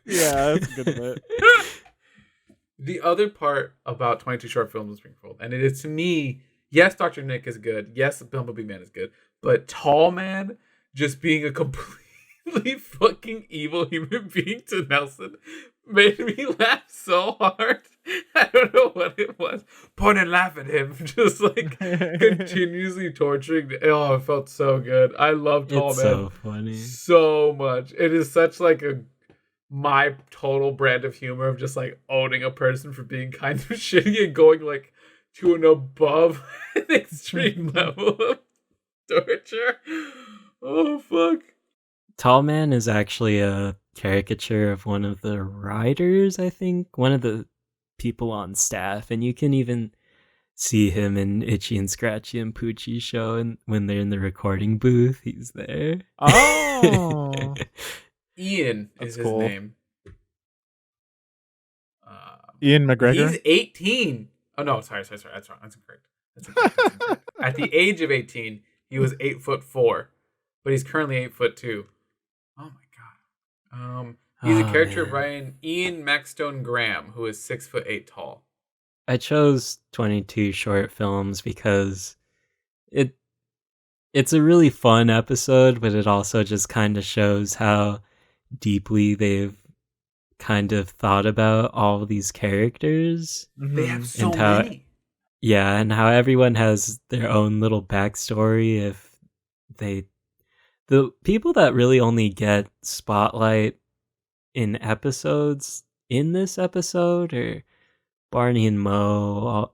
Yeah, that's a good bit. The other part about 22 short films in Springfield, and it is to me, yes, Dr. Nick is good. Yes, Bumblebee Man is good. But Tall Man just being a completely fucking evil human being to Nelson made me laugh so hard. I don't know what it was. Point and laugh at him. Just like continuously torturing. Oh, it felt so good. I love Tall It's Man so funny. so much. It is such like my total brand of humor of just like owning a person for being kind of shitty and going like to an above an extreme level of torture. Oh fuck. Tall Man is actually a caricature of one of the writers, I think. One of the people on staff, and you can even see him in Itchy and Scratchy and Poochie show, and when they're in the recording booth, he's there. Oh, Ian that's is his cool. name. Ian McGregor. He's 18. Oh no, sorry. That's wrong. That's incorrect. At the age of 18, he was 8'4", but he's currently 8'2". Oh my god. He's a character by Ian Maxstone Graham, who is 6'8" tall. I chose 22 short films because it's a really fun episode, but it also just kind of shows how deeply they've kind of thought about all of these characters. They have so and how, many. Yeah, and how everyone has their own little backstory. If the people that really only get spotlight in episodes in this episode are Barney and Moe.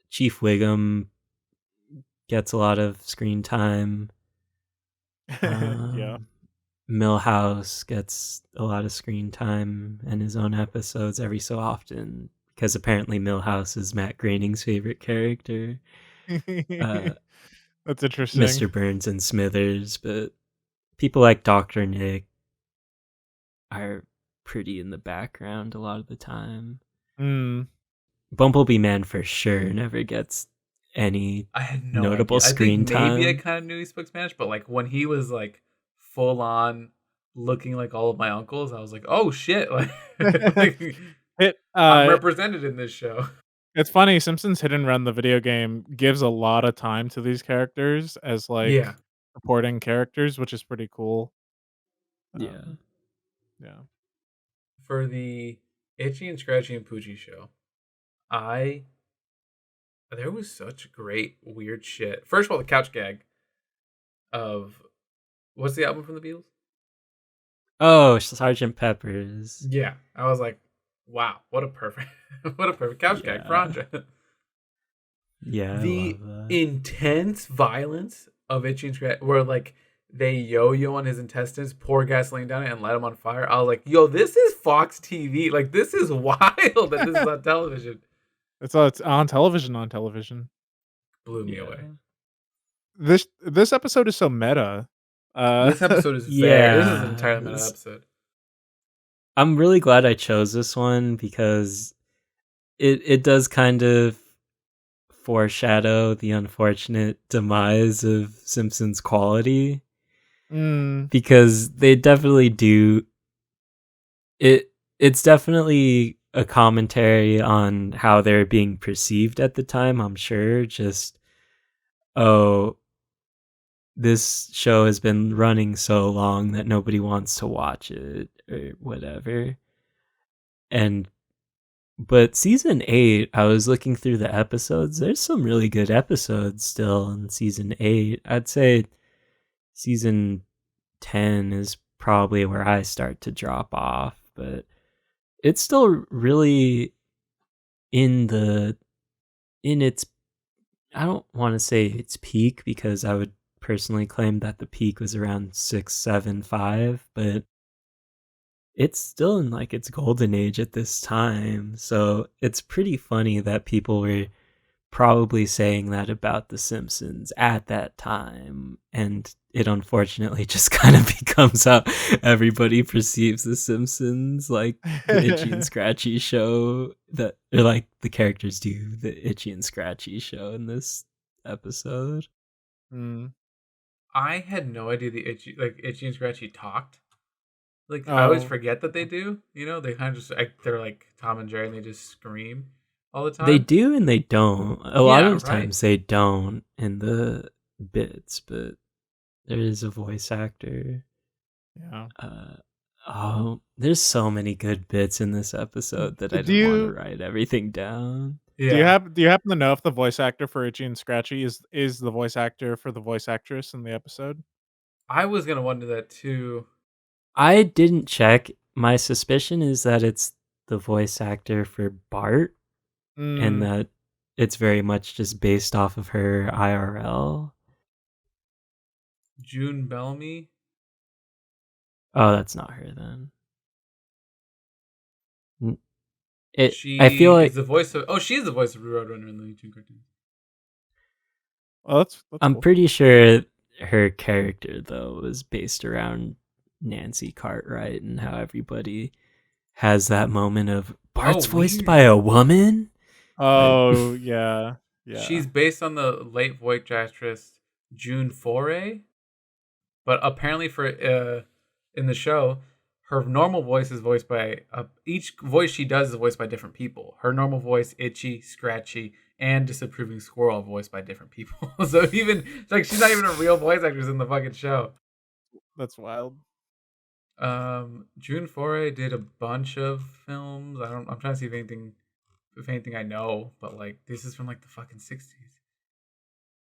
Chief Wiggum gets a lot of screen time. Yeah. Millhouse gets a lot of screen time and his own episodes every so often, because apparently Millhouse is Matt Groening's favorite character. That's interesting. Mr. Burns and Smithers, but people like Dr. Nick are pretty in the background a lot of the time. Bumblebee Man for sure never gets any I had no notable idea. screen time. Maybe I kind of knew he spoke Spanish, but like when he was like full on looking like all of my uncles, I was like, oh shit. I'm represented in this show. It's funny, Simpsons Hit and Run, the video game, gives a lot of time to these characters as like supporting characters, which is pretty cool. Yeah. For the Itchy and Scratchy and Poochie show, there was such great weird shit. First of all, the couch gag of what's the album from the Beatles? Oh, Sgt. Pepper's. Yeah, I was like, wow, what a perfect couch gag for Andre. Yeah, the intense violence of Itchy and Scratchy, where like they yo-yo on his intestines, pour gasoline down it, and light him on fire. I was like, yo, this is Fox TV. Like, this is wild that this is on television. It's on television. Blew me away. This episode is so meta. This episode is this is an entirely meta episode. I'm really glad I chose this one because it does kind of foreshadow the unfortunate demise of Simpsons quality. Because they definitely do it's definitely a commentary on how they're being perceived at the time, I'm sure. Just, oh, this show has been running so long that nobody wants to watch it or whatever. But season 8, I was looking through the episodes. There's some really good episodes still in season 8. I'd say season 10 is probably where I start to drop off, but it's still really in its, I don't want to say its peak, because I would personally claim that the peak was around 6, 7, 5, but it's still in like its golden age at this time. So it's pretty funny that people were probably saying that about The Simpsons at that time, and it unfortunately just kind of becomes how everybody perceives The Simpsons, like the Itchy and Scratchy show, or like the characters do the Itchy and Scratchy show in this episode. I had no idea the Itchy and Scratchy talked. Like, I always forget that they do. You know, they kind of just they're like Tom and Jerry, and they just scream all the time. They do and they don't. A lot of times they don't in the bits, but there is a voice actor. Yeah. There's so many good bits in this episode that I don't want to write everything down. Yeah. Do you happen to know if the voice actor for Itchy and Scratchy is the voice actor for the voice actress in the episode? I was gonna wonder that too. I didn't check. My suspicion is that it's the voice actor for Bart, and that it's very much just based off of her IRL. June Bellamy? Oh, that's not her then. I feel like is the voice of. Oh, she's the voice of Roadrunner in the Looney Tunes cartoon. Oh, that's I'm cool. pretty sure her character though was based around Nancy Cartwright and how everybody has that moment of Bart's voiced weird. by a woman. Oh, yeah. She's based on the late voice actress June Foray, but apparently for in the show, her normal voice is voiced by each voice she does is voiced by different people. Her normal voice, Itchy, Scratchy, and Disapproving Squirrel, voiced by different people. So even like she's not even a real voice actress in the fucking show. That's wild. June Foray did a bunch of films. I'm trying to see if anything I know, but like this is from like the fucking 60s.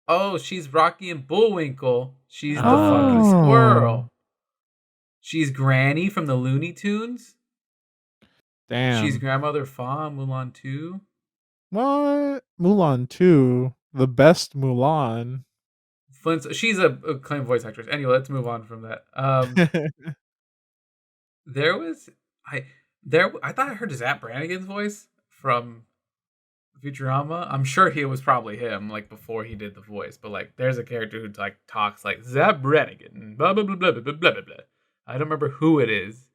Oh, she's Rocky and Bullwinkle. She's the fucking squirrel. She's Granny from the Looney Tunes. Damn. She's Grandmother Fa in Mulan 2. What? Mulan 2? The best Mulan. She's a acclaimed voice actress. Anyway, let's move on from that. I thought I heard Zap Brannigan's voice from Futurama. I'm sure he was probably him, like before he did the voice. But like, there's a character who like talks like Zap Brannigan, blah blah blah blah blah blah blah blah. I don't remember who it is.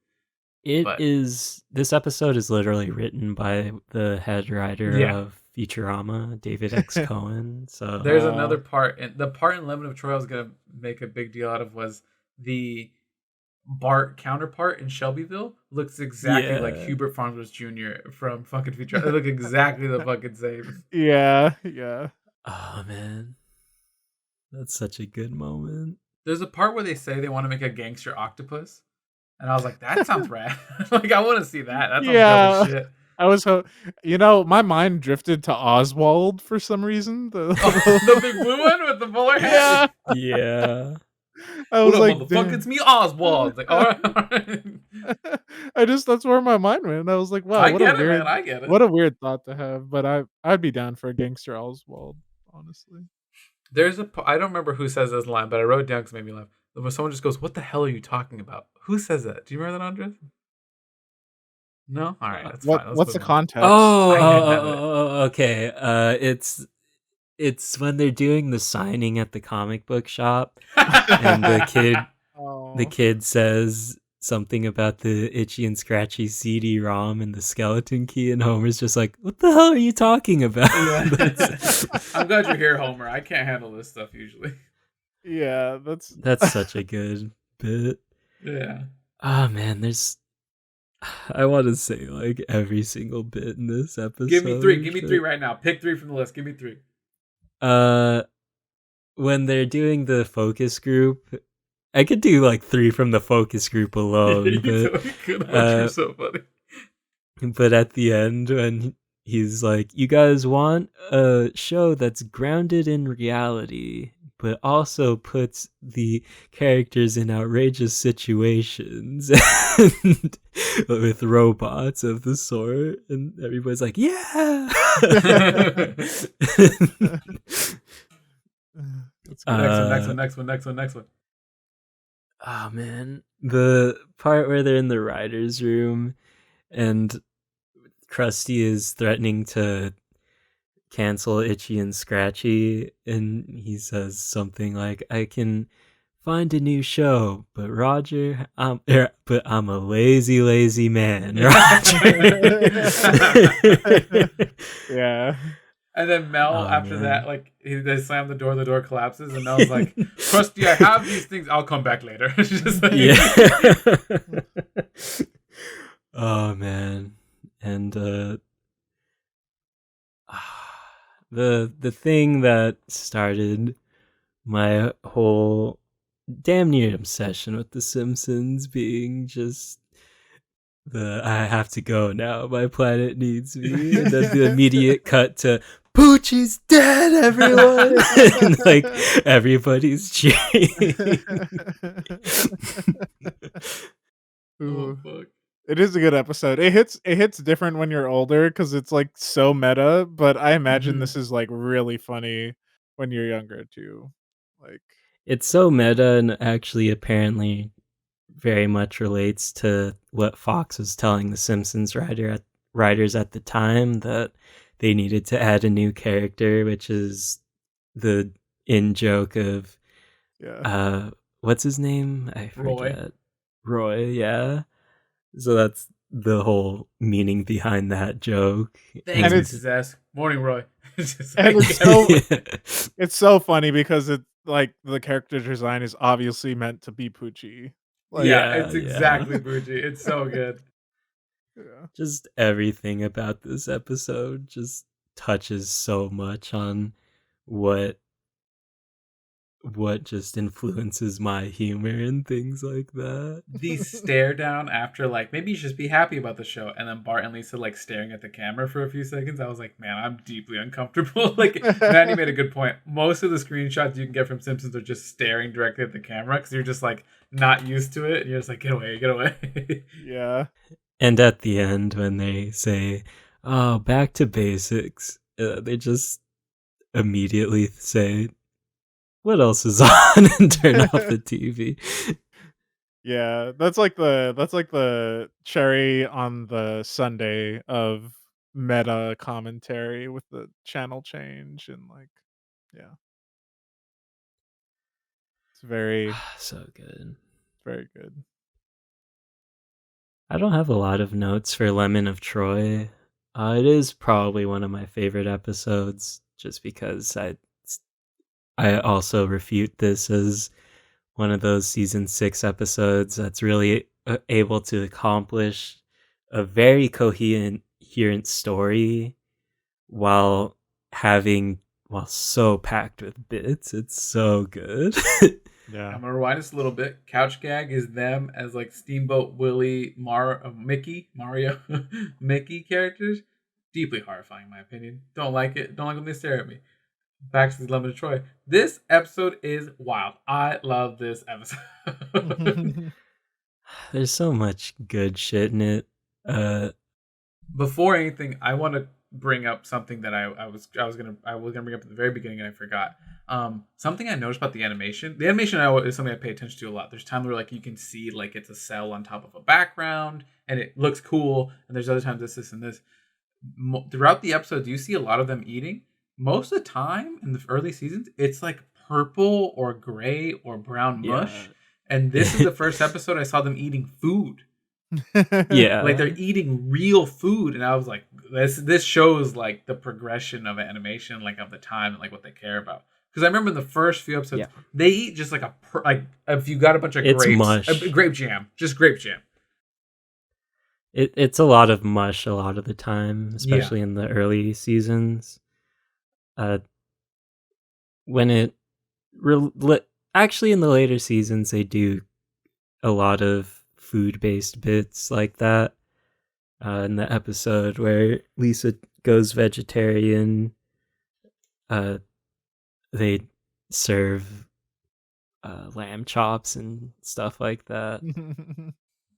This episode is literally written by the head writer of Futurama, David X. Cohen. So there's another part, and the part in Lemon of Troy I was gonna make a big deal out of was the Bart counterpart in Shelbyville looks exactly like Hubert Farnsworth Jr. from fucking Futurama. They look exactly the fucking same. Yeah. Oh man, that's such a good moment. There's a part where they say they want to make a gangster octopus, and I was like, that sounds rad. Like, I want to see that. That sounds dope as shit. I was, my mind drifted to Oswald for some reason. The big blue one with the bowler hat. Yeah. I was like, motherfucker, it's me, Oswald. Like, all right. That's where my mind went. I was like, wow, I get it. What a weird thought to have. But I'd be down for a gangster Oswald, honestly. I don't remember who says this line, but I wrote it down because it made me laugh. When someone just goes, "What the hell are you talking about?" Who says that? Do you remember that, Andres? No? All right, that's fine. What's the context? Okay. It's when they're doing the signing at the comic book shop, and the kid says something about the Itchy and Scratchy CD-ROM and the skeleton key, and Homer's just like, "What the hell are you talking about?" Yeah. I'm glad you're here, Homer. I can't handle this stuff usually. Yeah, that's such a good bit. Yeah. Oh man, I want to say like every single bit in this episode. Give me three right now. Pick 3 from the list. Give me 3. When they're doing the focus group, I could do like 3 from the focus group alone. You're so funny. But at the end, when he's like, "You guys want a show that's grounded in reality, but also puts the characters in outrageous situations and with robots of the sort," and everybody's like, "Yeah." Next one. Oh man, the part where they're in the writer's room and Krusty is threatening to cancel Itchy and Scratchy, and he says something like, "I can find a new show, but Roger, I'm a lazy man, Roger." Yeah. And then Mel, after that, like they slam the door collapses, and Mel's like, "Krusty, I have these things. I'll come back later." Just like, Oh man, and the thing that started my whole damn near obsession with The Simpsons being just I have to go now. My planet needs me. And then the immediate cut to Poochie's dead, everyone. And like everybody's cheering. oh fuck. It is a good episode. It hits different when you're older because it's like so meta, but I imagine this is like really funny when you're younger too. Like, it's so meta, and actually apparently very much relates to what Fox was telling the Simpsons writer writers at the time that they needed to add a new character, which is the in joke of what's his name? I forget. Roy, yeah. So that's the whole meaning behind that joke. Thanks, And Mrs. S. Morning, Roy. It's so funny because it's like the character design is obviously meant to be Poochie. Like, it's exactly Poochie. It's so good. Yeah. Just everything about this episode just touches so much on what just influences my humor and things like that. The stare down after, like, maybe you should just be happy about the show, and then Bart and Lisa like staring at the camera for a few seconds. I was like, man, I'm deeply uncomfortable. Like, Manny made a good point. Most of the screenshots you can get from Simpsons are just staring directly at the camera because you're just like not used to it, and you're just like, get away, get away. Yeah. And at the end, when they say, "Oh, back to basics," they just immediately say, "What else is on?" and turn off the TV. Yeah, that's like the cherry on the sundae of meta commentary with the channel change and like, yeah, it's very So good. very good. I don't have a lot of notes for Lemon of Troy. It is probably one of my favorite episodes, just because I also refute this as one of those season 6 episodes that's really able to accomplish a very coherent story while so packed with bits. It's so good. Yeah. I'm gonna rewind this a little bit. Couch gag is them as like Steamboat Willie, Mickey, Mario, Mickey characters. Deeply horrifying, in my opinion. Don't like it. Don't like when they stare at me. Back to the Lemon of Troy. This episode is wild. I love this episode. There's so much good shit in it. Before anything, I want to bring up something that I was gonna bring up at the very beginning and I forgot. Something I noticed about the animation. The animation is something I pay attention to a lot. There's times where like you can see like it's a cell on top of a background and it looks cool, and there's other times this, and this. Throughout the episode, you see a lot of them eating. Most of the time in the early seasons, it's like purple or gray or brown mush. Yeah. And this is the first episode I saw them eating food. Yeah, like they're eating real food, and I was like, this shows like the progression of animation, like of the time and like what they care about. Because I remember in the first few episodes, they eat just like like if you got a bunch of grapes, mush. Grape jam, just grape jam. It's a lot of mush a lot of the time, especially in the early seasons. When actually in the later seasons, they do a lot of food-based bits like that. In the episode where Lisa goes vegetarian, they serve lamb chops and stuff like that.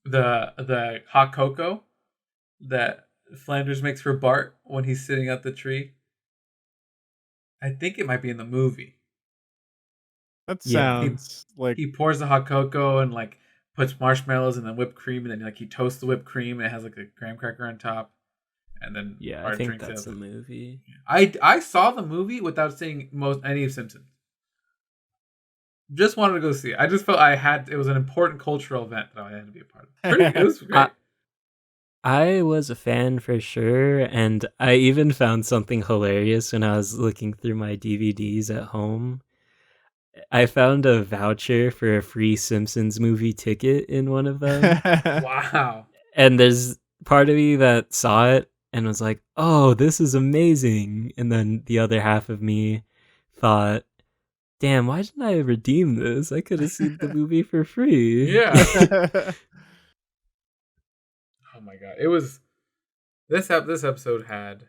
The hot cocoa that Flanders makes for Bart when he's sitting at the tree. I think it might be in the movie. That sounds like he pours the hot cocoa and like puts marshmallows and then whipped cream, and then like he toasts the whipped cream and it has like a graham cracker on top, and then I think that's the movie. I saw the movie without seeing any of Simpsons. Just wanted to go see it. I just felt it was an important cultural event that I had to be a part of. It was great. I was a fan for sure, and I even found something hilarious when I was looking through my DVDs at home. I found a voucher for a free Simpsons movie ticket in one of them. Wow. And there's part of me that saw it and was like, oh, this is amazing. And then the other half of me thought, damn, why didn't I redeem this? I could have seen the movie for free. Yeah. Oh my god. It was this episode had,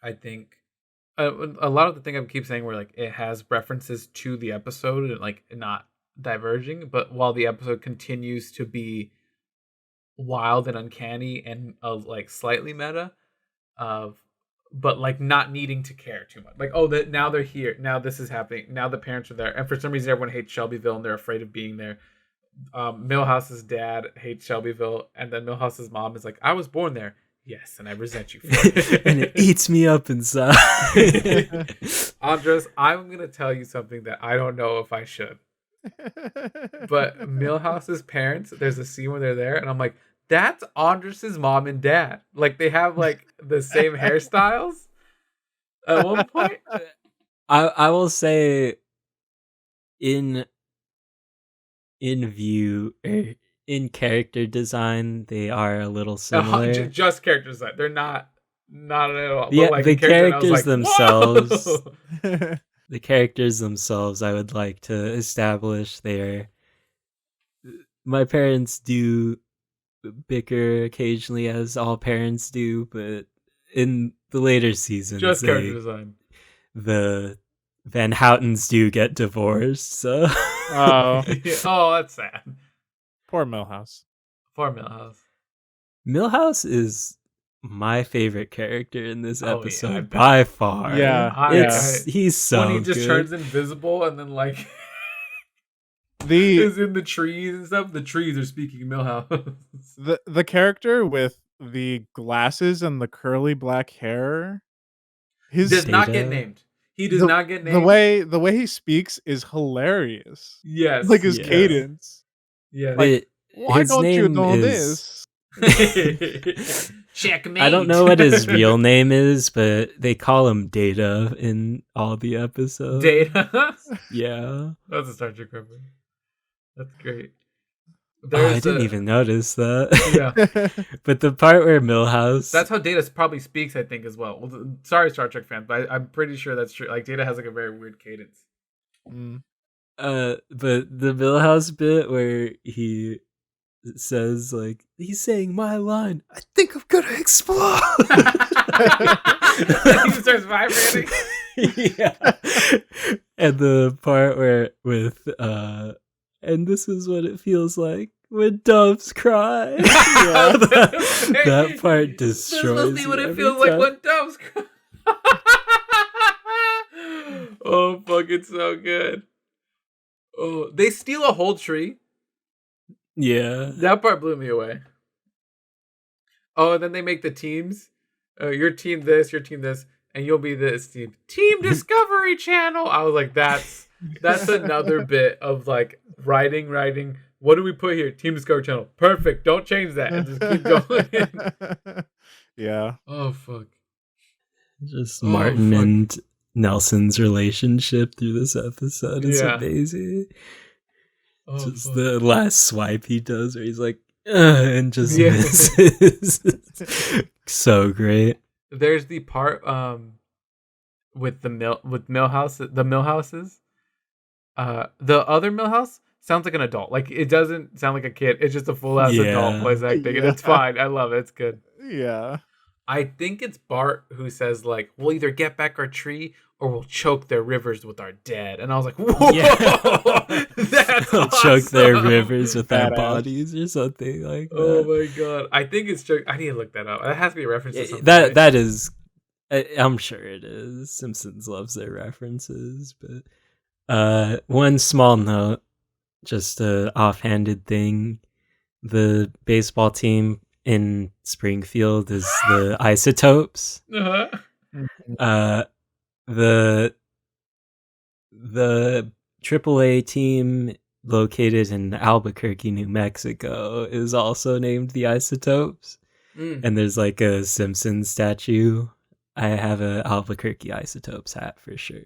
I think, a lot of the thing I keep saying where like it has references to the episode and like not diverging, but while the episode continues to be wild and uncanny and like slightly meta, but like not needing to care too much. Like, oh, that now they're here, now this is happening, now the parents are there, and for some reason everyone hates Shelbyville and they're afraid of being there. Milhouse's dad hates Shelbyville, and then Milhouse's mom is like, I was born there. Yes, and I resent you for it. And it eats me up inside. Andres, I'm gonna tell you something that I don't know if I should. But Milhouse's parents, there's a scene where they're there, and I'm like, that's Andres's mom and dad. Like they have like the same hairstyles at one point. I will say in view in character design they are a little similar. Just character design. They're not at all. Yeah, but like the characters characters themselves. Whoa! The characters themselves, I would like to establish my parents do bicker occasionally, as all parents do, but in the later seasons, just character design. The Van Houtens do get divorced, so Oh, Oh, that's sad. poor Milhouse. Poor Milhouse. Milhouse is my favorite character in this Oh, yeah, episode by far. Yeah, he's so when he just good. turns invisible and then like The is in the trees and stuff. The trees are speaking Milhouse. the character with the glasses and the curly black hair, Does not Data. get named. He does not get named. the way he speaks is hilarious. Yes. Like his Yes. cadence. Yeah. Like, why his don't you name know is- this? Checkmate. I don't know what his real name is, but they call him Data in all the episodes. Data. Yeah. That's a Star Trek reference. That's great. I didn't even notice that. Yeah. But the part where Milhouse... That's how Data probably speaks, I think, as well. Sorry, Star Trek fans, but I'm pretty sure that's true. Like, Data has like a very weird cadence. But the Milhouse bit where he says, like, he's saying my line, I think I'm gonna explode. He starts vibrating. Yeah. And the part where with and this is what it feels like when doves cry. Yeah, that part destroys. This must be what me it every feels like time. when doves cry. Oh, fuck, it's so good. Oh, they steal a whole tree. Yeah. That part blew me away. Oh, and then they make the teams. Your team this, and you'll be this team. Team Discovery Channel. I was like, that's another bit of like writing. What do we put here? Team Discovery Channel. Perfect. Don't change that. And just keep going. Yeah. Oh, fuck. Just Martin and Nelson's relationship through this episode is Yeah. amazing. Oh, Just fuck. the last swipe he does where he's like, and just Yeah. misses. So great. There's the part with the Millhouses. The other Millhouse sounds like an adult. Like it doesn't sound like a kid. It's just a full ass adult voice acting, and it's fine. I love it. It's good. Yeah. I think it's Bart who says like, "We'll either get back our tree or we'll choke their rivers with our dead." And I was like, "Whoa, Yeah. that's They'll awesome. choke their rivers with their Badass. bodies or something like that. Oh my god! I think it's choke. I need to look that up. That has to be a reference to something. That right? that is, I'm sure it is. Simpsons loves their references, but one small note, just a offhanded thing: the baseball team in Springfield is the Isotopes. Uh-huh. The AAA team located in Albuquerque, New Mexico, is also named the Isotopes. And there's like a Simpsons statue. I have a Albuquerque Isotopes hat for sure.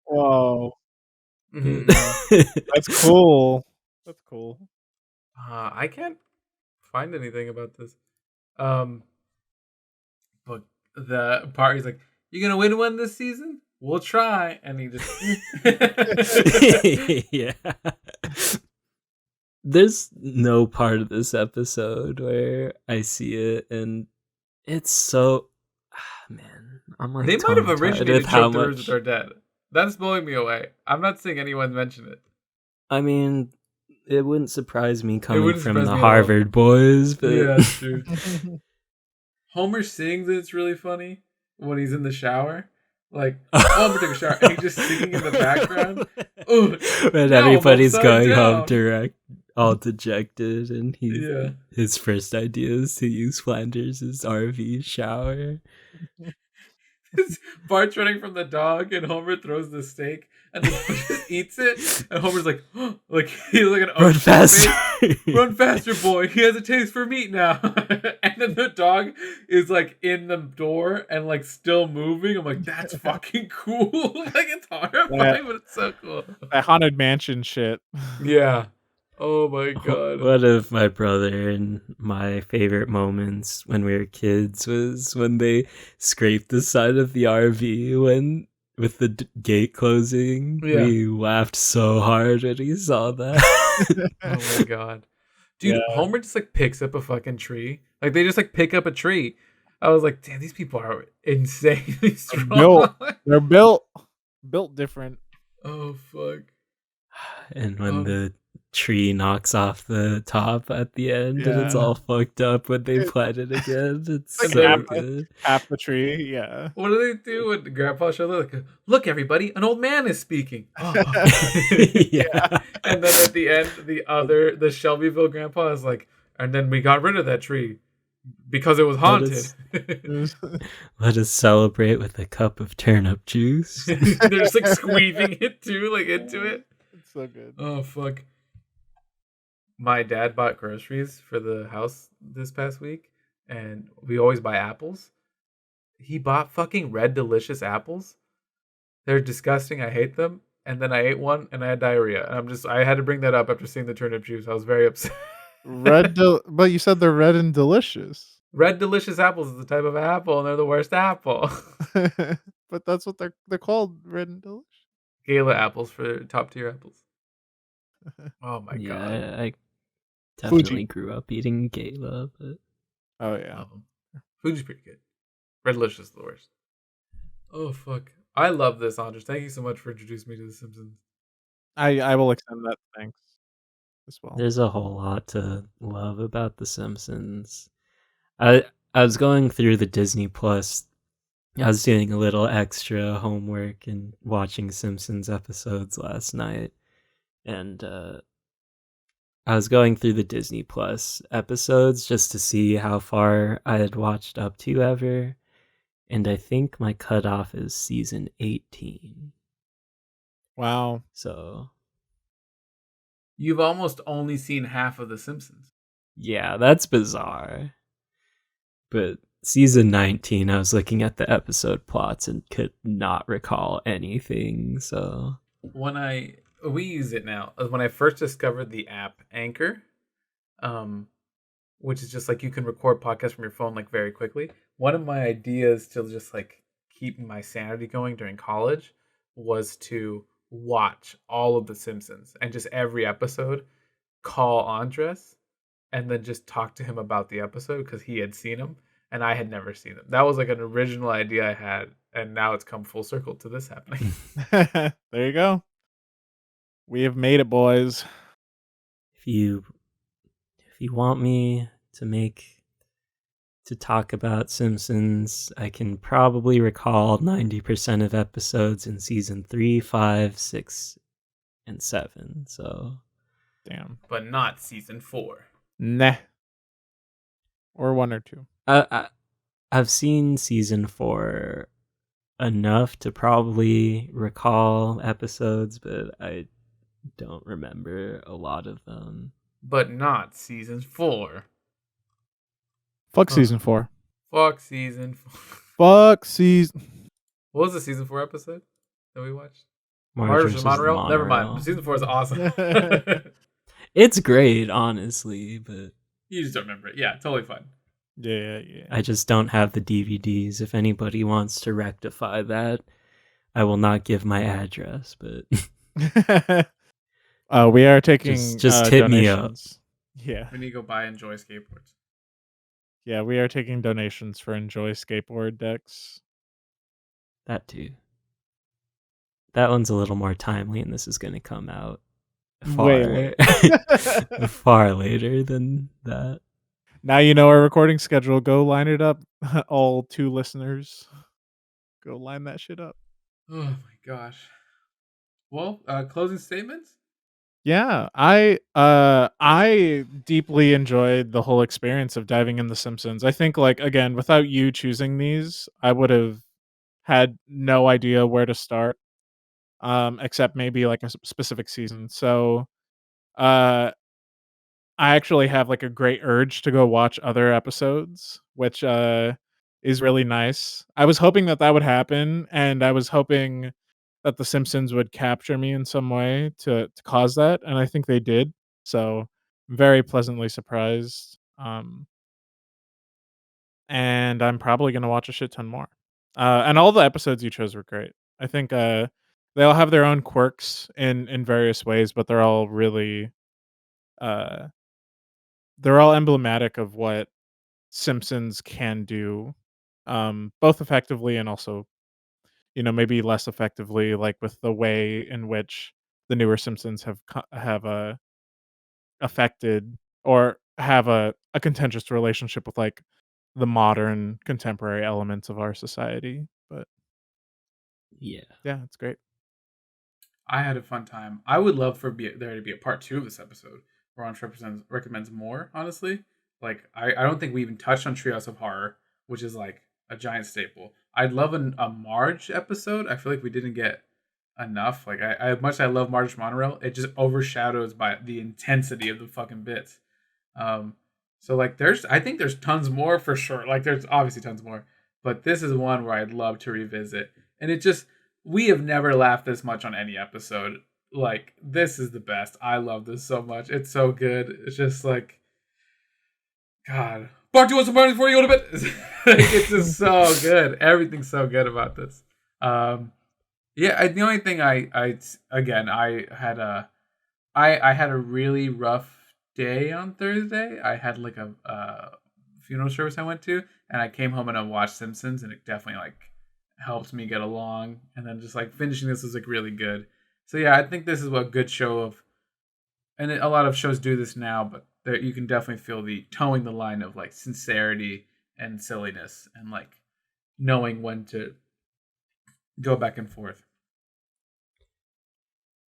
Whoa. Mhm. That's cool. That's cool. I can't find anything about this. But the part he's like, "You gonna win one this season? We'll try." And he just Yeah. There's no part of this episode where I see it, and it's so man. I'm like they might have tongue-tied originated with how Choke the Rivers much. with Our Dead. That's blowing me away. I'm not seeing anyone mention it. I mean, it wouldn't surprise me coming wouldn't from surprise the me at all. Harvard boys, but Yeah, that's true. Homer sings and it's really funny when he's in the shower. Like, oh, I'm gonna take a shower. And he's just singing in the background. Ooh, when now I'm everybody's upside going down. home all dejected, and Yeah. his first idea is to use Flanders' RV shower. Bart's running from the dog, and Homer throws the steak, and the dog just eats it, and Homer's like, like he's like an Run faster! Run faster, boy! He has a taste for meat now. And then the dog is like in the door and like still moving. I'm like, that's fucking cool. Like it's horrifying, but it's so cool. That haunted mansion shit. Yeah. Oh my god. One of my brother and my favorite moments when we were kids was when they scraped the side of the RV with the gate closing. Yeah. We laughed so hard when we saw that. Oh my god. Dude, Yeah. Homer just like picks up a fucking tree. Like they just like pick up a tree. I was like, damn, these people are insanely strong. They're built different. Oh fuck. And when the tree knocks off the top at the end and it's Yeah. all fucked up when they plant it again. It's Like so good. Half the tree, yeah. What do they do when the grandpa shows up? Like, look, everybody, an old man is speaking. Oh. Yeah. And then at the end, the Shelbyville grandpa is like, and then we got rid of that tree because it was haunted. Let us celebrate with a cup of turnip juice. They're just like squeezing it too, like into it. It's so good. Oh fuck. My dad bought groceries for the house this past week, and we always buy apples. He bought fucking Red Delicious apples. They're disgusting. I hate them. And then I ate one and I had diarrhea. And I had to bring that up after seeing the turnip juice. I was very upset. But you said they're red and delicious. Red Delicious apples is the type of apple, and they're the worst apple. But that's what they're called, red and delicious. Gala apples for top tier apples. Oh my god. I definitely Fuji. grew up eating Gala, but Oh yeah. Fuji's pretty good. Red Delicious is the worst. Oh fuck. I love this, Andres. Thank you so much for introducing me to The Simpsons. I will extend that thanks as well. there's a whole lot to love about The Simpsons. I was going through the Disney Plus. I was doing a little extra homework and watching Simpsons episodes last night, and I was going through the Disney Plus episodes just to see how far I had watched up to ever, and I think my cutoff is season 18. Wow. So You've almost only seen half of The Simpsons. yeah, that's bizarre. But season 19, I was looking at the episode plots and could not recall anything, so We use it now. When I first discovered the app Anchor, which is just like you can record podcasts from your phone like very quickly. One of my ideas to just like keep my sanity going during college was to watch all of The Simpsons and just every episode call Andres and then just talk to him about the episode because he had seen them and I had never seen them. That was like an original idea I had, and now it's come full circle to this happening. There you go. We have made it, boys. if you want me to talk about Simpsons, I can probably recall 90% of episodes in season 3, 5, 6, and 7. So Damn. But not season 4. Nah. Or 1 or 2. I've seen season 4 enough to probably recall episodes, but I don't remember a lot of them. But not season 4. Fuck season 4. Fuck season 4. Fuck season. What was the season 4 episode that we watched? Marge Marge versus vs. Monorail? Never mind. Monorail. Season 4 is awesome. It's great, honestly, but You just don't remember it. Yeah, totally fine. Yeah. I just don't have the DVDs. If anybody wants to rectify that, I will not give my address, but We are taking just hit me up. donations. Yeah. We need to go buy Enjoy skateboards. Yeah, we are taking donations for Enjoy skateboard decks. That too. That one's a little more timely, and this is going to come out Way far later than that. Now you know our recording schedule. Go line it up, all 2 listeners. Go line that shit up. Oh my gosh. Well, closing statements? Yeah, I deeply enjoyed the whole experience of diving in The Simpsons. I think, like, again, without you choosing these, I would have had no idea where to start, except maybe like a specific season. So, uh, I actually have like a great urge to go watch other episodes, which is really nice. I was hoping that that would happen, and I was hoping that The Simpsons would capture me in some way to cause that, and I think they did. So, very pleasantly surprised. And I'm probably gonna watch a shit ton more. And all the episodes you chose were great. I think they all have their own quirks in various ways, but uh they're all emblematic of what Simpsons can do, both effectively and also, maybe less effectively, like with the way in which the newer Simpsons have affected or have a contentious relationship with like the modern contemporary elements of our society. But Yeah. yeah, it's great. I had a fun time. I would love for there to be a part 2 of this episode where Ron recommends more, honestly. Like, I don't think we even touched on Treehouse of Horror, which is like a giant staple. I'd love a Marge episode. I feel like we didn't get enough. Like, I much I love Marge Monorail, it just overshadows by the intensity of the fucking bits. Um, so like, I think there's tons more for sure. Like, there's obviously tons more, but this is one where I'd love to revisit. And it just we have never laughed this much on any episode. Like, this is the best. I love this so much. It's so good. It's just like, God. Bart, do you want some money before you go to bed? It's just so good. Everything's so good about this. Um, yeah. The only thing I again I had a really rough day on Thursday. I had like a funeral service I went to, and I came home and I watched Simpsons, and it definitely like helped me get along. And then just like finishing this was like really good. So yeah, I think this is a good show of, and a lot of shows do this now, but there you can definitely feel the towing the line of like sincerity and silliness, and like knowing when to go back and forth.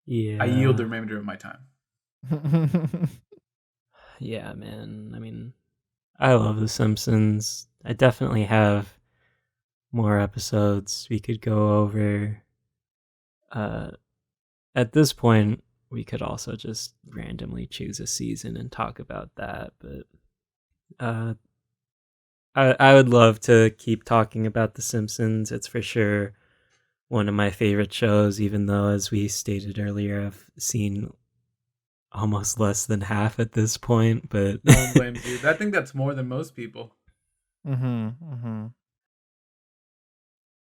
I yield the Yeah. remainder of my time. Yeah, man. I mean, I love The Simpsons. I definitely have more episodes we could go over. Uh, at this point, we could also just randomly choose a season and talk about that. But uh, I would love to keep talking about The Simpsons. It's for sure one of my favorite shows, even though, as we stated earlier, I've seen almost less than half at this point. But No one blames you. I think that's more than most people. Mhm. Mhm.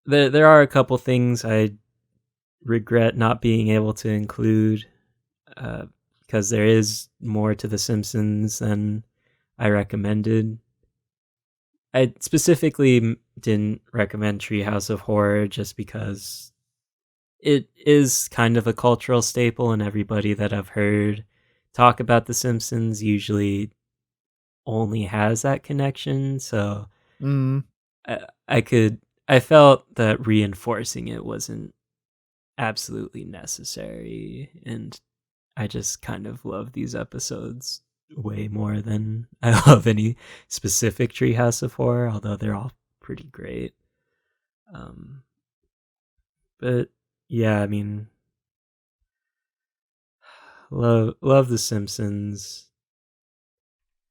there are a couple things I regret not being able to include, because there is more to The Simpsons than I recommended. I specifically didn't recommend Treehouse of Horror just because it is kind of a cultural staple, and everybody that I've heard talk about The Simpsons usually only has that connection. So Mhm. I, I felt that reinforcing it wasn't absolutely necessary, and I just kind of love these episodes way more than I love any specific Treehouse of Horror, although they're all pretty great. Um, but yeah, I mean, love The Simpsons.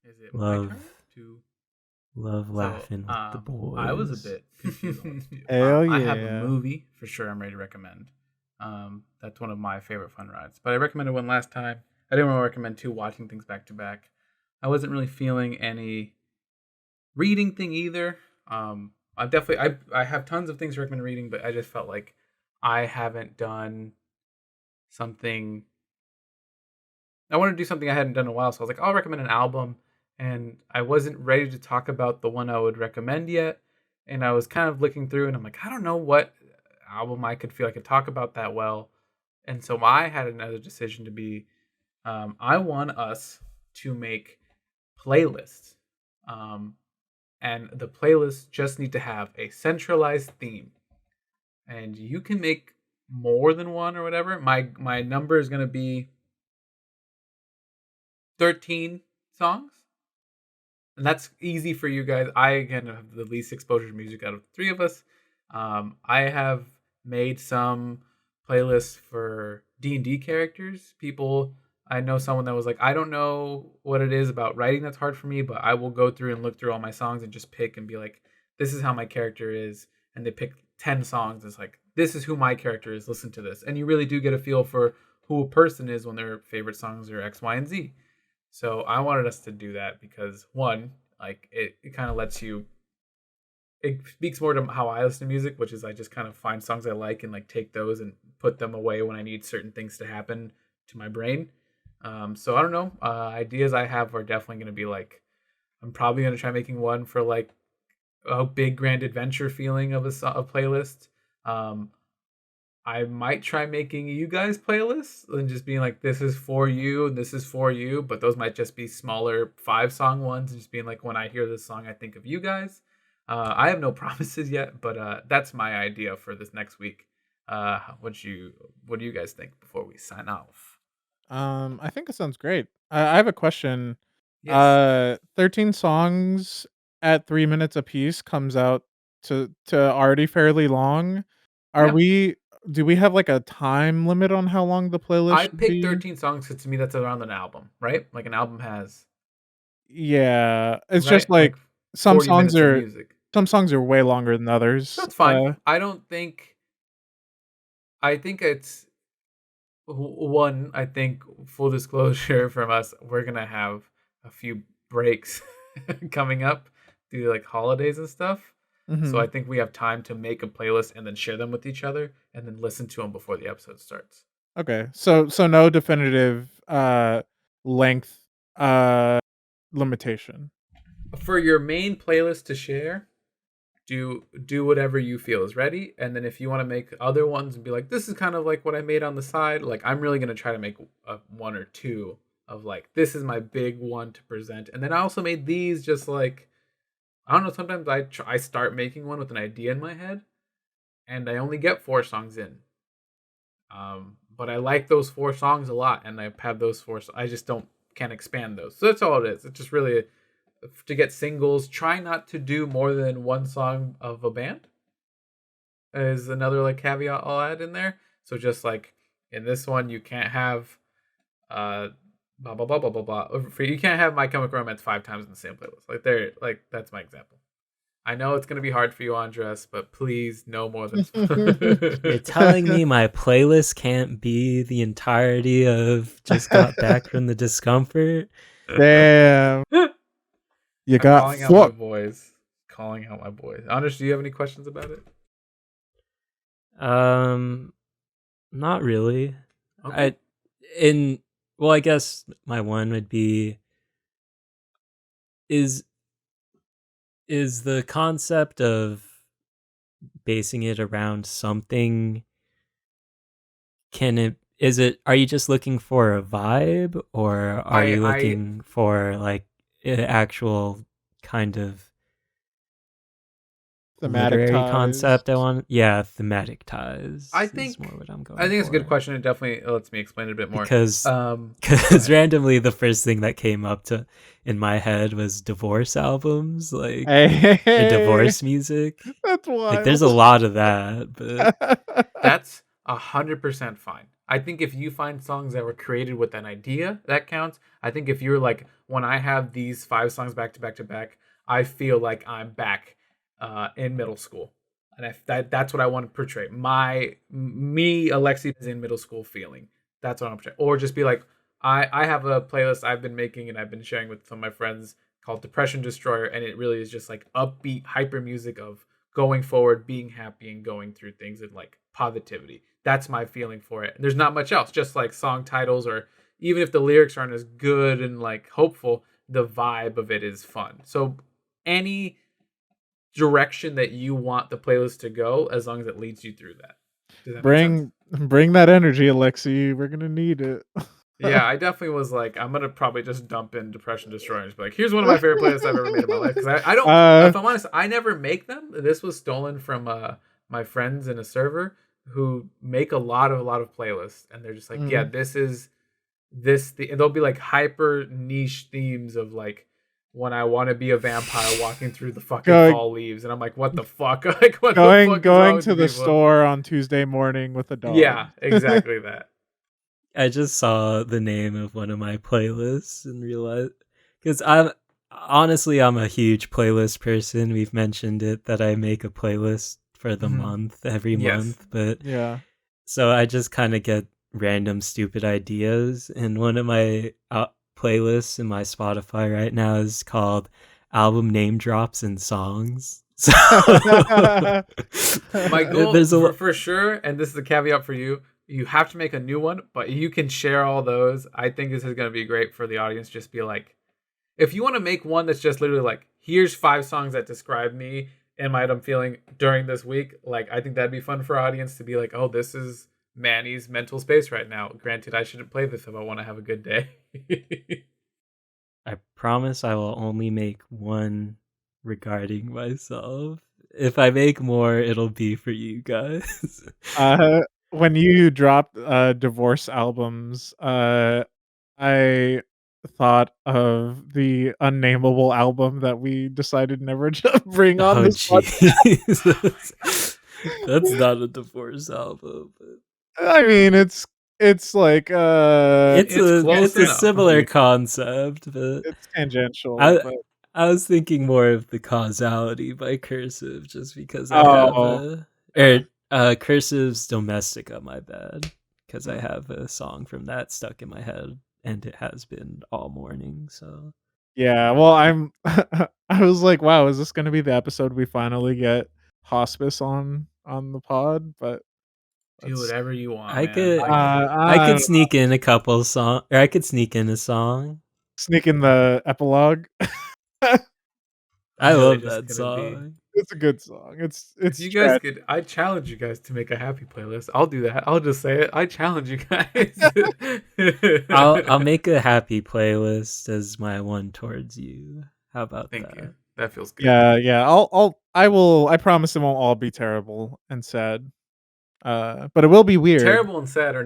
Is it my Love turn to? love So, laughing with the I was a boys. bit confused on what to do. Hell I have a yeah. movie for sure I'm ready to recommend. That's one of my favorite fun rides. But I recommended one last time. I didn't want to recommend two watching things back to back. I wasn't really feeling any reading thing either. I definitely I have tons of things to recommend reading, but I just felt like I haven't done something. I wanted to do something I hadn't done in a while, so I was like, I'll recommend an album. And I wasn't ready to talk about the one I would recommend yet. And I was kind of looking through, and I'm like, I don't know what album I could feel I could talk about that well. And so I had another decision to be, I want us to make playlists. Um, and the playlists just need to have a centralized theme. And you can make more than one or whatever. My number is going to be 13 songs. And that's easy for you guys. I, again, have the least exposure to music out of the three of us. I have made some playlists for D&D characters. I know someone that was like, I don't know what it is about writing that's hard for me, but I will go through and look through all my songs and just pick and be like, this is how my character is. And they pick 10 songs. It's like, this is who my character is. Listen to this. And you really do get a feel for who a person is when their favorite songs are X, Y, and Z. So I wanted us to do that because, one, like it kind of lets you, it speaks more to how I listen to music, which is I just kind of find songs I like and like take those and put them away when I need certain things to happen to my brain. So I don't know. Ideas I have are definitely going to be like, I'm probably going to try making one for like a big grand adventure feeling of a playlist. I might try making you guys playlists and just being like, this is for you and this is for you. But those might just be smaller 5-song ones. Just being like, when I hear this song, I think of you guys. I have no promises yet, but that's my idea for this next week. What do you guys think before we sign off? I think it sounds great. I have a question. Yes. 13 songs at 3 minutes apiece comes out to already fairly long. Are Yeah. we do we have, like, a time limit on how long the playlist I should picked be? 13 songs because to me that's around an album, right? Like an album has, Yeah, it's just, right? like, Like some 40 songs minutes of are music. some songs are way longer than others. That's fine. I think it's one. I think full disclosure from us, we're gonna have a few breaks coming up due to like holidays and stuff. So I Mhm. think we have time to make a playlist and then share them with each other and then listen to them before the episode starts. Okay. So no definitive, length, uh, limitation. For your main playlist to share, do whatever you feel is ready, and then if you want to make other ones and be like, this is kind of like what I made on the side, like I'm really going to try to make one or two of like, this is my big one to present. And then I also made these just like, I don't know, sometimes I start making one with an idea in my head and I only get 4 songs in, but I like those 4 songs a lot and I have those four, I just can't expand those. So that's all it is. It's just really to get singles. Try not to do more than one song of a band is another like caveat I'll add in there. So just like in this one, you can't have blah blah blah blah blah blah. You can't have My Chemical Romance 5 times in the same playlist. Like that's my example. I know it's gonna be hard for you, Andres, but please no more than. You're telling me my playlist can't be the entirety of Just Got Back from the Discomfort? Damn. You I'm got calling out my fucked. boys. Calling out my boys. Andres, do you have any questions about it? Not really. Okay. I guess my one would be is the concept of basing it around something, are you just looking for a vibe, or are you I looking for like an actual kind of Thematic literary ties. concept? Thematic ties I is think more what I'm I going think it's a good for. question. It definitely lets me explain it a bit more. Because Go because ahead. randomly the first thing that came up in my head was divorce albums, like, or Hey, divorce music. that's Like there's wild. a lot of that, but That's 100% fine. I think if you find songs that were created with an idea, that counts. I think if you're like, when I have these 5 songs back to back to back, I feel like I'm back in middle school, and that's what I want to portray. Alexi is in middle school feeling. That's what I want to portray. Or just be like, I have a playlist I've been making and I've been sharing with some of my friends called Depression Destroyer, and it really is just like upbeat hyper music of going forward, being happy, and going through things and like positivity. That's my feeling for it. There's not much else, just like song titles, or even if the lyrics aren't as good and like hopeful, the vibe of it is fun. So any direction that you want the playlist to go, as long as it leads you through that. Does that make sense? Bring that energy, Alexi. We're gonna need it. Yeah, I definitely was like, I'm gonna probably just dump in Depression Destroyer and just be like, here's one of my favorite playlists I've ever made in my life. Because I don't, uh, if I'm honest, I never make them. This was stolen from my friends in a server who make a lot of playlists, and they're just like, yeah, mm, this is there'll be like hyper niche themes of like when I want to be a vampire walking through the fucking fall leaves, and I'm like, what the fuck? Like, what the fuck is wrong Going with to the people? store on Tuesday morning with a dog. Yeah, exactly that. I just saw the name of one of my playlists and realized, because I'm a huge playlist person. We've mentioned it that I make a playlist for the month every month, but yeah. So I just kind of get random stupid ideas, and one of my playlists in my Spotify right now is called album name drops and songs. So my goal for sure, and this is a caveat for you, you have to make a new one, but you can share all those. I think this is going to be great for the audience. Just be like, if you want to make one that's just literally like, here's 5 songs that describe me and what I'm feeling during this week, like, I think that'd be fun for our audience to be like, oh, this is Manny's mental space right now. Granted, I shouldn't play this if I want to have a good day. I promise I will only make one regarding myself. If I make more, it'll be for you guys. When you dropped divorce albums, I thought of the unnameable album that we decided never to bring on this podcast. That's not a divorce album. But... I mean, it's like it's a similar concept, but it's tangential. I was thinking more of the Causality by Cursive, just because I have Cursive's Domestica, my bad, because I have a song from that stuck in my head, and it has been all morning. So yeah, well, I was like, wow, is this going to be the episode we finally get hospice on the pod? But do whatever you want. I could sneak in a couple songs, or I could sneak in a song. Sneak in the epilogue. I love that song. It's a good song. It's if you guys could, I challenge you guys to make a happy playlist. I'll do that. I'll just say it. I challenge you guys. I'll make a happy playlist as my one towards you. How about that? Thank you. That feels good. Yeah. I promise it won't all be terrible and sad. But it will be weird. Terrible and sad are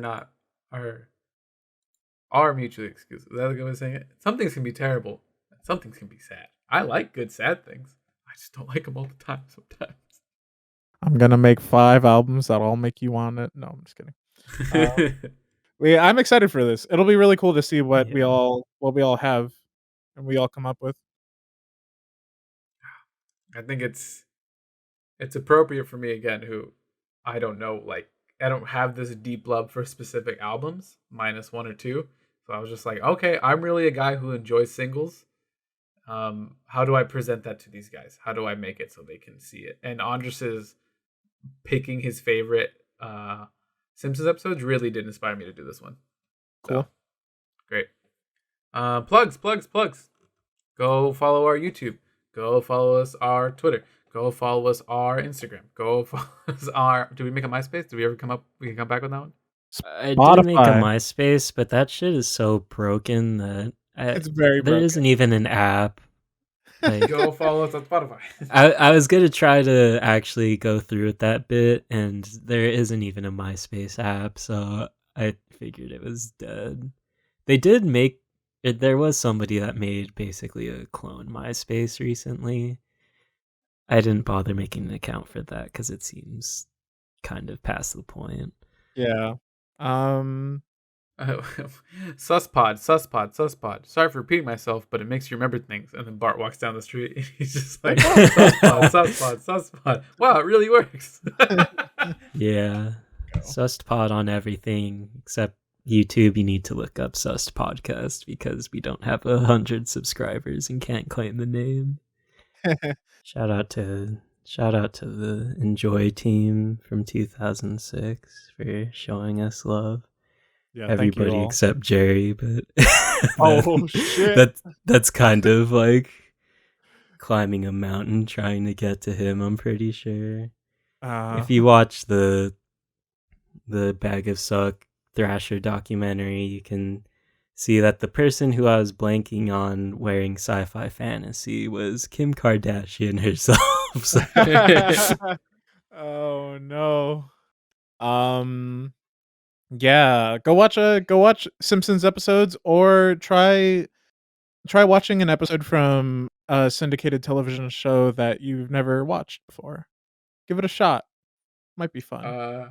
mutually exclusive. Is that a good way of saying it? Some things can be terrible, and some things can be sad. I like good sad things. I just don't like them all the time sometimes. I'm gonna make 5 albums that all make you want it. No, I'm just kidding. I'm excited for this. It'll be really cool to see what we all have and we all come up with. I think it's appropriate for me again, who I don't know, like I don't have this deep love for specific albums, minus 1 or 2. So I was just like, okay, I'm really a guy who enjoys singles. How do I present that to these guys? How do I make it so they can see it? And Andres is picking his favorite Simpsons episodes really did inspire me to do this one. Cool. So, great. Plugs. Go follow our YouTube. Go follow us our Twitter. Go follow us our Instagram. Go follow us our... Did we make a MySpace? Did we ever come back with that one? I did make a MySpace, but that shit is so broken that it's very broken. There isn't even an app. Like, go follow us on Spotify. I was gonna try to actually go through with that bit, and there isn't even a MySpace app, so I figured it was dead. They did make it. There was somebody that made basically a clone MySpace recently. I didn't bother making an account for that because it seems kind of past the point. Yeah. SUSSED. Sorry for repeating myself, but it makes you remember things. And then Bart walks down the street and he's just like, SUSSED. Wow, it really works. Yeah. SUSSED on everything except YouTube. You need to look up SUSSED Podcast because we don't have 100 subscribers and can't claim the name. Shout out to the Enjoy team from 2006 for showing us love. Yeah, everybody except Jerry, but shit. That's kind of like climbing a mountain trying to get to him, I'm pretty sure. If you watch the Bag of Suck Thrasher documentary, you can see that the person who I was blanking on wearing sci-fi fantasy was Kim Kardashian herself. Oh no. Yeah, go watch Simpsons episodes, or try watching an episode from a syndicated television show that you've never watched before. Give it a shot. Might be fun. Uh,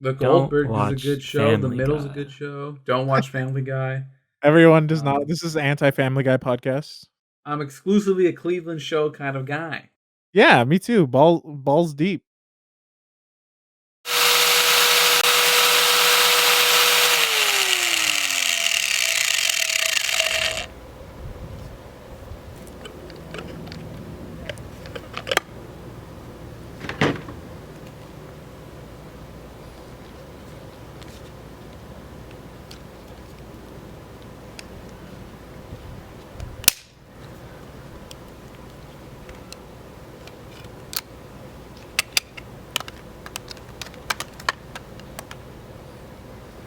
The Don't Goldbergs is a watch good show. The Family Middle's a good Guy. show. Don't watch Family Guy. Everyone does not. Um, This is anti-Family Guy podcast. I'm exclusively a Cleveland show kind of guy. Yeah, me too. Balls deep.